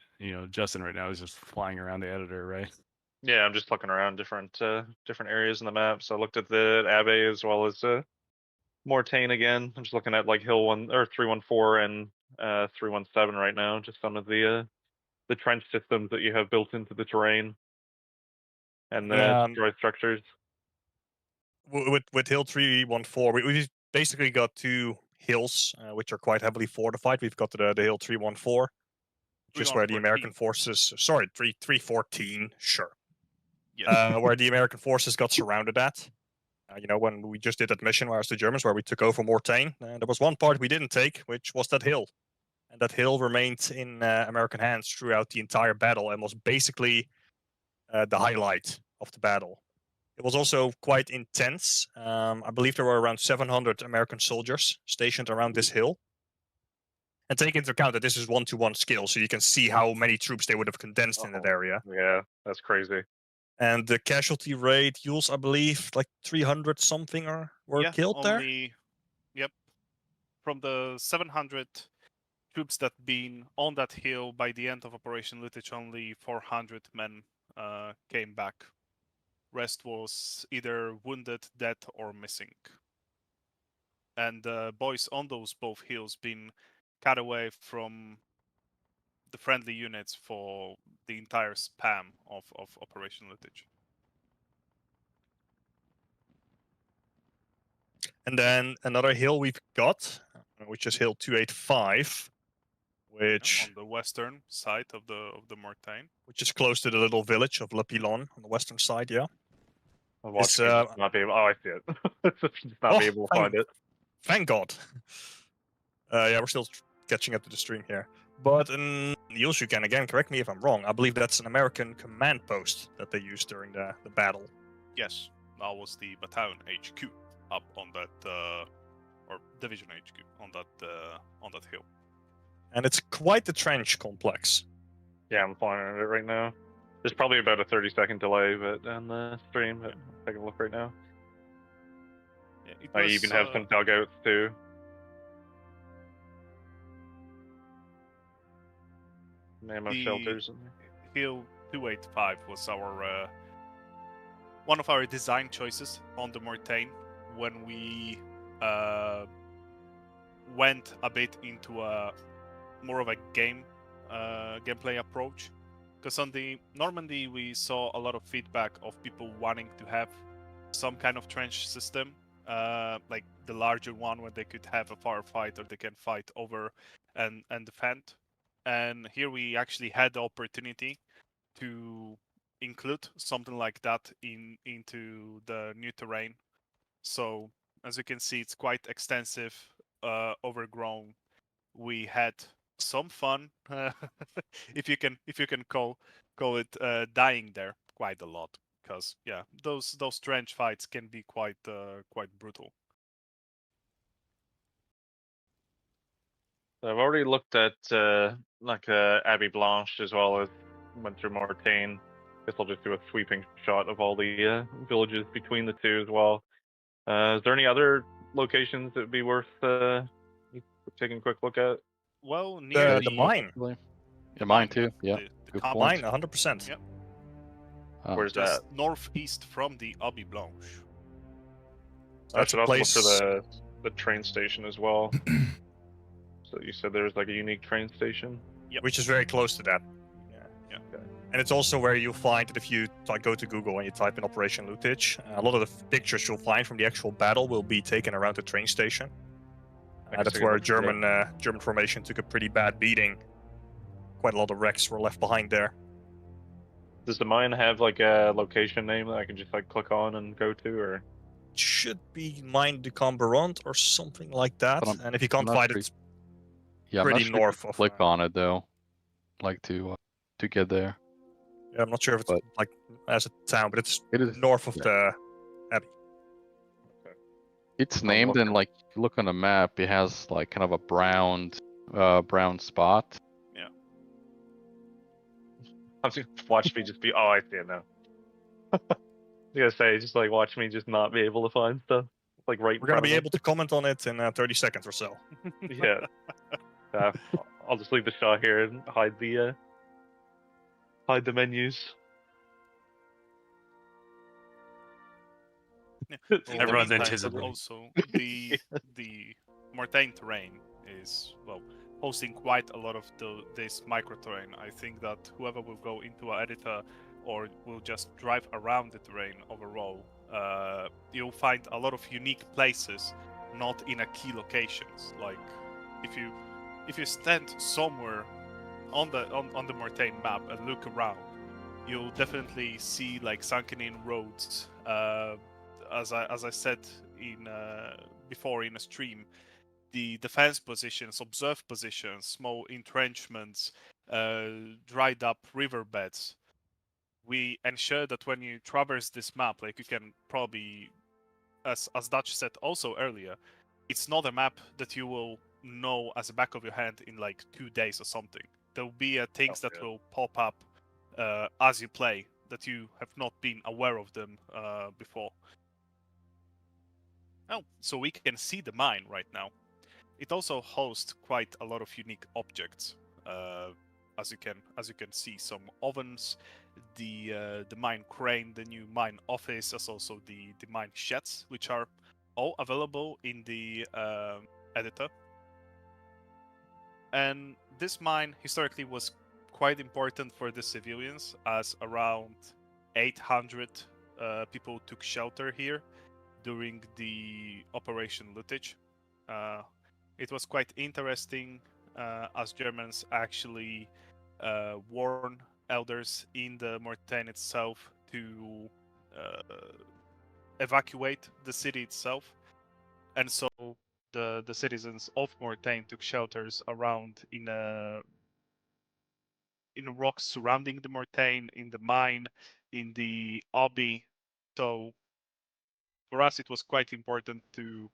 S4: Justin right now is just flying around the editor, right?
S5: Yeah, I'm just looking around different areas in the map. So I looked at the Abbaye as well as Mortain again. I'm just looking at like Hill 1 or 314 and 317 right now. Just some of the trench systems that you have built into the terrain and the destroy structures.
S1: With Hill 314, we've basically got two hills which are quite heavily fortified. We've got the Hill 314, just where the American forces. Sorry, 314. Sure.
S8: Yes.
S1: Where the American forces got surrounded at. When we just did that mission where the Germans, where we took over Mortain, there was one part we didn't take, which was that hill. And that hill remained in American hands throughout the entire battle and was basically the highlight of the battle. It was also quite intense. I believe there were around 700 American soldiers stationed around this hill. And take into account that this is 1-to-1 skill, so you can see how many troops they would have condensed in that area.
S5: Yeah, that's crazy.
S1: And the casualty rate, Ules, I believe, like 300 something were killed there.
S8: Yep. From the 700 troops that been on that hill by the end of Operation Lüttich, only 400 men came back. Rest was either wounded, dead, or missing. And boys on those both hills been cut away from the friendly units for the entire span of Operation Lüttich.
S1: And then another hill we've got, which is Hill 285, which
S8: on the western side of the Mortain,
S1: which is close to the little village of Le Pilon on the western side. Yeah.
S5: I'm watching it, just not be able. Oh, I see it. Just not be able to find it.
S1: Thank God. Yeah, we're still catching up to the stream here. But Jules, you can again correct me if I'm wrong. I believe that's an American command post that they used during the battle.
S8: Yes, that was the battalion HQ up on that, or division HQ on that hill.
S1: And it's quite the trench complex.
S5: Yeah, I'm flying at it right now. There's probably about a 30-second delay, but on the stream, but take a look right now.
S8: Yeah,
S5: I even have some dugouts too. Ammo shelters.
S8: Hill 285 was our one of our design choices on the Mortain when we went a bit into a more of a gameplay approach. Because on the Normandy, we saw a lot of feedback of people wanting to have some kind of trench system, like the larger one where they could have a firefight or they can fight over and defend. And here we actually had the opportunity to include something like that into the new terrain. So as you can see, it's quite extensive, overgrown. We had some fun, if you can call it dying there quite a lot, because yeah, those trench fights can be quite brutal.
S5: I've already looked at Abbaye Blanche as well as went through Mortain. Guess I'll just do a sweeping shot of all the villages between the two as well. Is there any other locations that would be worth taking a quick look at?
S8: Well, near
S1: the mine.
S3: Yeah, mine too. Yeah,
S8: the
S1: mine, 100%.
S8: Yep.
S5: Where's
S8: just
S5: that?
S8: northeast from the Abbaye Blanche.
S5: I should also look for the train station as well. So you said there's like a unique train station?
S1: Yep. Which is very close to that.
S8: Yeah.
S5: Okay.
S1: And it's also where you'll find that if you go to Google and you type in Operation Lüttich, a lot of the pictures you'll find from the actual battle will be taken around the train station. That's where German formation took a pretty bad beating. Quite a lot of wrecks were left behind there.
S5: Does the mine have like a location name that I can just like click on and go to, or?
S1: It should be Mine du Combarant or something like that. And if you can't find it, it's pretty north of.
S3: Click on it though, like to get there.
S1: Yeah, I'm not sure if it's like as a town, but it is north of the Abbey.
S5: Okay.
S3: It's named and like if you look on the map, it has like kind of a brown spot.
S5: I'm just watch me just be. Oh, I see it now. I was gonna say, just like watch me just not be able to find stuff. Like right.
S1: We're gonna be able to comment on it in 30 seconds or so.
S5: Yeah. I'll just leave the shot here and hide the menus.
S4: Everyone's
S8: meantime,
S4: anticipating.
S8: Also, the Mortain terrain is hosting quite a lot of this micro terrain. I think that whoever will go into an editor or will just drive around the terrain overall, you'll find a lot of unique places, not in a key locations. Like if you stand somewhere on the Mortain map and look around, you'll definitely see like sunken in roads. As I said before in a stream, the defense positions, observed positions, small entrenchments, dried up riverbeds. We ensure that when you traverse this map, like you can probably, as Dutch said also earlier, it's not a map that you will know as the back of your hand in like 2 days or something. There will be things that will pop up as you play that you have not been aware of them before. Oh, so we can see the mine right now. It also hosts quite a lot of unique objects. As you can see, some ovens, the mine crane, the new mine office, as also the mine sheds, which are all available in the editor. And this mine historically was quite important for the civilians, as around 800 people took shelter here during the Operation Lüttich. It was quite interesting, as Germans actually warned elders in the Mortain itself to evacuate the city itself, and so the citizens of Mortain took shelters around in rocks surrounding the Mortain, in the mine, in the Abbaye. So for us, it was quite important to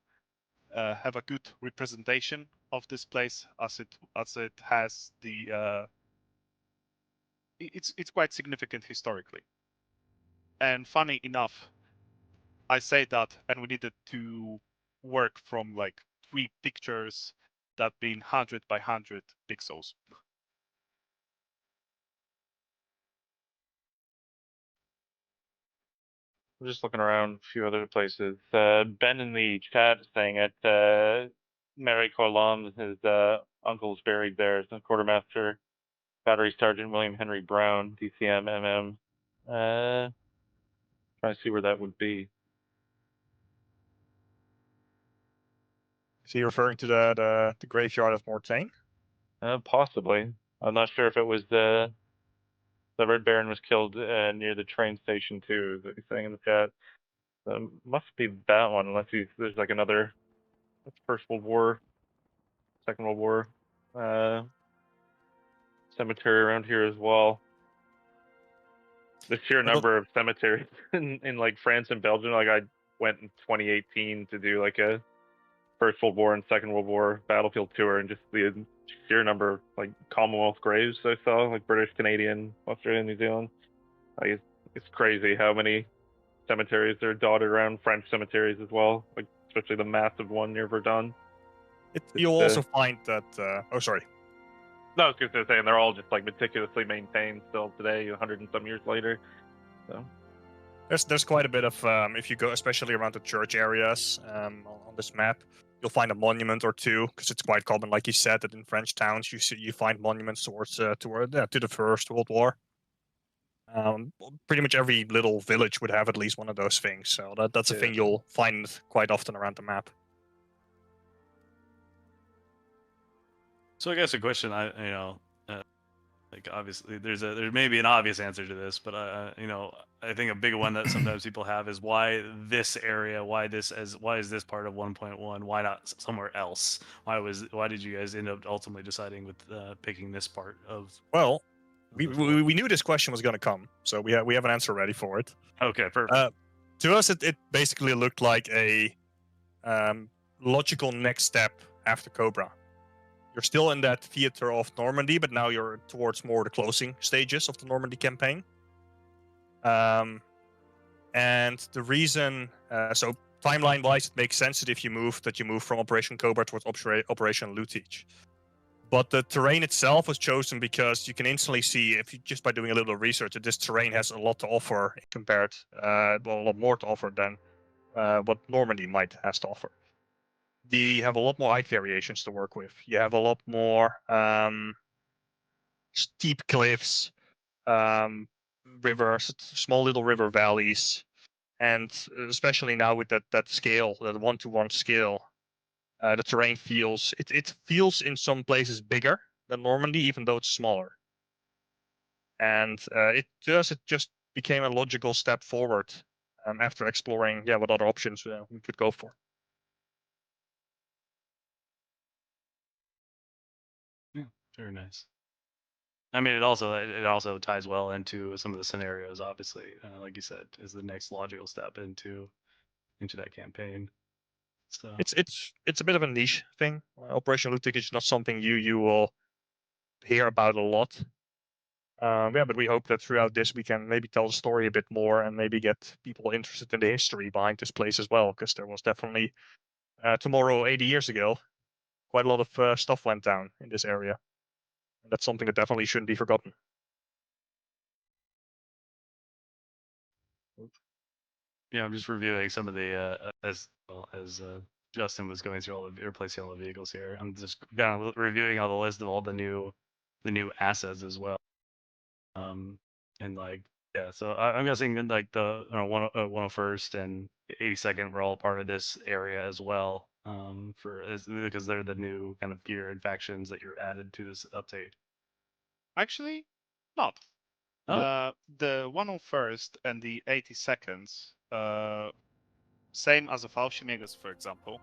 S8: have a good representation of this place, as it has the it's quite significant historically. And funny enough, I say that, and we needed to work from like 3 pictures that being 100 by 100 pixels.
S5: I'm just looking around a few other places. Ben in the chat is saying at Mary Corlom, his uncle's buried there. It's a quartermaster, Battery Sergeant William Henry Brown, DCM MM. Trying to see where that would be.
S1: Is he referring to the graveyard of Mortain?
S5: Possibly. I'm not sure if it was the Red Baron was killed near the train station too, is what he's saying in the chat. Must be that one, unless there's like another First World War, Second World War cemetery around here as well. The sheer number of cemeteries in like France and Belgium. Like I went in 2018 to do like a First World War and Second World War battlefield tour, and just the sheer number of like Commonwealth graves I saw, like British, Canadian, Australian, New Zealand. Like it's crazy how many cemeteries are dotted around. French cemeteries as well, like especially the massive one near Verdun.
S1: You'll also find that. Oh, sorry.
S5: No, I was just saying they're all just like meticulously maintained still today, 100 and some years later. So
S1: there's quite a bit of if you go, especially around the church areas on this map, you'll find a monument or two, because it's quite common, like you said, that in French towns you find monuments to the First World War. Pretty much every little village would have at least one of those things, so that's a thing you'll find quite often around the map.
S4: So I guess a question, like obviously there may be an obvious answer to this, but I think a big one that sometimes people have is why this area, why is this part of 1.1, why not somewhere else? Why did you guys end up ultimately deciding with picking this part of?
S1: Well, we knew this question was going to come, so we have an answer ready for it.
S4: Okay, perfect.
S1: To us, it basically looked like a logical next step after Cobra. You're still in that theater of Normandy, but now you're towards more the closing stages of the Normandy campaign. And the reason, so timeline-wise, it makes sense that if you move from Operation Cobra towards Operation Lüttich. But the terrain itself was chosen because you can instantly see, if you just by doing a little research, that this terrain has a lot to offer compared, a lot more to offer than what Normandy might has to offer. You have a lot more height variations to work with. You have a lot more steep cliffs, rivers, small little river valleys, and especially now with that scale, that 1-to-1 scale, the terrain feels it feels in some places bigger than Normandy, even though it's smaller. And it just became a logical step forward after exploring what other options we could go for.
S4: Yeah, very nice. I mean, it also ties well into some of the scenarios. Obviously, like you said, is the next logical step into that campaign. So
S1: It's a bit of a niche thing. Operation Lüttich is not something you will hear about a lot. But we hope that throughout this we can maybe tell the story a bit more and maybe get people interested in the history behind this place as well, because there was definitely tomorrow 80 years ago, quite a lot of stuff went down in this area. And that's something that definitely shouldn't be forgotten.
S4: yeah, I'm just reviewing some of the as Justin was going through replacing all the vehicles here. I'm just kind of reviewing all the list of all the new assets as well. And like so I'm guessing like the 101st and 82nd were all part of this area as well. Because they're the new kind of gear and factions that you're added to this update.
S8: Actually, not.
S4: Oh.
S8: The 101st and the 82nd, same as the Fallschirmjägers, for example.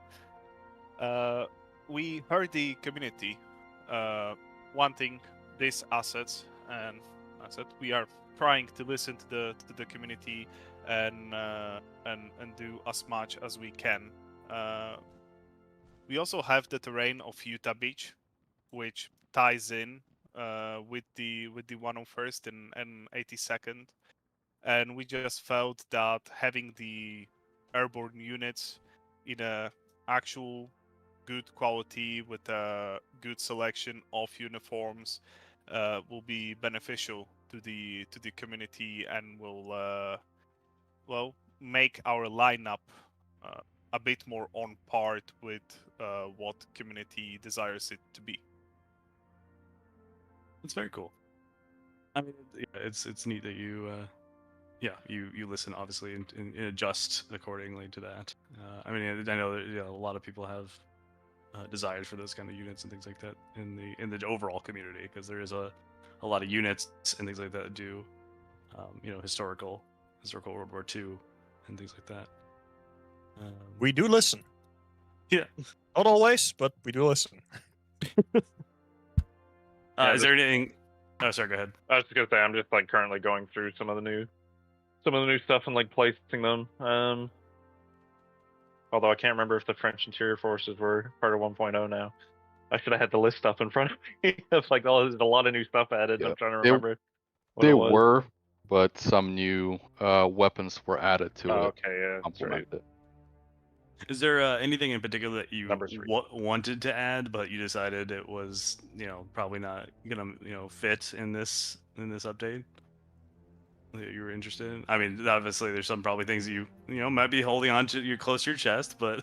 S8: We heard the community wanting these assets, and I said we are trying to listen to the community and do as much as we can. We also have the terrain of Utah Beach, which ties in with the 101st and 82nd, and we just felt that having the airborne units in a actual good quality with a good selection of uniforms will be beneficial to the community and will make our lineup a bit more on par with what community desires it to be.
S4: It's very cool. I mean, it's neat that you you listen obviously and adjust accordingly to that. I mean, I know that a lot of people have desires for those kind of units and things like that in the overall community, because there is a lot of units and things like that that do historical World War II and things like that.
S1: We do listen.
S4: Yeah,
S1: not always, but we do listen.
S4: Is there anything? Oh, sorry. Go ahead.
S5: I was just gonna say I'm just like currently going through some of the new stuff and like placing them. Although I can't remember if the French interior forces were part of 1.0 now. I should have had the list up in front of me. It's like, oh, there's a lot of new stuff added.
S3: Yeah.
S5: I'm trying to remember.
S3: They were, but some new weapons were added to it.
S5: Okay, yeah, that's right.
S3: It.
S4: Is there anything in particular that you wanted to add, but you decided it was, probably not gonna, fit in this update that you were interested in? I mean, obviously, there's some probably things you might be holding on to you close to your chest, but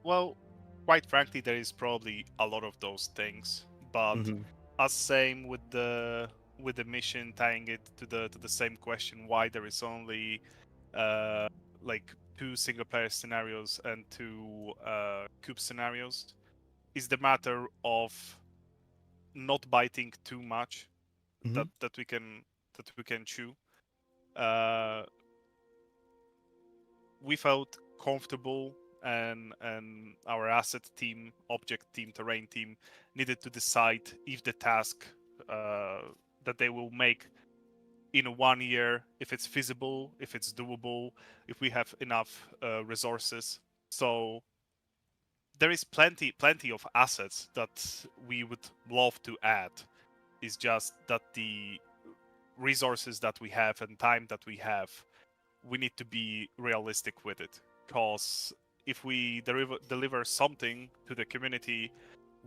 S8: well, quite frankly, there is probably a lot of those things, but as same with the mission, tying it to the same question, why there is only like 2 single-player scenarios and 2 cube scenarios, is the matter of not biting too much that we can chew. We felt comfortable, and our asset team, object team, terrain team needed to decide if the task that they will make in 1 year, if it's feasible, if it's doable, if we have enough resources. So there is plenty of assets that we would love to add. It's just that the resources that we have and time that we have, we need to be realistic with it. Because if we deliver something to the community,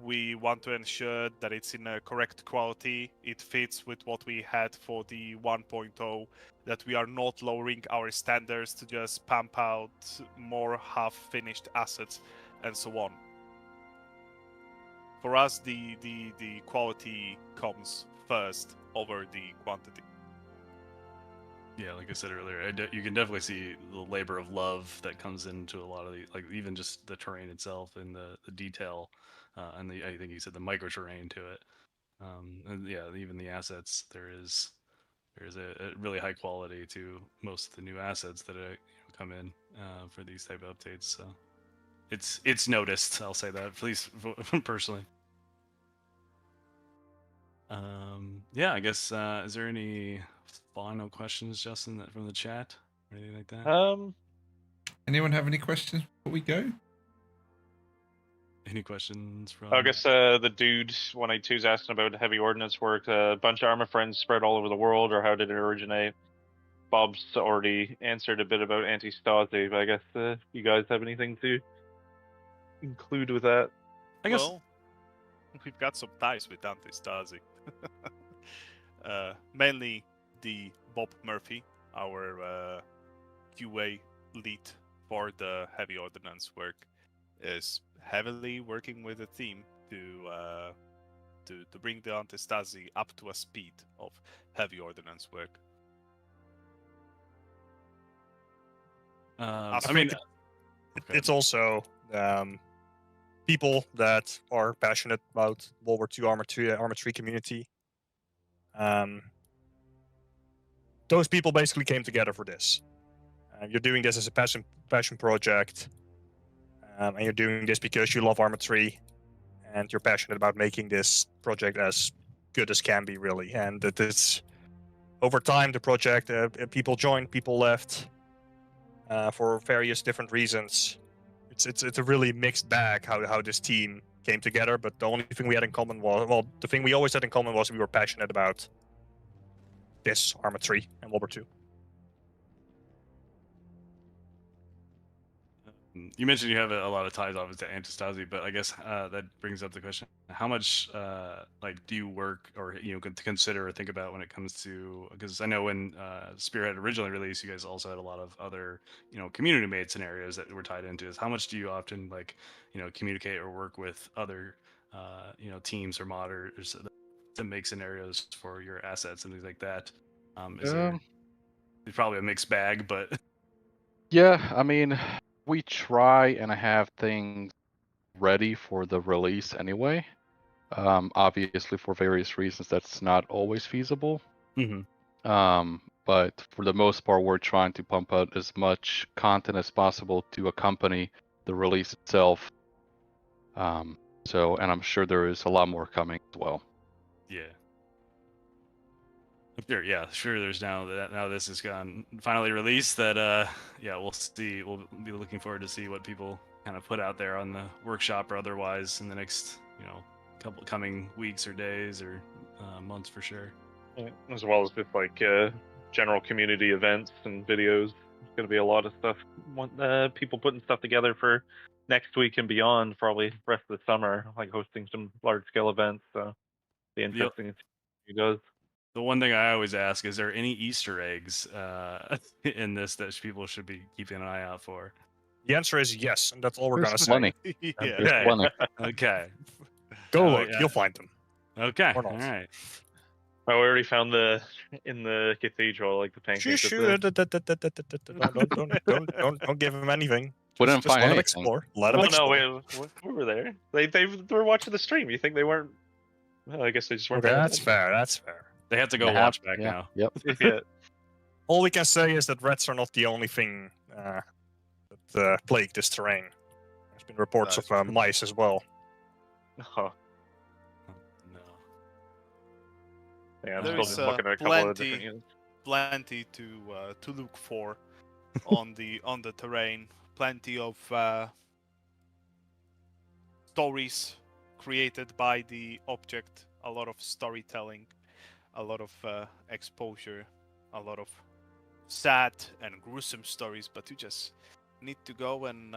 S8: we want to ensure that it's in a correct quality, it fits with what we had for the 1.0, that we are not lowering our standards to just pump out more half-finished assets and so on. For us, the quality comes first over the quantity.
S4: Yeah, like I said earlier, you can definitely see the labor of love that comes into a lot of the, like even just the terrain itself and the detail, and I think you said the micro terrain to it, and yeah, even the assets. There's a really high quality to most of the new assets that come in for these type of updates. So it's noticed. I'll say that, at least personally. Yeah, I guess is there any final questions, Justin, from the chat or anything like that?
S2: Anyone have any questions before we go?
S4: Any questions from?
S5: I guess the dude 182 is asking about Heavy Ordnance Works. A bunch of Arma friends spread all over the world, or how did it originate? Bob's already answered a bit about anti-Stasi, but I guess you guys have anything to include with that?
S8: I guess we've got some ties with anti-Stasi. Mainly the Bob Murphy, our QA lead for the Heavy Ordnance work, is heavily working with the team to bring the anti-Stasi up to a speed of Heavy Ordnance work.
S1: I mean, it's also people that are passionate about World War II Arma 3 community. Those people basically came together for this. You're doing this as a passion project, and you're doing this because you love Arma 3, and you're passionate about making this project as good as can be, really. And that it's over time the project, people joined, people left for various different reasons. It's a really mixed bag how this team came together. But the only thing we had in common was, well, the thing we always had in common was we were passionate about this Arma 3 and World War II.
S4: You mentioned you have a lot of ties, obviously, to anti-Stasi, but I guess that brings up the question: how much do you work or consider or think about when it comes to? Because I know when Spearhead originally released, you guys also had a lot of other community-made scenarios that were tied into this. How much do you often communicate or work with other teams or modders to make scenarios for your assets and things like that? It's probably a mixed bag, but
S3: yeah, I mean, we try and have things ready for the release anyway. Obviously, for various reasons, that's not always feasible. But for the most part, we're trying to pump out as much content as possible to accompany the release itself. And I'm sure there is a lot more coming as well.
S4: Yeah. Sure. There's now this has gone finally released. That we'll see. We'll be looking forward to see what people kind of put out there on the workshop or otherwise in the next couple coming weeks or days or months for sure.
S5: As well as with general community events and videos. There's going to be a lot of stuff. People putting stuff together for next week and beyond, probably the rest of the summer, like hosting some large scale events. So be interesting to see what he does.
S4: The one thing I always ask, is there any Easter eggs in this that people should be keeping an eye out for?
S1: The answer is yes, and that's all we're going to
S3: Plenty.
S1: say.
S3: Plenty.
S4: Okay.
S1: Go look, you'll find them.
S4: Okay.
S1: Or not.
S4: All right.
S5: I already found in the cathedral, like the pancakes.
S1: Don't give him anything.
S3: We didn't
S1: Just
S3: find
S1: let him
S3: anything.
S1: explore. Let him explore.
S5: No, we were there. They were watching the stream. You think they weren't? Well, I guess they just weren't.
S1: Okay, that's fair. That's fair.
S4: They have to go watch back now.
S3: Yep.
S5: Yeah.
S1: All we can say is that rats are not the only thing that plague this terrain. There's been reports of mice as well.
S5: Oh.
S4: No.
S5: Yeah, I'm
S8: There
S5: still
S8: is
S5: looking at a couple of different units.
S6: plenty to look for on the terrain. Plenty of stories created by the object. A lot of storytelling, a lot of exposure, a lot of sad and gruesome stories. But you just need to go and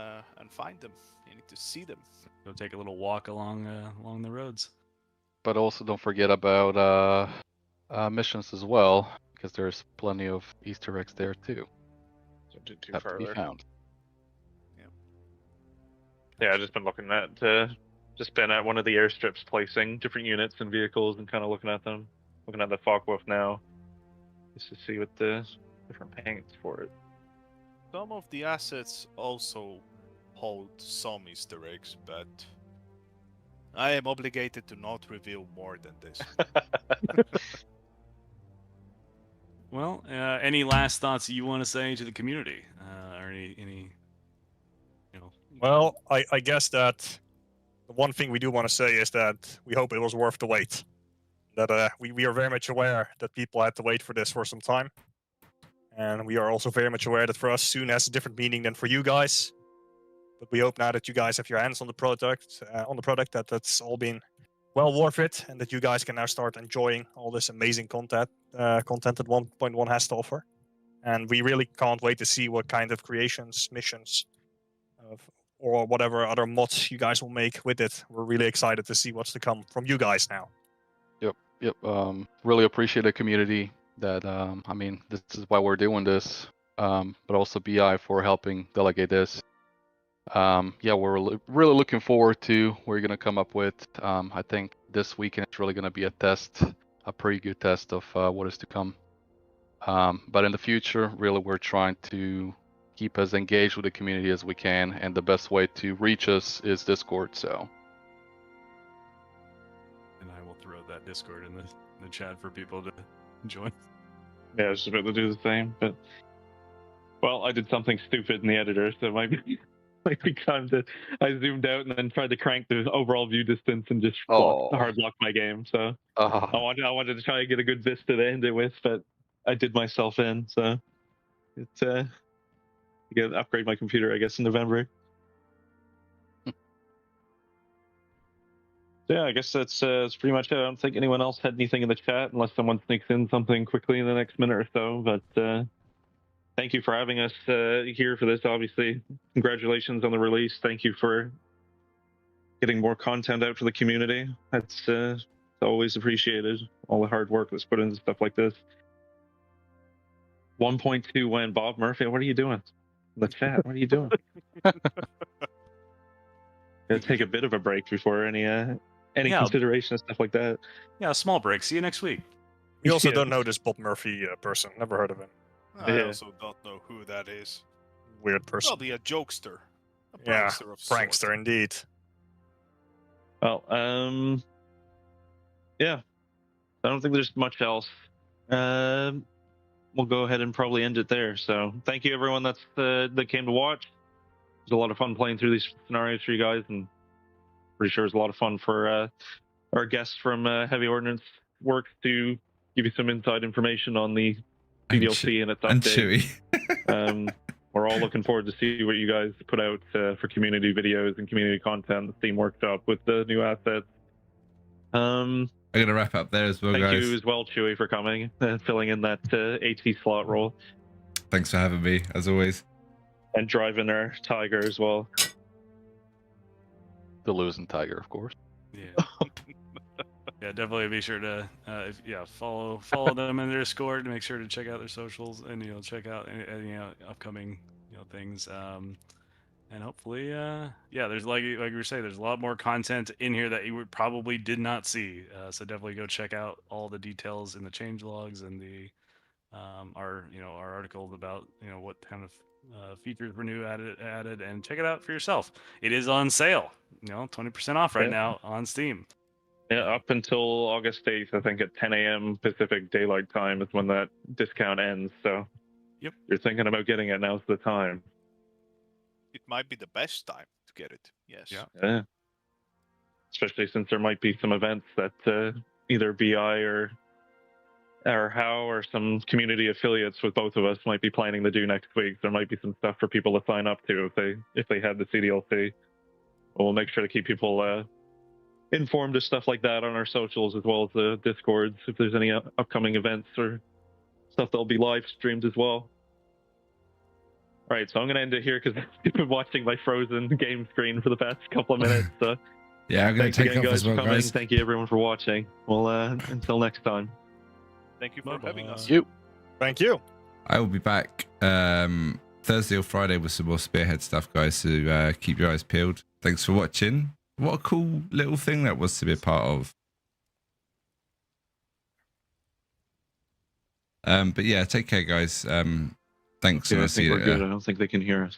S6: find them. You need to see them.
S4: Go take a little walk along the roads.
S3: But also don't forget about missions as well, because there's plenty of Easter eggs there too.
S5: Don't do too
S3: Have to be
S5: further.
S3: found.
S5: Yeah, I've just been looking at just been at one of the airstrips placing different units and vehicles and kind of looking at them. Looking at the Focke-Wulf now, just to see what the different paints for it.
S6: Some of the assets also hold some Easter eggs, but I am obligated to not reveal more than this.
S4: Well, any last thoughts you want to say to the community, or any, you know?
S1: Well, I guess that the one thing we do want to say is that we hope it was worth the wait. That we are very much aware that people had to wait for this for some time. And we are also very much aware that for us, soon has a different meaning than for you guys. But we hope now that you guys have your hands on the product, that that's all been well worth it, and that you guys can now start enjoying all this amazing content that 1.1 has to offer. And we really can't wait to see what kind of creations, missions, or whatever other mods you guys will make with it. We're really excited to see what's to come from you guys now.
S3: Yep. Really appreciate the community that, I mean, this is why we're doing this, but also BI for helping delegate this. Yeah, we're really looking forward to what you're going to come up with. I think this weekend it's really going to be a test, a pretty good test of what is to come. But in the future, really, we're trying to keep as engaged with the community as we can, and the best way to reach us is Discord. So.
S4: And I will throw that Discord in the chat for people to join.
S5: Yeah, I was just about to do the same, but well, I did something stupid in the editor, so it might be kind of. I zoomed out and then tried to crank the overall view distance and just hard blocked my game. So I wanted to try and get a good vista to end it with, but I did myself in. So it's I gotta upgrade my computer, I guess, in November. Yeah, I guess that's pretty much it. I don't think anyone else had anything in the chat, unless someone sneaks in something quickly in the next minute or so. But thank you for having us here for this, obviously. Congratulations on the release. Thank you for getting more content out to the community. That's always appreciated, all the hard work that's put into stuff like this. 1.2 win. Bob Murphy, what are you doing? In the chat, what are you doing? Gonna take a bit of a break before any consideration and stuff like that.
S4: Yeah, a small break. See you next week.
S1: We also don't know this Bob Murphy person. Never heard of him.
S6: I also don't know who that is.
S1: Weird person.
S6: Probably a jokester. A
S1: Yeah,
S6: prankster of
S1: prankster
S6: sorts.
S1: indeed.
S5: Well, yeah. I don't think there's much else. We'll go ahead and probably end it there. So thank you everyone that came to watch. It was a lot of fun playing through these scenarios for you guys, and pretty sure it was a lot of fun for our guests from Heavy Ordnance Works to give you some inside information on the CDLC and its update.
S2: And Chewy.
S5: We're all looking forward to see what you guys put out for community videos and community content. The Steam workshop with the new assets.
S2: I'm gonna wrap up there as well,
S5: Thank
S2: guys.
S5: you as well, Chewy, for coming and filling in that AT slot role.
S2: Thanks for having me, as always.
S5: And driving our Tiger as well.
S3: The losing Tiger, of course.
S4: Yeah. Yeah, definitely be sure to follow them in their Discord, and make sure to check out their socials, and check out any upcoming things. And hopefully, there's like we were saying, there's a lot more content in here that you probably did not see. So definitely go check out all the details in the change logs and the our article about what kind of features were new added, and check it out for yourself. It is on sale, 20% off right now on Steam.
S5: Yeah, up until August 8th, I think at 10 a.m. Pacific Daylight Time is when that discount ends. So
S4: yep,
S5: you're thinking about getting it, now's the time.
S6: It might be the best time to get it. Yes.
S5: Yeah. Especially since there might be some events that either BI or or how or some community affiliates with both of us might be planning to do next week. There might be some stuff for people to sign up to if they had the CDLC. We'll make sure to keep people informed of stuff like that on our socials, as well as the Discords, if there's any upcoming events or stuff that'll be live streamed as well. All right, so I'm gonna end it here because I've been watching my frozen game screen for the past couple of minutes. So
S2: Yeah, I'm going to take off as well, guys.
S5: Thank you everyone for watching. Well, until next time.
S6: Thank you for having us.
S1: Thank you.
S2: I will be back Thursday or Friday with some more Spearhead stuff, guys, so keep your eyes peeled. Thanks for watching. What a cool little thing that was to be a part of. But yeah, take care, guys. Thanks, and I'll see you later.
S5: I don't think they can hear us.